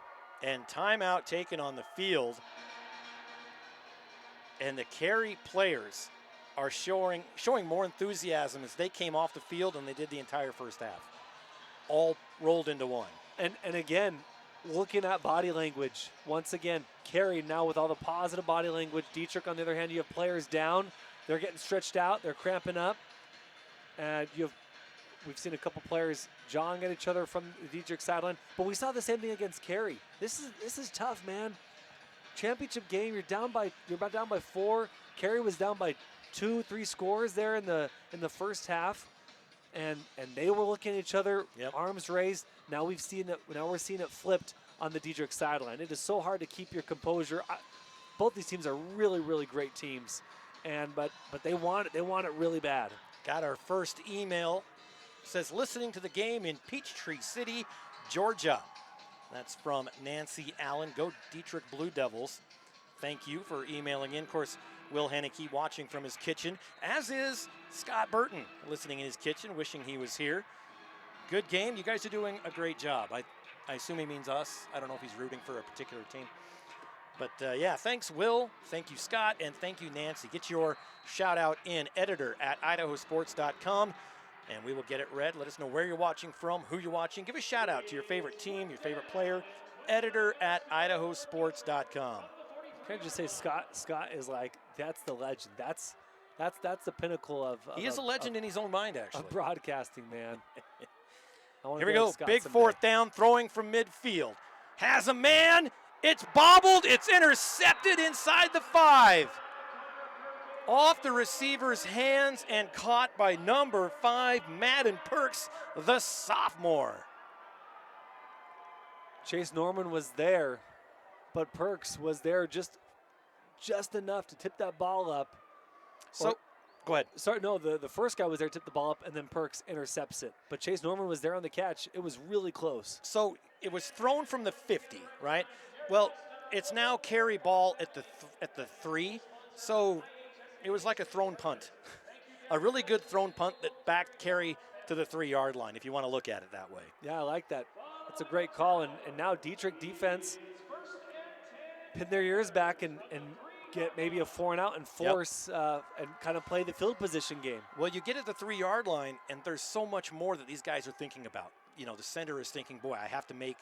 And timeout taken on the field. And the Carey players are showing more enthusiasm as they came off the field than they did the entire first half. All rolled into one. And again, looking at body language, once again, Carey now with all the positive body language. Dietrich, on the other hand, you have players down. They're getting stretched out. They're cramping up. And we've seen a couple players jawing at each other from the Dietrich sideline. But we saw the same thing against Carey. This is tough, man. Championship game, you're about down by 4. Carey was down by 2-3 scores there in the first half. And they were looking at each other, arms raised. Now we're seeing it flipped on the Dietrich sideline. It is so hard to keep your composure. Both these teams are really, really great teams, but they want it really bad. Got our first email. Says listening to the game in Peachtree City, Georgia. That's from Nancy Allen. Go Dietrich Blue Devils. Thank you for emailing in. Of course, Will Henneke watching from his kitchen, as is Scott Burton listening in his kitchen, wishing he was here. Good game. You guys are doing a great job. I assume he means us. I don't know if he's rooting for a particular team. But, yeah, thanks, Will. Thank you, Scott. And thank you, Nancy. Get your shout-out in, editor@IdahoSports.com, and we will get it read. Let us know where you're watching from, who you're watching. Give a shout-out to your favorite team, your favorite player, editor@IdahoSports.com. Can I just say Scott is like, that's the legend. That's the pinnacle of he is a legend in his own mind, actually. Of broadcasting, man. Here we go. Big fourth down, throwing from midfield. Has a man. It's bobbled. It's intercepted inside the 5. Off the receiver's hands and caught by number 5, Madden Perks, the sophomore. Chase Norman was there, but Perks was there just enough to tip that ball up. So, go ahead. Sorry, no, the first guy was there, tipped the ball up, and then Perks intercepts it. But Chase Norman was there on the catch. It was really close. So it was thrown from the 50, right? Well, it's now Carey ball at the 3. So it was like a thrown punt. A really good thrown punt that backed Carey to the 3-yard line, if you want to look at it that way. Yeah, I like that. That's a great call. And now Dietrich defense pin their ears back and get maybe a 4-and-out and force and kind of play the field position game. Well, you get at the 3-yard line, and there's so much more that these guys are thinking about. The center is thinking, boy, I have to make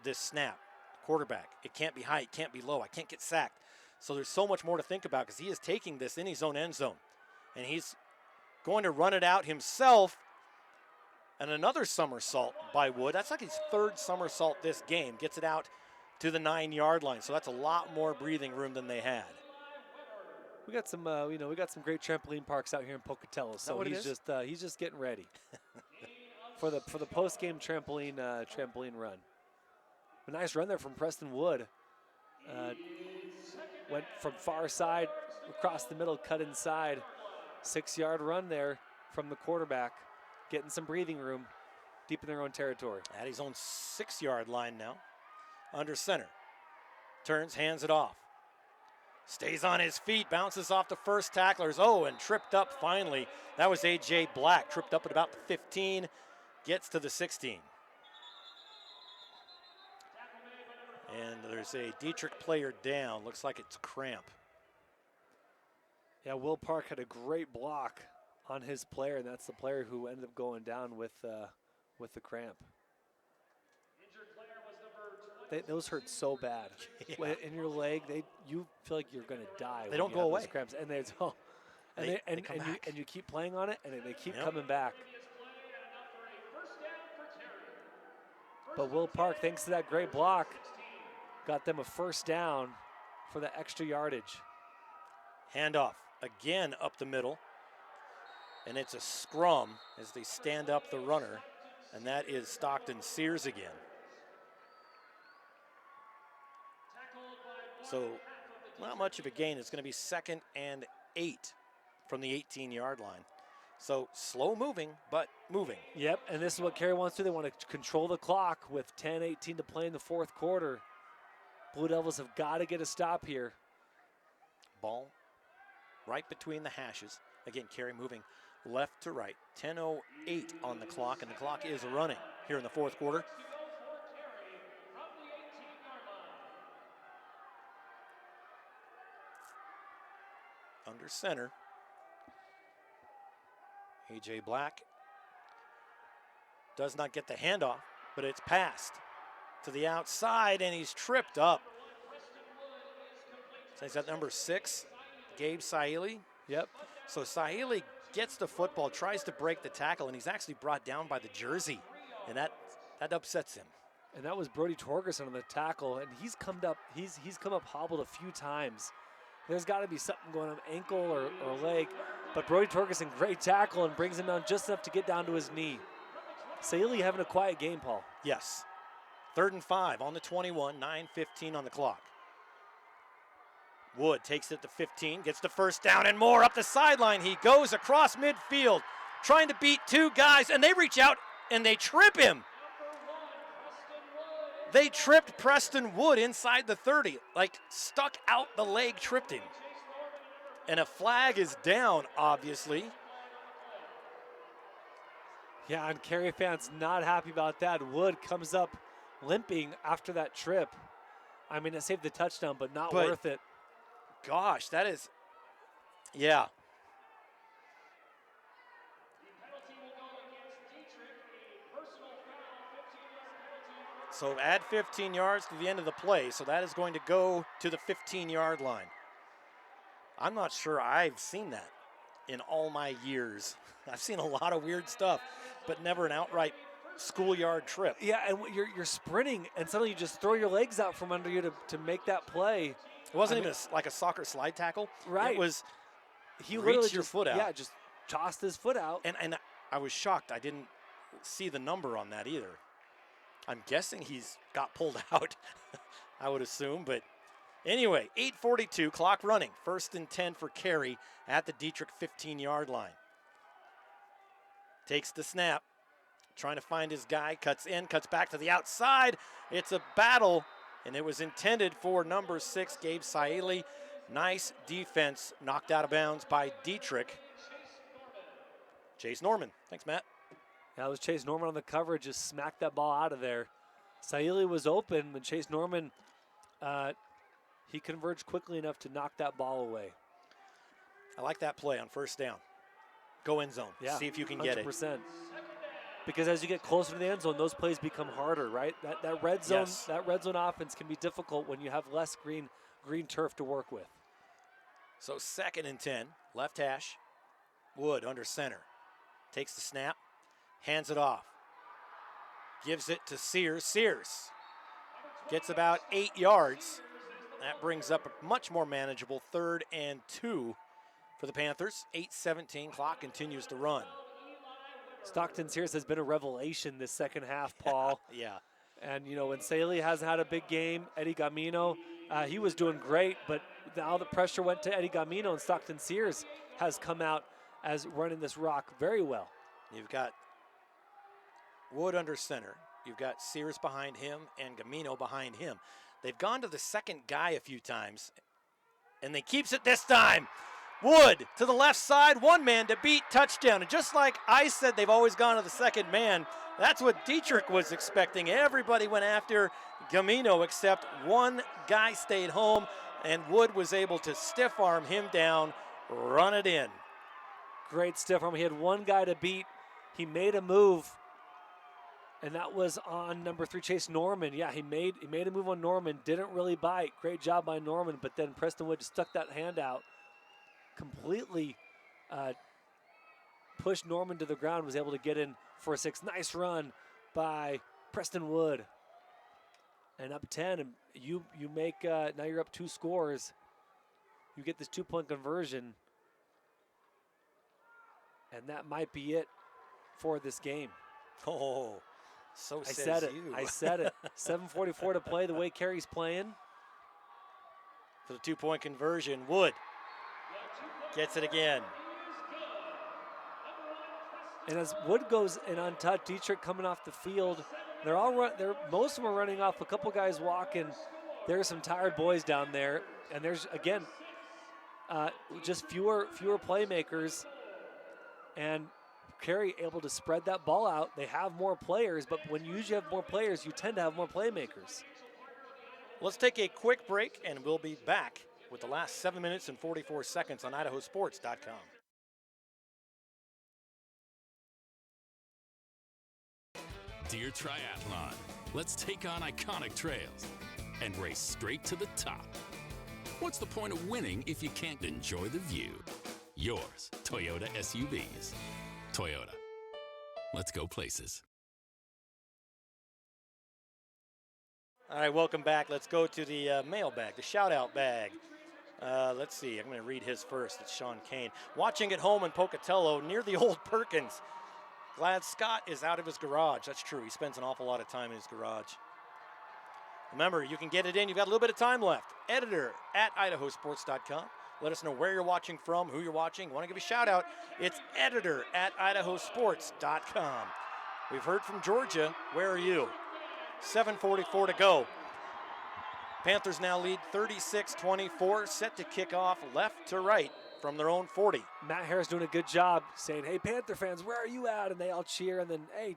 this snap. Quarterback, it can't be high, it can't be low, I can't get sacked. So there's so much more to think about because he is taking this in his own end zone. And he's going to run it out himself. And another somersault by Wood. That's like his 3rd somersault this game. Gets it out to the 9-yard line. So that's a lot more breathing room than they had. We got some, we got some great trampoline parks out here in Pocatello. So he's just getting ready for the post-game trampoline run. A nice run there from Preston Wood. Went from far side across the middle, cut inside. 6-yard run there from the quarterback, getting some breathing room deep in their own territory. At his own 6-yard line now. Under center. Turns, hands it off. Stays on his feet, bounces off the first tacklers. Oh, and tripped up finally. That was A.J. Black, tripped up at about the 15, gets to the 16. And there's a Dietrich player down. Looks like it's cramp. Yeah, Will Park had a great block on his player, and that's the player who ended up going down with the cramp. Those hurt so bad. Yeah. In your leg, you feel like you're going to die. They don't go away. Cramps, and they you keep playing on it, and they keep coming back. But Will Park, thanks to that great block, got them a first down for the extra yardage. Handoff again up the middle. And it's a scrum as they stand up the runner. And that is Stockton Sears again. So not much of a gain. It's going to be 2nd and 8 from the 18-yard line. So slow moving, but moving. Yep, and this is what Carey wants to do. They want to control the clock with 10:18 to play in the 4th quarter. Blue Devils have got to get a stop here. Ball right between the hashes. Again, Carey moving left to right. 10:08 on the clock, and the clock is running here in the 4th quarter. Under center. A.J. Black does not get the handoff, but it's passed to the outside, and he's tripped up. So he's at number 6, Gabe Saili. Yep. So Saili gets the football, tries to break the tackle, and he's actually brought down by the jersey, and that upsets him. And that was Brody Torgerson on the tackle, and he's come up hobbled a few times. There's got to be something going on, ankle or leg. But Brody Torgerson, great tackle, and brings him down just enough to get down to his knee. Saili having a quiet game, Paul. Yes. 3rd and 5 on the 21, 9:15 on the clock. Wood takes it to 15, gets the first down and more up the sideline. He goes across midfield, trying to beat 2 guys, and they reach out and they trip him. They tripped Preston Wood inside the 30, like stuck out the leg, tripped him. And a flag is down, obviously. Yeah, and Carey fans not happy about that. Wood comes up limping after that trip. I mean, it saved the touchdown, but not worth it. Gosh, that is, yeah. So add 15 yards to the end of the play, so that is going to go to the 15-yard line. I'm not sure I've seen that in all my years. I've seen a lot of weird stuff, but never an outright schoolyard trip. Yeah, and you're sprinting, and suddenly you just throw your legs out from under you to make that play. It wasn't even like a soccer slide tackle. Right. It was he reach literally your foot out. Yeah, just tossed his foot out. And I was shocked. I didn't see the number on that either. I'm guessing he's got pulled out, I would assume. But anyway, 8:42, clock running. 1st and 10 for Carey at the Dietrich 15-yard line. Takes the snap, trying to find his guy, cuts in, cuts back to the outside. It's a battle, and it was intended for number 6, Gabe Saili. Nice defense, knocked out of bounds by Dietrich. Chase Norman. Thanks, Matt. That was Chase Norman on the coverage, just smacked that ball out of there. Saili was open, but Chase Norman, he converged quickly enough to knock that ball away. I like that play on 1st down. Go end zone. Yeah, see if you can 100%. get it. Because as you get closer to the end zone, those plays become harder, right? That red zone, Yes. that red zone offense can be difficult when you have less green turf to work with. So 2nd and 10, left hash. Wood under center. Takes the snap, hands it off. Gives it to Sears. Sears gets about 8 yards. That brings up a much more manageable 3rd and 2 for the Panthers. 8:17, clock continues to run. Stockton Sears has been a revelation this second half, Paul. Yeah. And, you know, when Saili hasn't had a big game, Eddie Gamino, he was doing great, but now the pressure went to Eddie Gamino, and Stockton Sears has come out as running this rock very well. You've got Wood under center. You've got Sears behind him and Gamino behind him. They've gone to the second guy a few times, and they keeps it this time. Wood to the left side, one man to beat, touchdown. And just like I said, they've always gone to the second man. That's what Dietrich was expecting. Everybody went after Gamino except one guy stayed home, and Wood was able to stiff arm him down, run it in. Great stiff arm. He had one guy to beat. He made a move, and that was on number 3, Chase Norman. Yeah, he made a move on Norman. Didn't really bite. Great job by Norman, but then Preston Wood just stuck that hand out. Completely pushed Norman to the ground, was able to get in for a 6. Nice run by Preston Wood. And up 10, and you make, now you're up 2 scores. you get this 2-point conversion, and that might be it for this game. Oh, so I says said it. you. I said it. 7:44 to play. The way Carey's playing. For the 2-point conversion, Wood gets it again. And as Wood goes in untouched, Dietrich coming off the field. They're all most of them are running off. A couple guys walking. There's some tired boys down there, and there's again just fewer playmakers. And Carey able to spread that ball out. They have more players, but when you usually have more players, you tend to have more playmakers. Let's take a quick break, and we'll be back with the last 7 minutes and 44 seconds on IdahoSports.com. Deer Triathlon. Let's take on iconic trails and race straight to the top. What's the point of winning if you can't enjoy the view? Yours, Toyota SUVs. Toyota. Let's go places. All right, welcome back. Let's go to the mailbag, the shout-out bag. Let's see. I'm going to read his first. It's Sean Kane. Watching at home in Pocatello near the old Perkins. Glad Scott is out of his garage. That's true. He spends an awful lot of time in his garage. Remember, you can get it in. You've got a little bit of time left. Editor at IdahoSports.com. Let us know where you're watching from, who you're watching. Want to give a shout out? It's editor at IdahoSports.com. We've heard from Georgia. Where are you? 7:44 to go. Panthers now lead 36-24, set to kick off left to right from their own 40. Matt Harris doing a good job saying, hey, Panther fans, where are you at? And they all cheer. And then, hey,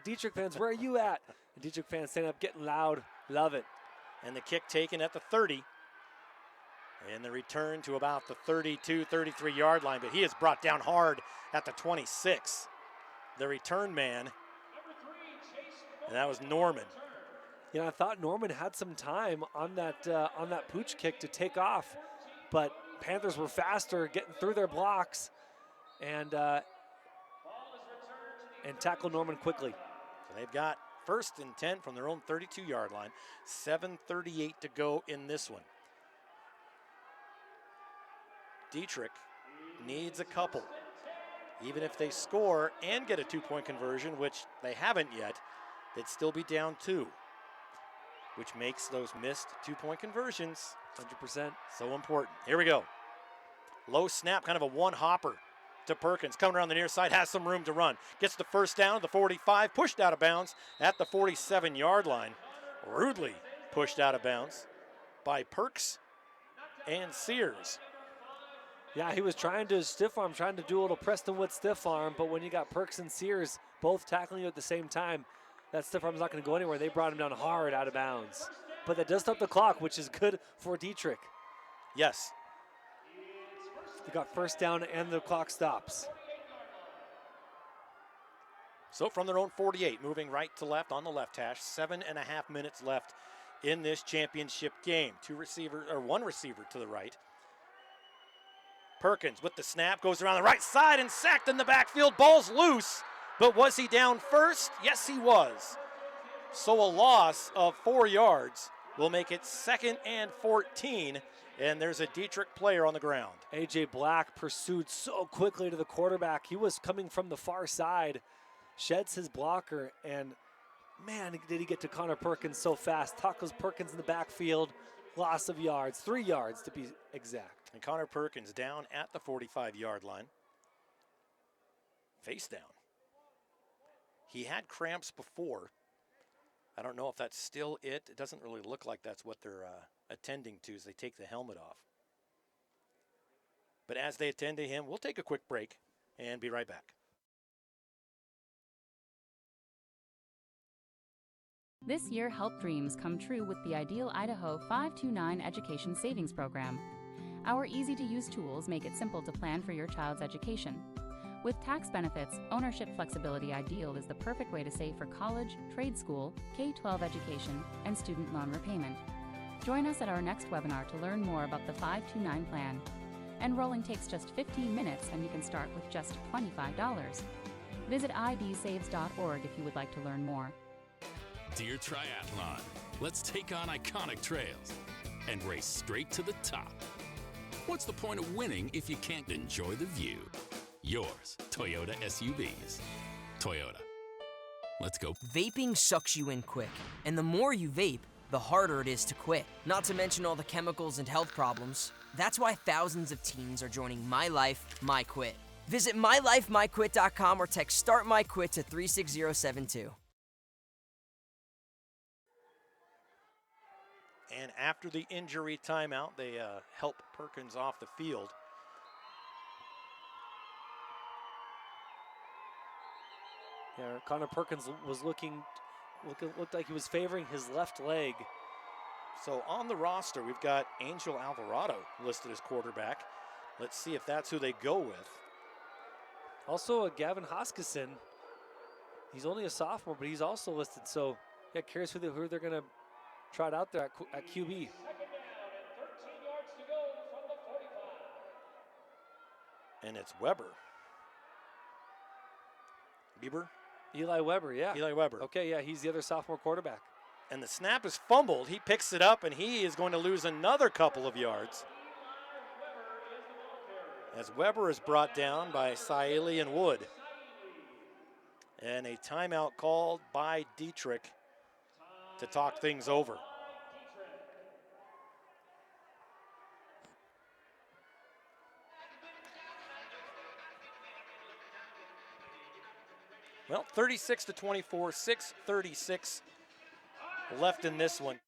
Dietrich fans, where are you at? And Dietrich fans standing up, getting loud. Love it. And the kick taken at the 30. And the return to about the 32, 33-yard line. But he is brought down hard at the 26. The return man. And that was Norman. You know, I thought Norman had some time on that pooch kick to take off, but Panthers were faster, getting through their blocks, and tackled Norman quickly. So they've got 1st and 10 from their own 32-yard line. 7:38 to go in this one. Dietrich needs a couple. Even if they score and get a 2-point conversion, which they haven't yet, they'd still be down 2. Which makes those missed 2-point conversions 100% so important. Here we go. Low snap, kind of a one-hopper to Perkins. Coming around the near side, has some room to run. Gets the first down at the 45, pushed out of bounds at the 47-yard line. Rudely pushed out of bounds by Perks and Sears. Yeah, he was trying to stiff arm, trying to do a little Preston Wood stiff arm, but when you got Perks and Sears both tackling you at the same time, that stiff arm's not going to go anywhere. They brought him down hard out of bounds. But that does stop the clock, which is good for Dietrich. Yes. They got first down and the clock stops. So from their own 48, moving right to left on the left hash. 7.5 minutes left in this championship game. One receiver to the right. Perkins with the snap, goes around the right side and sacked in the backfield. Ball's loose, but was he down first? Yes, he was. So a loss of 4 yards will make it 2nd and 14, and there's a Dietrich player on the ground. A.J. Black pursued so quickly to the quarterback. He was coming from the far side, sheds his blocker, and man, did he get to Connor Perkins so fast. Tackles Perkins in the backfield, loss of yards, 3 yards to be exact. And Connor Perkins down at the 45-yard line. Face down. He had cramps before. I don't know if that's still it. It doesn't really look like that's what they're attending to as they take the helmet off. But as they attend to him, we'll take a quick break and be right back. This year, help dreams come true with the Ideal Idaho 529 Education Savings Program. Our easy-to-use tools make it simple to plan for your child's education. With tax benefits, ownership flexibility, Ideal is the perfect way to save for college, trade school, K-12 education, and student loan repayment. Join us at our next webinar to learn more about the 529 plan. Enrolling takes just 15 minutes and you can start with just $25. Visit idsaves.org if you would like to learn more. Deer Triathlon. Let's take on iconic trails and race straight to the top. What's the point of winning if you can't enjoy the view? Yours, Toyota SUVs. Toyota. Let's go. Vaping sucks you in quick, and the more you vape, the harder it is to quit. Not to mention all the chemicals and health problems. That's why thousands of teens are joining My Life, My Quit. Visit mylifemyquit.com or text Start My Quit to 36072. And after the injury timeout, they help Perkins off the field. Yeah, Connor Perkins was looked like he was favoring his left leg. So on the roster, we've got Angel Alvarado listed as quarterback. Let's see if that's who they go with. Also, Gavin Hoskison. He's only a sophomore, but he's also listed. So, yeah, curious who they're going to trot out there at QB. And it's Weber. Bieber? Eli Weber, yeah. Eli Weber. Okay, yeah, he's the other sophomore quarterback. And the snap is fumbled. He picks it up, and he is going to lose another couple of yards. As Weber is brought down by Saeli and Wood. And a timeout called by Dietrich to talk things over. Well, 36-24, 6:36 left in this one.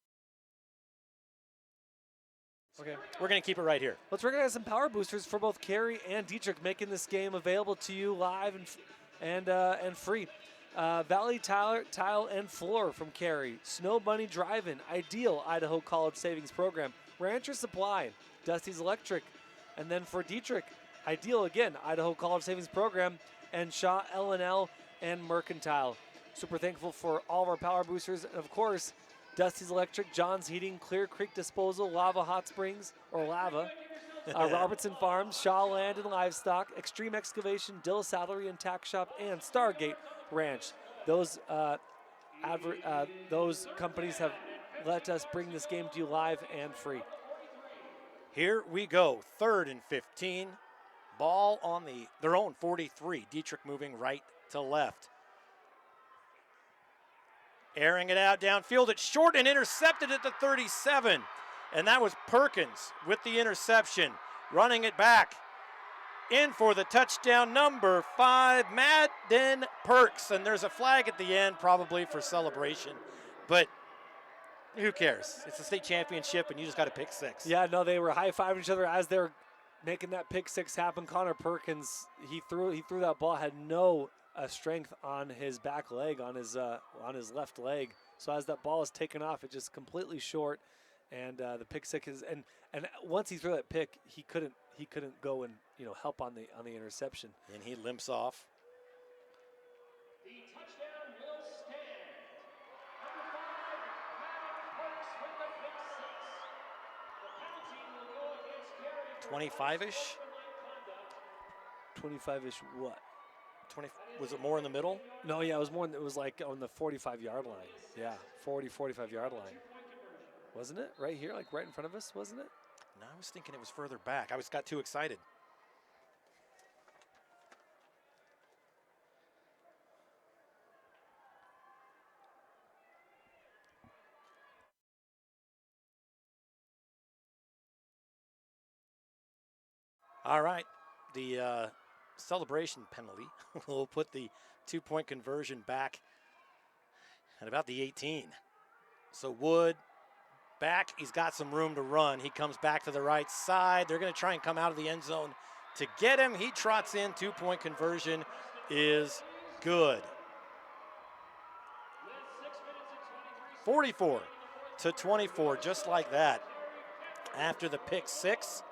Okay. We're going to keep it right here. Let's recognize some power boosters for both Carey and Dietrich, making this game available to you live and free. Valley Tile and Floor from Carey, Snow Bunny Drive-In, Ideal Idaho College Savings Program, Rancher Supply, Dusty's Electric, and then for Dietrich, Ideal again, Idaho College Savings Program, and Shaw L&L and Mercantile. Super thankful for all of our power boosters, and of course, Dusty's Electric, John's Heating, Clear Creek Disposal, Lava Hot Springs, or Lava, Robertson Farms, Shaw Land and Livestock, Extreme Excavation, Dill Saddlery and Tack Shop, and Stargate Ranch. Those companies have let us bring this game to you live and free. Here we go, 3rd and 15. Ball on their own 43. Dietrich moving right to left. Airing it out downfield. It's short and intercepted at the 37. And that was Perkins with the interception. Running it back. In for the touchdown, number 5, Madden Perks. And there's a flag at the end, probably for celebration. But who cares? It's a state championship, and you just got to pick 6. Yeah, no, they were high-fiving each other as they're making that pick 6 happen. Connor Perkins, he threw that ball, had no strength on his back leg, on his left leg. So as that ball is taken off, it just completely short, and the pick 6 is and once he threw that pick, he couldn't go and help on the interception. And he limps off. The touchdown will stand. Number 5, Madden Perks with the pick 6. The penalty will go against Carey. 25-ish? 25-ish what? 20, was it more in the middle? No, yeah, it was like on the 45-yard line. Yeah, 45-yard line. Wasn't it? Right here, like right in front of us, wasn't it? No, I was thinking it was further back. I got too excited. All right, the celebration penalty will put the 2-point conversion back at about the 18. So Wood back, he's got some room to run. He comes back to the right side. They're going to try and come out of the end zone to get him. He trots in, 2-point conversion is good. 44-24, just like that. After the pick 6.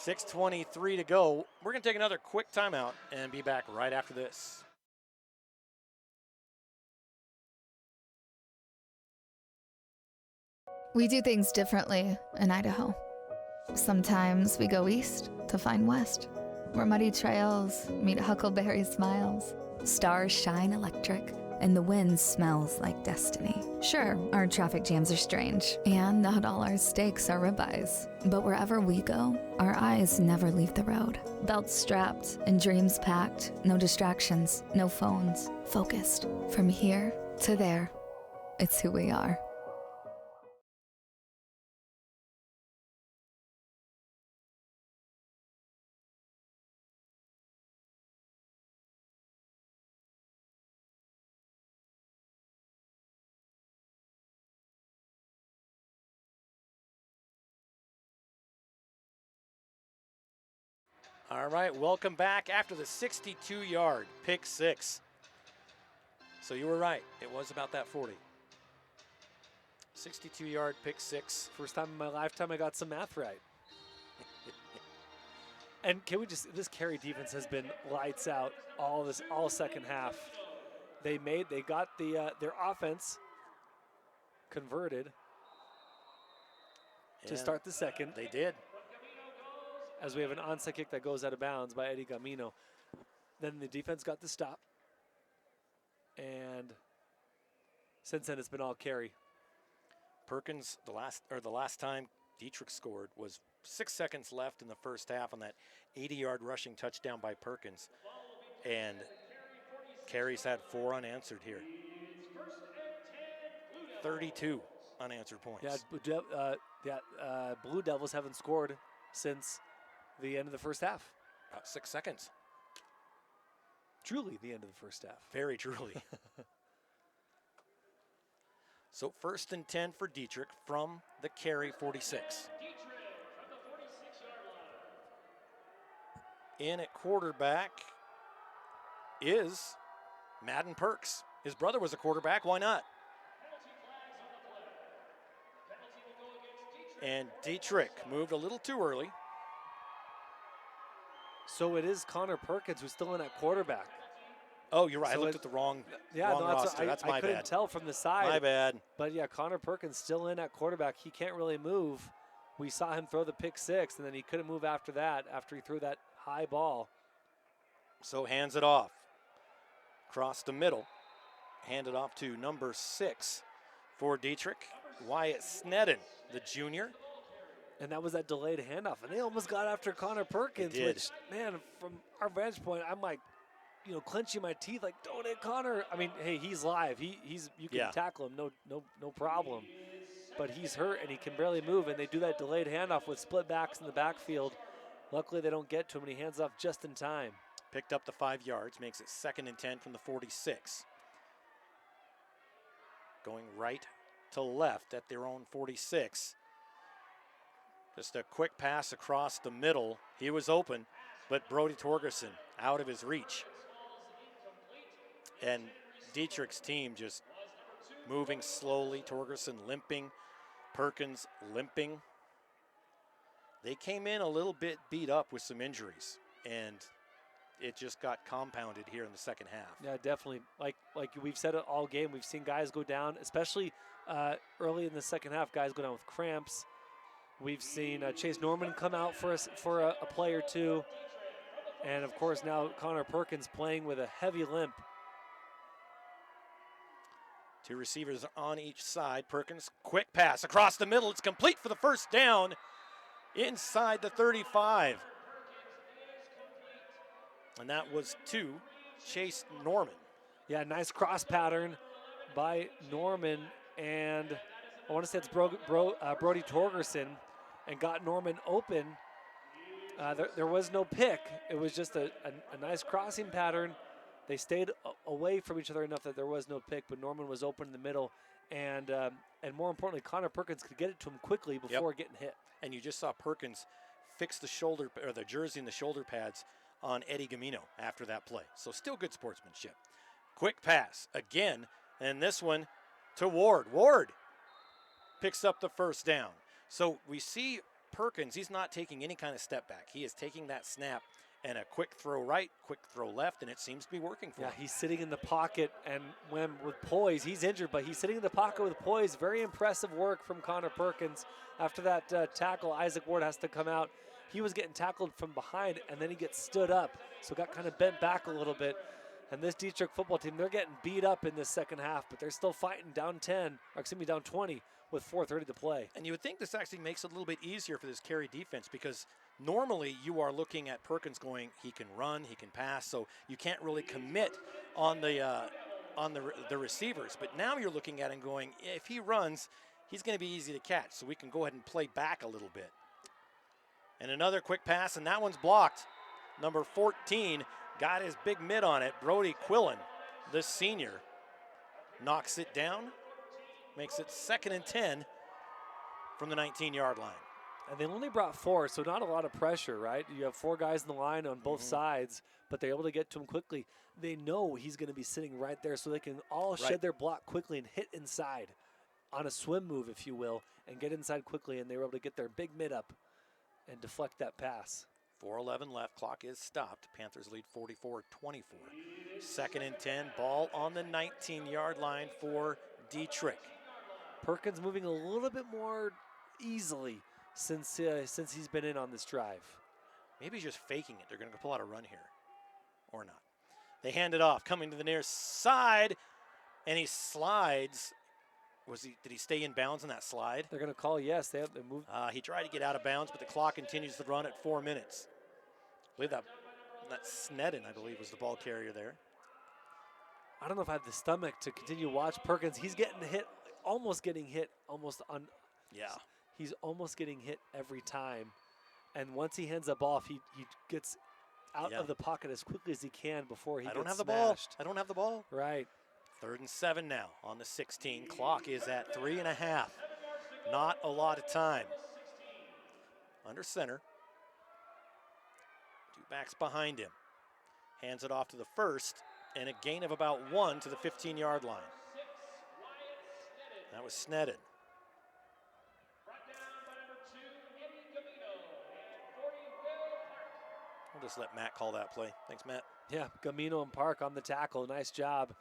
6:23 to go. We're going to take another quick timeout and be back right after this. We do things differently in Idaho. Sometimes we go east to find west, where muddy trails meet huckleberry smiles, stars shine electric, and the wind smells like destiny. Sure, our traffic jams are strange, and not all our steaks are ribeyes. But wherever we go, our eyes never leave the road. Belts strapped and dreams packed, no distractions, no phones, focused. From here to there, it's who we are. All right, welcome back after the 62-yard pick six. So you were right. It was about that 40. 62-yard pick six. First time in my lifetime I got some math right. And can we just, this Carey defense has been lights out all second half. They got their offense converted to start the second. They did. As we have an onside kick that goes out of bounds by Eddie Gamino. Then the defense got the stop. And since then it's been all Carey. Perkins, the last time Dietrich scored was 6 seconds left in the first half on that 80-yard rushing touchdown by Perkins. And Carey's had 4 unanswered here. 32 unanswered points. Blue Devils haven't scored since the end of the first half. About 6 seconds. Truly the end of the first half. Very truly. So 1st and 10 for Dietrich from the Carey 46. In at quarterback is Madden Perks. His brother was a quarterback. Why not? And Dietrich moved a little too early. So it is Connor Perkins who's still in at quarterback. Oh, you're right. So I looked at the wrong roster. That's my bad. I couldn't tell from the side. My bad. But yeah, Connor Perkins still in at quarterback. He can't really move. We saw him throw the pick six, and then he couldn't move after that, after he threw that high ball. So hands it off. Across the middle. Hand it off to number 6 for Dietrich. Wyatt Sneddon, the junior. And that was that delayed handoff. And they almost got after Connor Perkins, which, man, from our vantage point, I'm like, clenching my teeth, like, don't hit Connor. I mean, hey, he's live. You can tackle him, no problem. But he's hurt and he can barely move. And they do that delayed handoff with split backs in the backfield. Luckily, they don't get to him, and he hands off just in time. Picked up the 5 yards, makes it 2nd and 10 from the 46. Going right to left at their own 46. Just a quick pass across the middle. He was open, but Brody Torgerson out of his reach. And Dietrich's team just moving slowly. Torgerson limping, Perkins limping. They came in a little bit beat up with some injuries, and it just got compounded here in the second half. Yeah, definitely. Like we've said it all game, we've seen guys go down, especially early in the second half, guys go down with cramps. We've seen Chase Norman come out for a play or two. And, of course, now Connor Perkins playing with a heavy limp. 2 receivers on each side. Perkins, quick pass across the middle. It's complete for the first down inside the 35. And that was to Chase Norman. Yeah, nice cross pattern by Norman. And I want to say it's Brody Torgerson, and got Norman open. There was no pick. It was just a nice crossing pattern. They stayed away from each other enough that there was no pick, but Norman was open in the middle. And more importantly, Connor Perkins could get it to him quickly before getting hit. And you just saw Perkins fix the jersey and the shoulder pads on Eddie Gamino after that play. So still good sportsmanship. Quick pass again, and this one to Ward. Ward picks up the first down. So we see Perkins, he's not taking any kind of step back. He is taking that snap and a quick throw right, quick throw left, and it seems to be working for him. Yeah, he's sitting in the pocket, and when with poise, he's injured, but he's sitting in the pocket with poise. Very impressive work from Connor Perkins. After that tackle, Isaac Ward has to come out. He was getting tackled from behind, and then he gets stood up, so got kind of bent back a little bit. And this Dietrich football team, they're getting beat up in this second half, but they're still fighting down 20 with 4:30 to play. And you would think this actually makes it a little bit easier for this Carey defense, because normally you are looking at Perkins going, he can run, he can pass, so you can't really commit on the receivers. But now you're looking at him going, if he runs, he's going to be easy to catch, so we can go ahead and play back a little bit. And another quick pass, and that one's blocked. Number 14 got his big mid on it. Brody Quillen, the senior, knocks it down, makes it 2nd and 10 from the 19-yard line. And they only brought 4, so not a lot of pressure, right? You have 4 guys in the line on both sides, but they're able to get to him quickly. They know he's going to be sitting right there, so they can all shed their block quickly and hit inside on a swim move, if you will, and get inside quickly, and they were able to get their big mid up and deflect that pass. 4:11 left, clock is stopped. Panthers lead 44-24. 2nd and 10, ball on the 19-yard line for Dietrich. Perkins moving a little bit more easily since he's been in on this drive. Maybe he's just faking it. They're going to pull out a run here, or not. They hand it off, coming to the near side, and he slides. Did he stay in bounds on that slide? They're going to call yes. They moved. He tried to get out of bounds, but the clock continues to run at 4 minutes. I believe that Snedden, I believe, was the ball carrier there. I don't know if I have the stomach to continue to watch Perkins. He's getting hit, almost getting hit, almost on. Yeah. He's almost getting hit every time. And once he hands the ball off, he gets out of the pocket as quickly as he can before he gets I don't have the smashed. ball. I don't have the ball. Right. 3rd and 7 now on the 16. Clock is at 3.5. Not a lot of time. Under center. 2 backs behind him. Hands it off to the first, and a gain of about 1 to the 15-yard line. That was Snedden. We'll just let Matt call that play. Thanks, Matt. Yeah, Gamino and Park on the tackle. Nice job.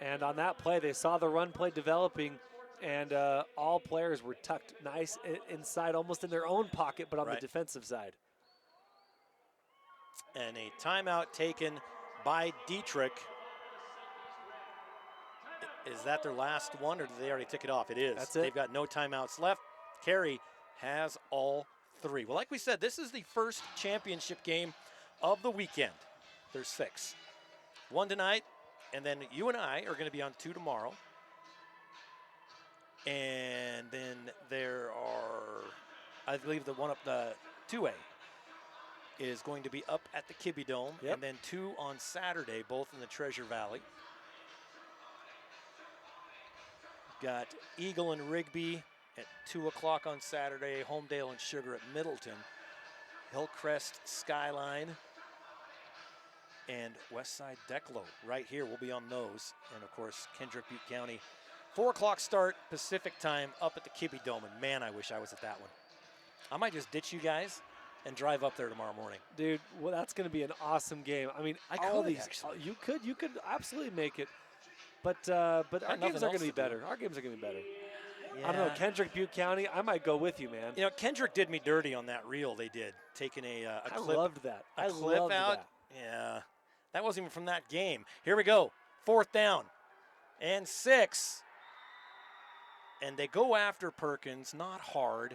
And on that play, they saw the run play developing, and all players were tucked nice inside, almost in their own pocket, but on the defensive side. And a timeout taken by Dietrich. Is that their last one, or did they already tick it off? It is. That's it. They've got no timeouts left. Carey has all 3. Well, like we said, this is the first championship game of the weekend. There's 6. 1 tonight, and then you and I are going to be on 2 tomorrow. And then there are, I believe the 2A is going to be up at the Kibbe Dome, and then 2 on Saturday, both in the Treasure Valley. Got Eagle and Rigby at 2 o'clock on Saturday, Homedale and Sugar at Middleton, Hillcrest Skyline, and Westside Declo right here. We'll be on those. And of course, Kendrick Butte County, 4 o'clock start Pacific time up at the Kibbe Dome. And man, I wish I was at that one. I might just ditch you guys and drive up there tomorrow morning. Dude, well, that's going to be an awesome game. I mean, you could absolutely make it. But our games are going to be better. Our games are going to be better. Yeah. I don't know, Kendrick Butte County, I might go with you, man. You know, Kendrick did me dirty on that reel they did, taking a clip. I loved that. A clip out. Yeah, that wasn't even from that game. Here we go, 4th down and 6. And they go after Perkins, not hard,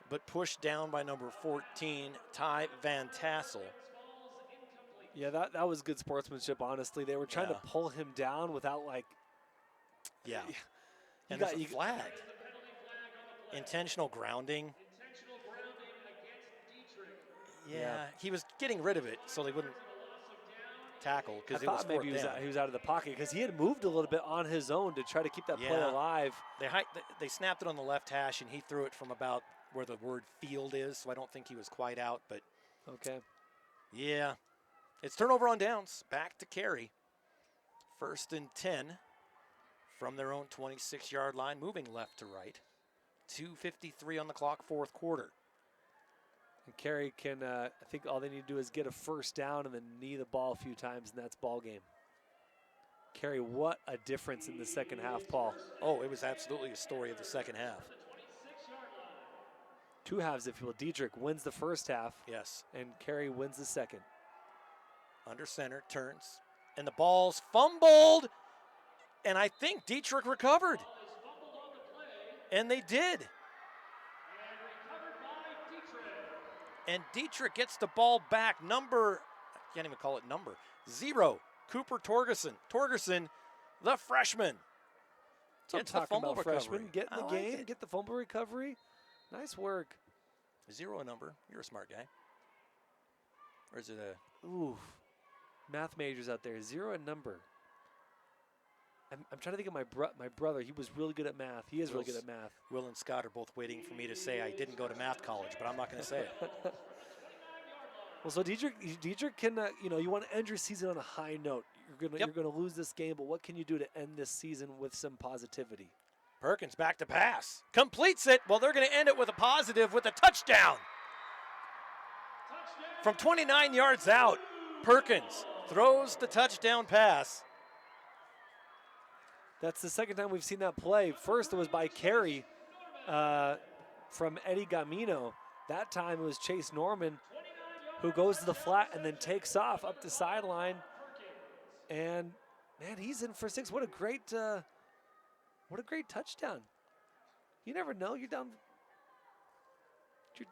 but pushed down by number 14, Ty Van Tassel. Yeah, that was good sportsmanship, honestly. They were trying to pull him down without, like... Yeah. And there's a flag. Intentional grounding. Yeah, he was getting rid of it so they wouldn't tackle because it was 4th maybe he was out of the pocket because he had moved a little bit on his own to try to keep that play alive. They snapped it on the left hash, and he threw it from about where the word field is, so I don't think he was quite out. But okay. Yeah. It's turnover on downs. Back to Carey. 1st and 10 from their own 26-yard line, moving left to right. 2:53 on the clock, 4th quarter. And Carey can, I think all they need to do is get a 1st down and then knee the ball a few times, and that's ball game. Carey, what a difference in the second half, Paul. Oh, it was absolutely a story of the second half. 2 halves, if you will. Dietrich wins the first half. Yes. And Carey wins the second. Under center, turns, And the ball's fumbled. And I think Dietrich recovered. And they did. And Dietrich gets the ball back. I can't even call it number, 0. Cooper Torgerson. Torgerson, the freshman. So I'm talking about freshman. Get in the game, like get the fumble recovery. Nice work. 0 a number. You're a smart guy. Or is it a... Ooh, math majors out there. 0 a number. I'm trying to think of my brother. He was really good at math. He is really good at math. Will and Scott are both waiting for me to say I didn't go to math college, but I'm not going to say it. Well, so Dietrich can, you want to end your season on a high note. You're gonna lose this game, but what can you do to end this season with some positivity? Perkins back to pass. Completes it. Well, they're going to end it with a positive with a touchdown. From 29 yards out, Perkins throws the touchdown pass. That's the second time we've seen that play. First, it was by Carey from Eddie Gamino. That time it was Chase Norman who goes to the flat and then takes off up the sideline. And, man, he's in for 6. What a great touchdown. You never know. You're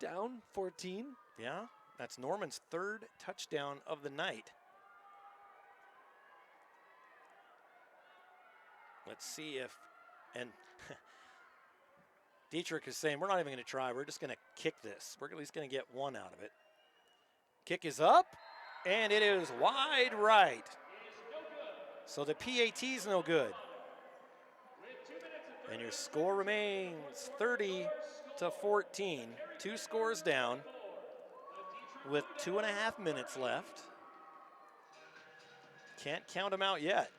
down 14. Yeah, that's Norman's 3rd touchdown of the night. Let's see if, and Dietrich is saying, we're not even going to try. We're just going to kick this. We're at least going to get 1 out of it. Kick is up, and it is wide right. So the PAT's no good. And your score remains 30-14. 2 scores down with 2.5 minutes left. Can't count them out yet.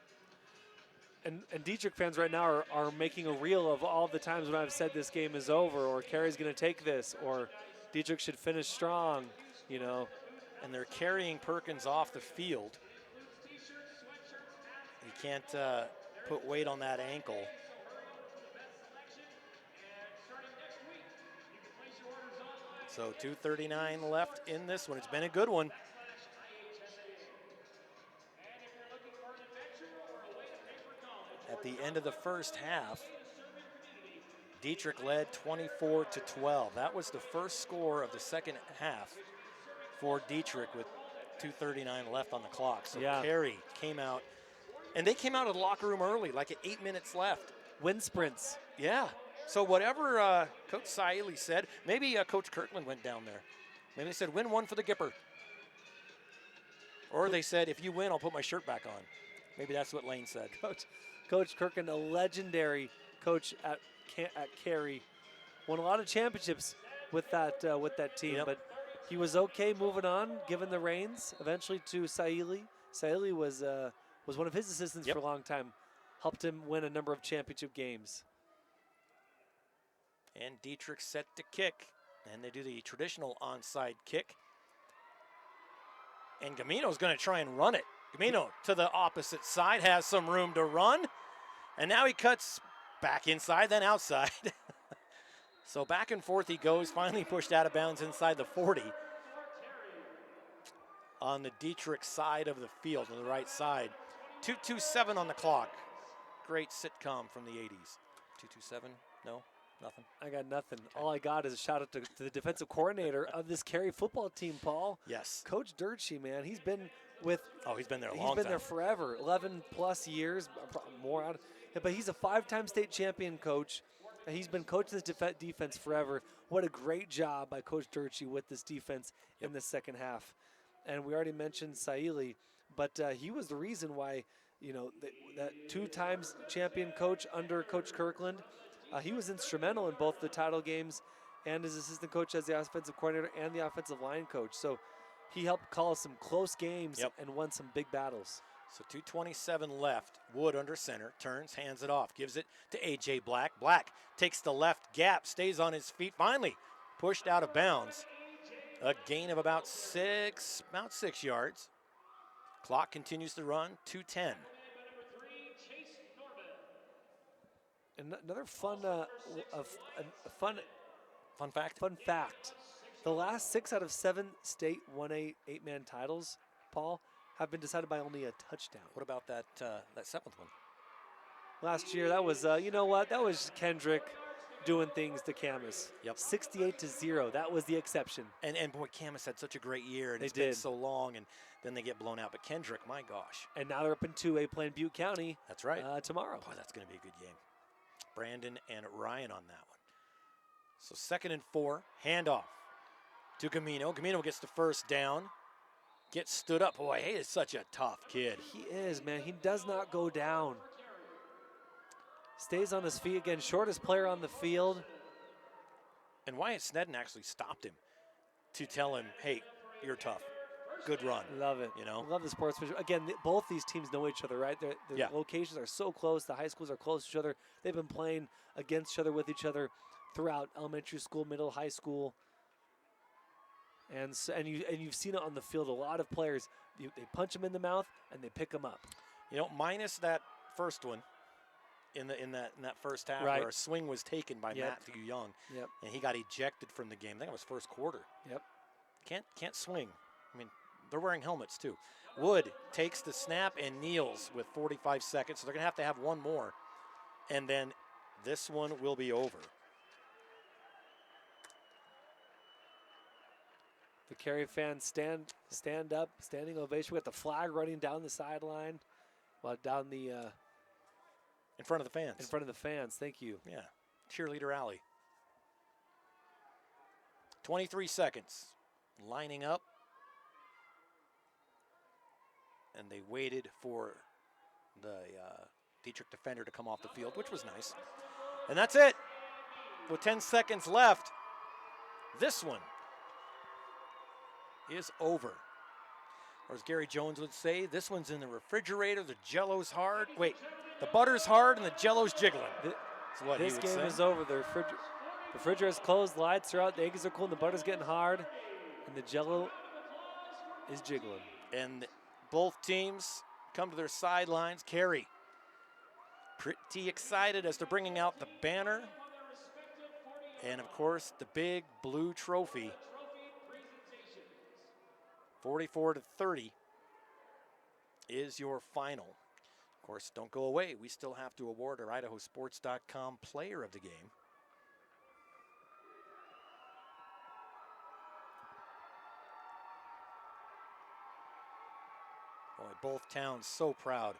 And Dietrich fans right now are making a reel of all the times when I've said this game is over, or Carey's going to take this, or Dietrich should finish strong, And they're carrying Perkins off the field. You can't put weight on that ankle. So 2:39 left in this one. It's been a good one. At the end of the first half, Dietrich led 24-12. That was the first score of the second half for Dietrich with 2:39 left on the clock. So Carey came out, and they came out of the locker room early, like at 8 minutes left. Wind sprints. Yeah. So whatever Coach Saili said, maybe Coach Kirkland went down there. Maybe they said, win 1 for the Gipper. Or they said, if you win, I'll put my shirt back on. Maybe that's what Lane said. Coach Kirkland, a legendary coach at Carey, won a lot of championships with that team. But he was okay moving on, giving the reins eventually to Saili. Saili was one of his assistants for a long time, helped him win a number of championship games. And Dietrich set to kick, and they do the traditional onside kick. And Gamino's going to try and run it. Gamino to the opposite side, has some room to run. And now he cuts back inside, then outside. So back and forth he goes, finally pushed out of bounds inside the 40. On the Dietrich side of the field, on the right side. 2:27 on the clock. Great sitcom from the 80s. 2:27, no? Nothing. I got nothing. Okay. All I got is a shout out to the defensive coordinator of this Carey football team, Paul. Yes. Coach Dietrich, man. He's been with. Oh, he's been there a long time. He's been there forever, 11 plus years, more out. But he's a 5-time state champion coach. And he's been coaching this defense forever. What a great job by Coach Dietrich with this defense in the second half. And we already mentioned Saili, but he was the reason why, that 2 times champion coach under Coach Kirkland. He was instrumental in both the title games and as assistant coach as the offensive coordinator and the offensive line coach. So he helped call some close games and won some big battles. So 2:27 left. Wood under center, turns, hands it off, gives it to A.J. Black. Black takes the left gap, stays on his feet, finally pushed out of bounds. A gain of about 6 yards. Clock continues to run, 2:10. Another fun fact. The last 6 out of 7 state 1A 8-man titles, Paul, have been decided by only a touchdown. What about that that 7th one? Last year, that was, you know what? That was Kendrick doing things to Camus. Yep. 68-0. That was the exception. And boy, Camus had such a great year, and They it's been did. so long, and then they get blown out. But Kendrick, my gosh. And now they're up in 2A playing Butte County. That's right. Tomorrow. Boy, that's going to be a good game. Brandon and Ryan on that one. So 2nd and 4, handoff to Gamino. Gamino gets the first down, gets stood up. Boy, he is such a tough kid. He is, man. He does not go down. Stays on his feet again, shortest player on the field. And Wyatt Snedden actually stopped him to tell him, hey, you're tough. Good run. Love it. You know? Love the sportsmanship. Again, both these teams know each other, right? Their Yeah. locations are so close. The high schools are close to each other. They've been playing against each other, with each other throughout elementary school, middle, high school. And you've seen it on the field. A lot of players, they punch them in the mouth and they pick them up. You know, minus that first one in that first half, Right. where a swing was taken by Matthew Young, Yep. and he got ejected from the game. I think it was first quarter. Yep. Can't swing. I mean, they're wearing helmets too. Wood takes the snap and kneels with 45 seconds, so they're going to have one more, and then this one will be over. The Carey fans stand up, standing ovation. We got the flag running down the sideline, down the in front of the fans. In front of the fans. Thank you. Yeah, cheerleader alley. 23 seconds, lining up, and they waited for the Dietrich defender to come off the field, which was nice. And that's it. With 10 seconds left, this one is over. Or as Gary Jones would say, this one's in the refrigerator, the jello's hard. Wait, the butter's hard and the jello's jiggling. That's what he This would game say. is over. The refrigerator's closed, the lights are out, the eggs are cool, and the butter's getting hard, and the jello is jiggling. And both teams come to their sidelines. Carey pretty excited as they're bringing out the banner. And of course, the big blue trophy. 44-30 is your final. Of course, don't go away. We still have to award our IdahoSports.com player of the game. Boy, both towns so proud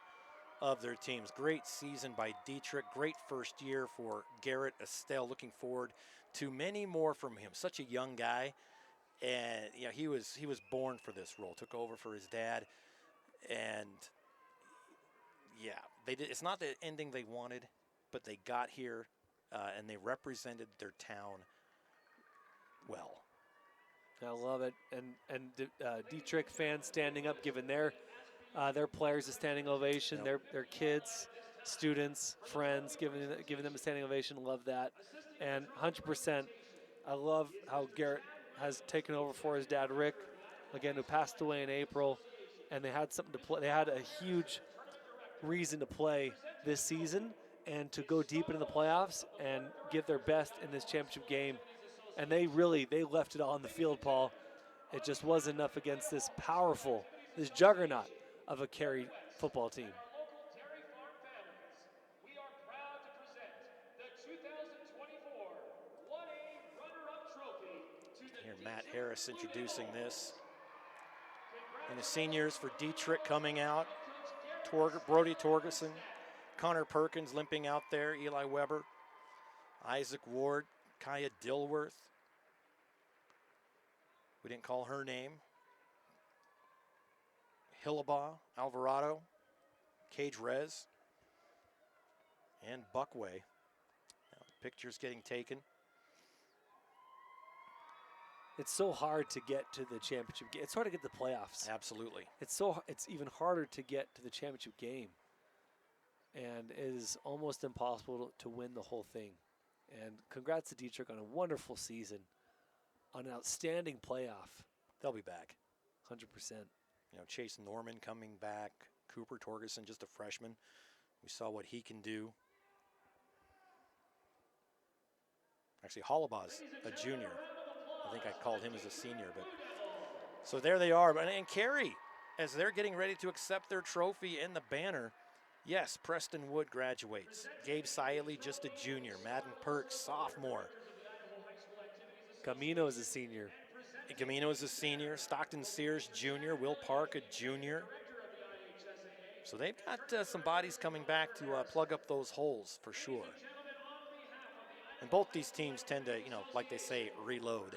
of their teams. Great season by Dietrich. Great first year for Garrett Estelle. Looking forward to many more from him. Such a young guy. And you know, he was born for this role. Took over for his dad, and yeah, they did. It's not the ending they wanted, but they got here, and they represented their town well. I love it, and Dietrich fans standing up, giving their players a standing ovation. Yep. Their kids, students, friends, giving them a standing ovation. Love that, and 100%. I love how Garrett has taken over for his dad, Rick, again, who passed away in April, and they had something to play. They had a huge reason to play this season and to go deep into the playoffs and give their best in this championship game. And they left it all on the field, Paul. It just wasn't enough against this juggernaut of a Carey football team. Here, Matt Harris introducing this. And the seniors for Dietrich coming out. Brody Torgerson, Connor Perkins limping out there, Eli Weber, Isaac Ward, Kaya Dilworth. We didn't call her name. Hillabaugh, Alvarado, Cage Rez, and Buckway. Now, pictures getting taken. It's so hard to get to the championship game. It's hard to get to the playoffs. Absolutely. It's even harder to get to the championship game. And it is almost impossible to win the whole thing. And congrats to Dietrich on a wonderful season, on an outstanding playoff. They'll be back. 100%. You know, Chase Norman coming back, Cooper Torgerson, just a freshman. We saw what he can do. Actually, Hollabaugh's a junior. I think I called him as a senior, but so there they are. And Carey as they're getting ready to accept their trophy and the banner, yes, Preston Wood graduates. Gabe Siley, just a junior. Madden Perks, sophomore. Camino is a senior. Camino is a senior. Stockton Sears, junior. Will Park, a junior. So they've got some bodies coming back to plug up those holes for sure. And both these teams tend to, like they say, reload.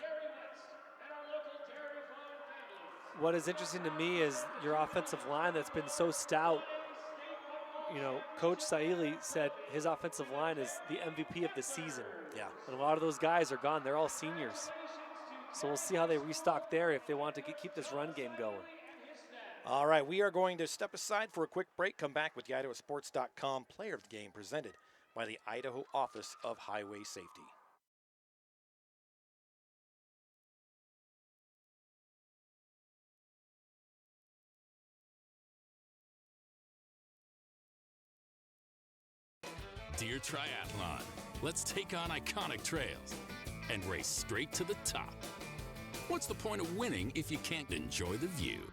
What is interesting to me is your offensive line that's been so stout. Coach Saili said his offensive line is the MVP of the season. Yeah. And a lot of those guys are gone. They're all seniors. So we'll see how they restock there if they want to keep this run game going. All right, we are going to step aside for a quick break. Come back with the IdahoSports.com player of the game presented by the Idaho Office of Highway Safety. Deer Triathlon. Let's take on iconic trails and race straight to the top. What's the point of winning if you can't enjoy the view?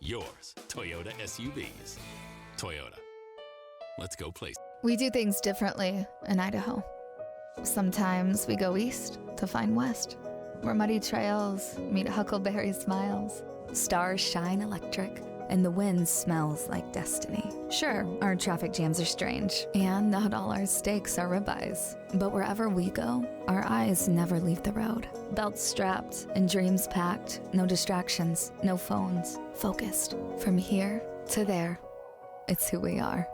Yours, Toyota SUVs. Toyota. Let's go place. We do things differently in Idaho. Sometimes we go east to find west, where muddy trails meet huckleberry smiles, stars shine electric, and the wind smells like destiny. Sure, our traffic jams are strange, and not all our steaks are ribeyes. But wherever we go, our eyes never leave the road. Belts strapped and dreams packed, no distractions, no phones, focused. From here to there, it's who we are.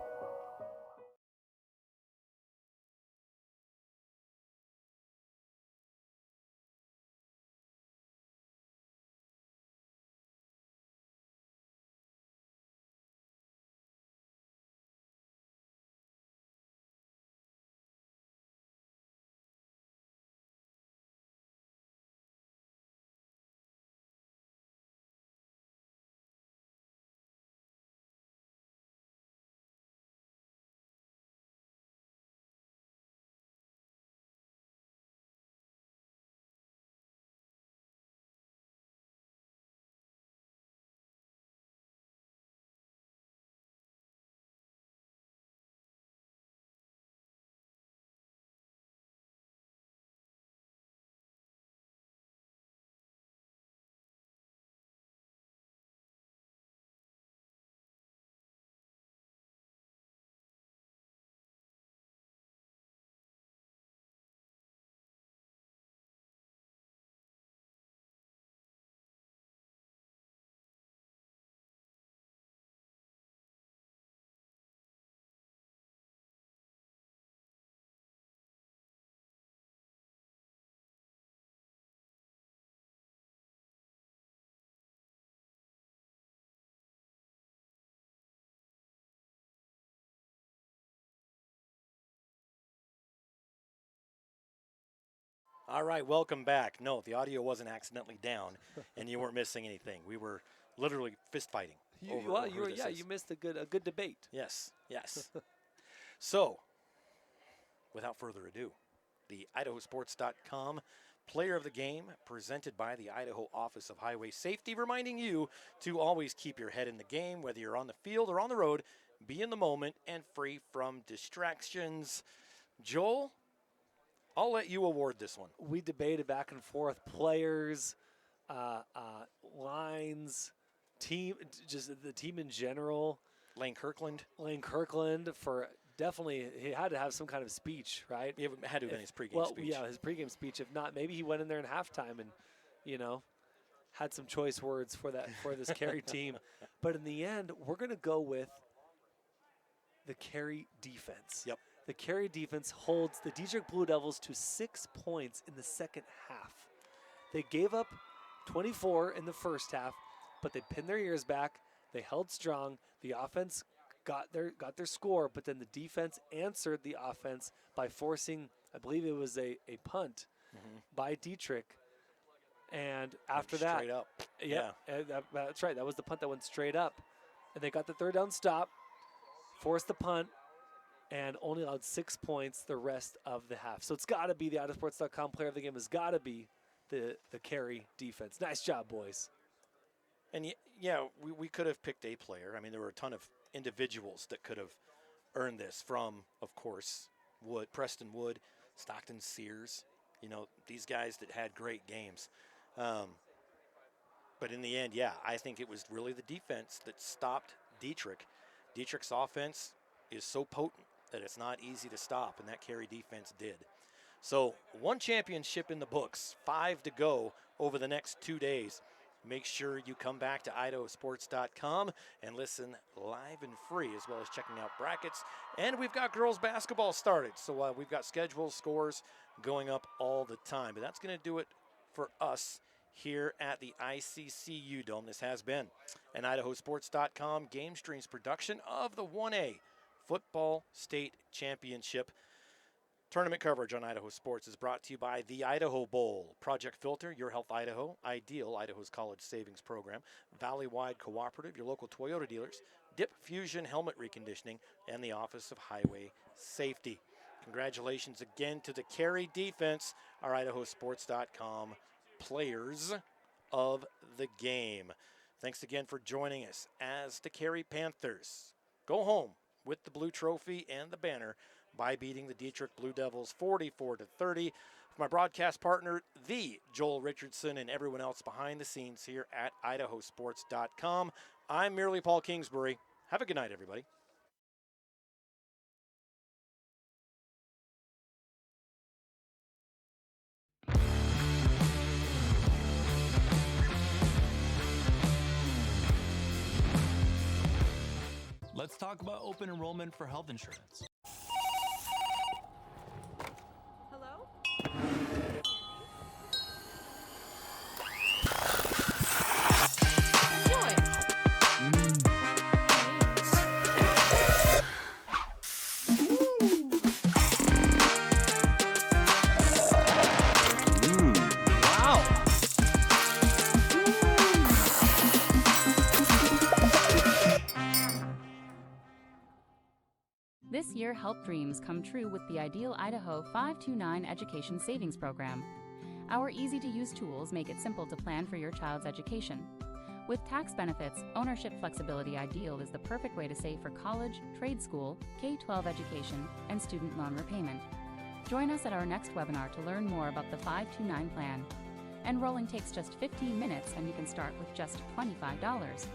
All right, welcome back. No, the audio wasn't accidentally down, and you weren't missing anything. We were literally fist fighting. You missed a good debate. Yes, yes. So, without further ado, the IdahoSports.com player of the game presented by the Idaho Office of Highway Safety, reminding you to always keep your head in the game, whether you're on the field or on the road. Be in the moment and free from distractions. Joel, I'll let you award this one. We debated back and forth players, lines, team, just the team in general. Lane Kirkland for definitely, he had to have some kind of speech, right? It had to have been his pregame speech. Yeah, his pregame speech. If not, maybe he went in there in halftime and, had some choice words for this Carey team. But in the end, we're going to go with the Carey defense. Yep. The Carey defense holds the Dietrich Blue Devils to 6 points in the second half. They gave up 24 in the first half, but they pinned their ears back. They held strong. The offense got their score, but then the defense answered the offense by forcing, I believe it was a punt by Dietrich. And after that, straight up. Yeah. That's right. That was the punt that went straight up. And they got the third down stop, forced the punt, and only allowed 6 points the rest of the half. So it's got to be the IdahoSports.com player of the game has got to be the Carey defense. Nice job, boys. And yeah, we could have picked a player. I mean, there were a ton of individuals that could have earned this from, of course, Preston Wood, Stockton Sears, these guys that had great games. But in the end, yeah, I think it was really the defense that stopped Dietrich. Dietrich's offense is so potent that it's not easy to stop, and that Carey defense did. So 1 championship in the books, 5 to go over the next 2 days. Make sure you come back to IdahoSports.com and listen live and free, as well as checking out brackets. And we've got girls basketball started, so we've got schedules, scores going up all the time. But that's going to do it for us here at the ICCU Dome. This has been an IdahoSports.com GameStreams production of the 1A Football State Championship. Tournament coverage on Idaho Sports is brought to you by the Idaho Bowl, Project Filter, Your Health Idaho, Ideal, Idaho's College Savings Program, Valley-Wide Cooperative, your local Toyota dealers, Dip Fusion Helmet Reconditioning, and the Office of Highway Safety. Congratulations again to the Carey defense, our IdahoSports.com players of the game. Thanks again for joining us as the Carey Panthers go home with the blue trophy and the banner by beating the Dietrich Blue Devils 44-30. For my broadcast partner, the Joel Richardson, and everyone else behind the scenes here at IdahoSports.com, I'm merely Paul Kingsbury. Have a good night, everybody. Let's talk about open enrollment for health insurance. This year, help dreams come true with the Ideal Idaho 529 Education Savings Program. Our easy-to-use tools make it simple to plan for your child's education. With tax benefits, ownership flexibility, Ideal is the perfect way to save for college, trade school, K-12 education, and student loan repayment. Join us at our next webinar to learn more about the 529 plan. Enrolling takes just 15 minutes, and you can start with just $25.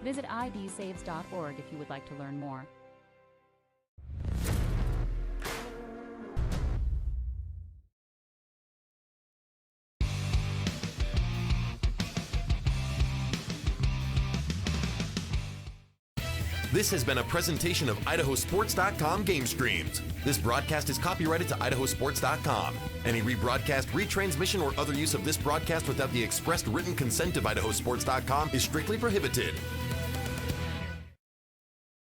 Visit idsaves.org if you would like to learn more. This has been a presentation of IdahoSports.com GameStreams. This broadcast is copyrighted to IdahoSports.com. Any rebroadcast, retransmission, or other use of this broadcast without the expressed written consent of IdahoSports.com is strictly prohibited.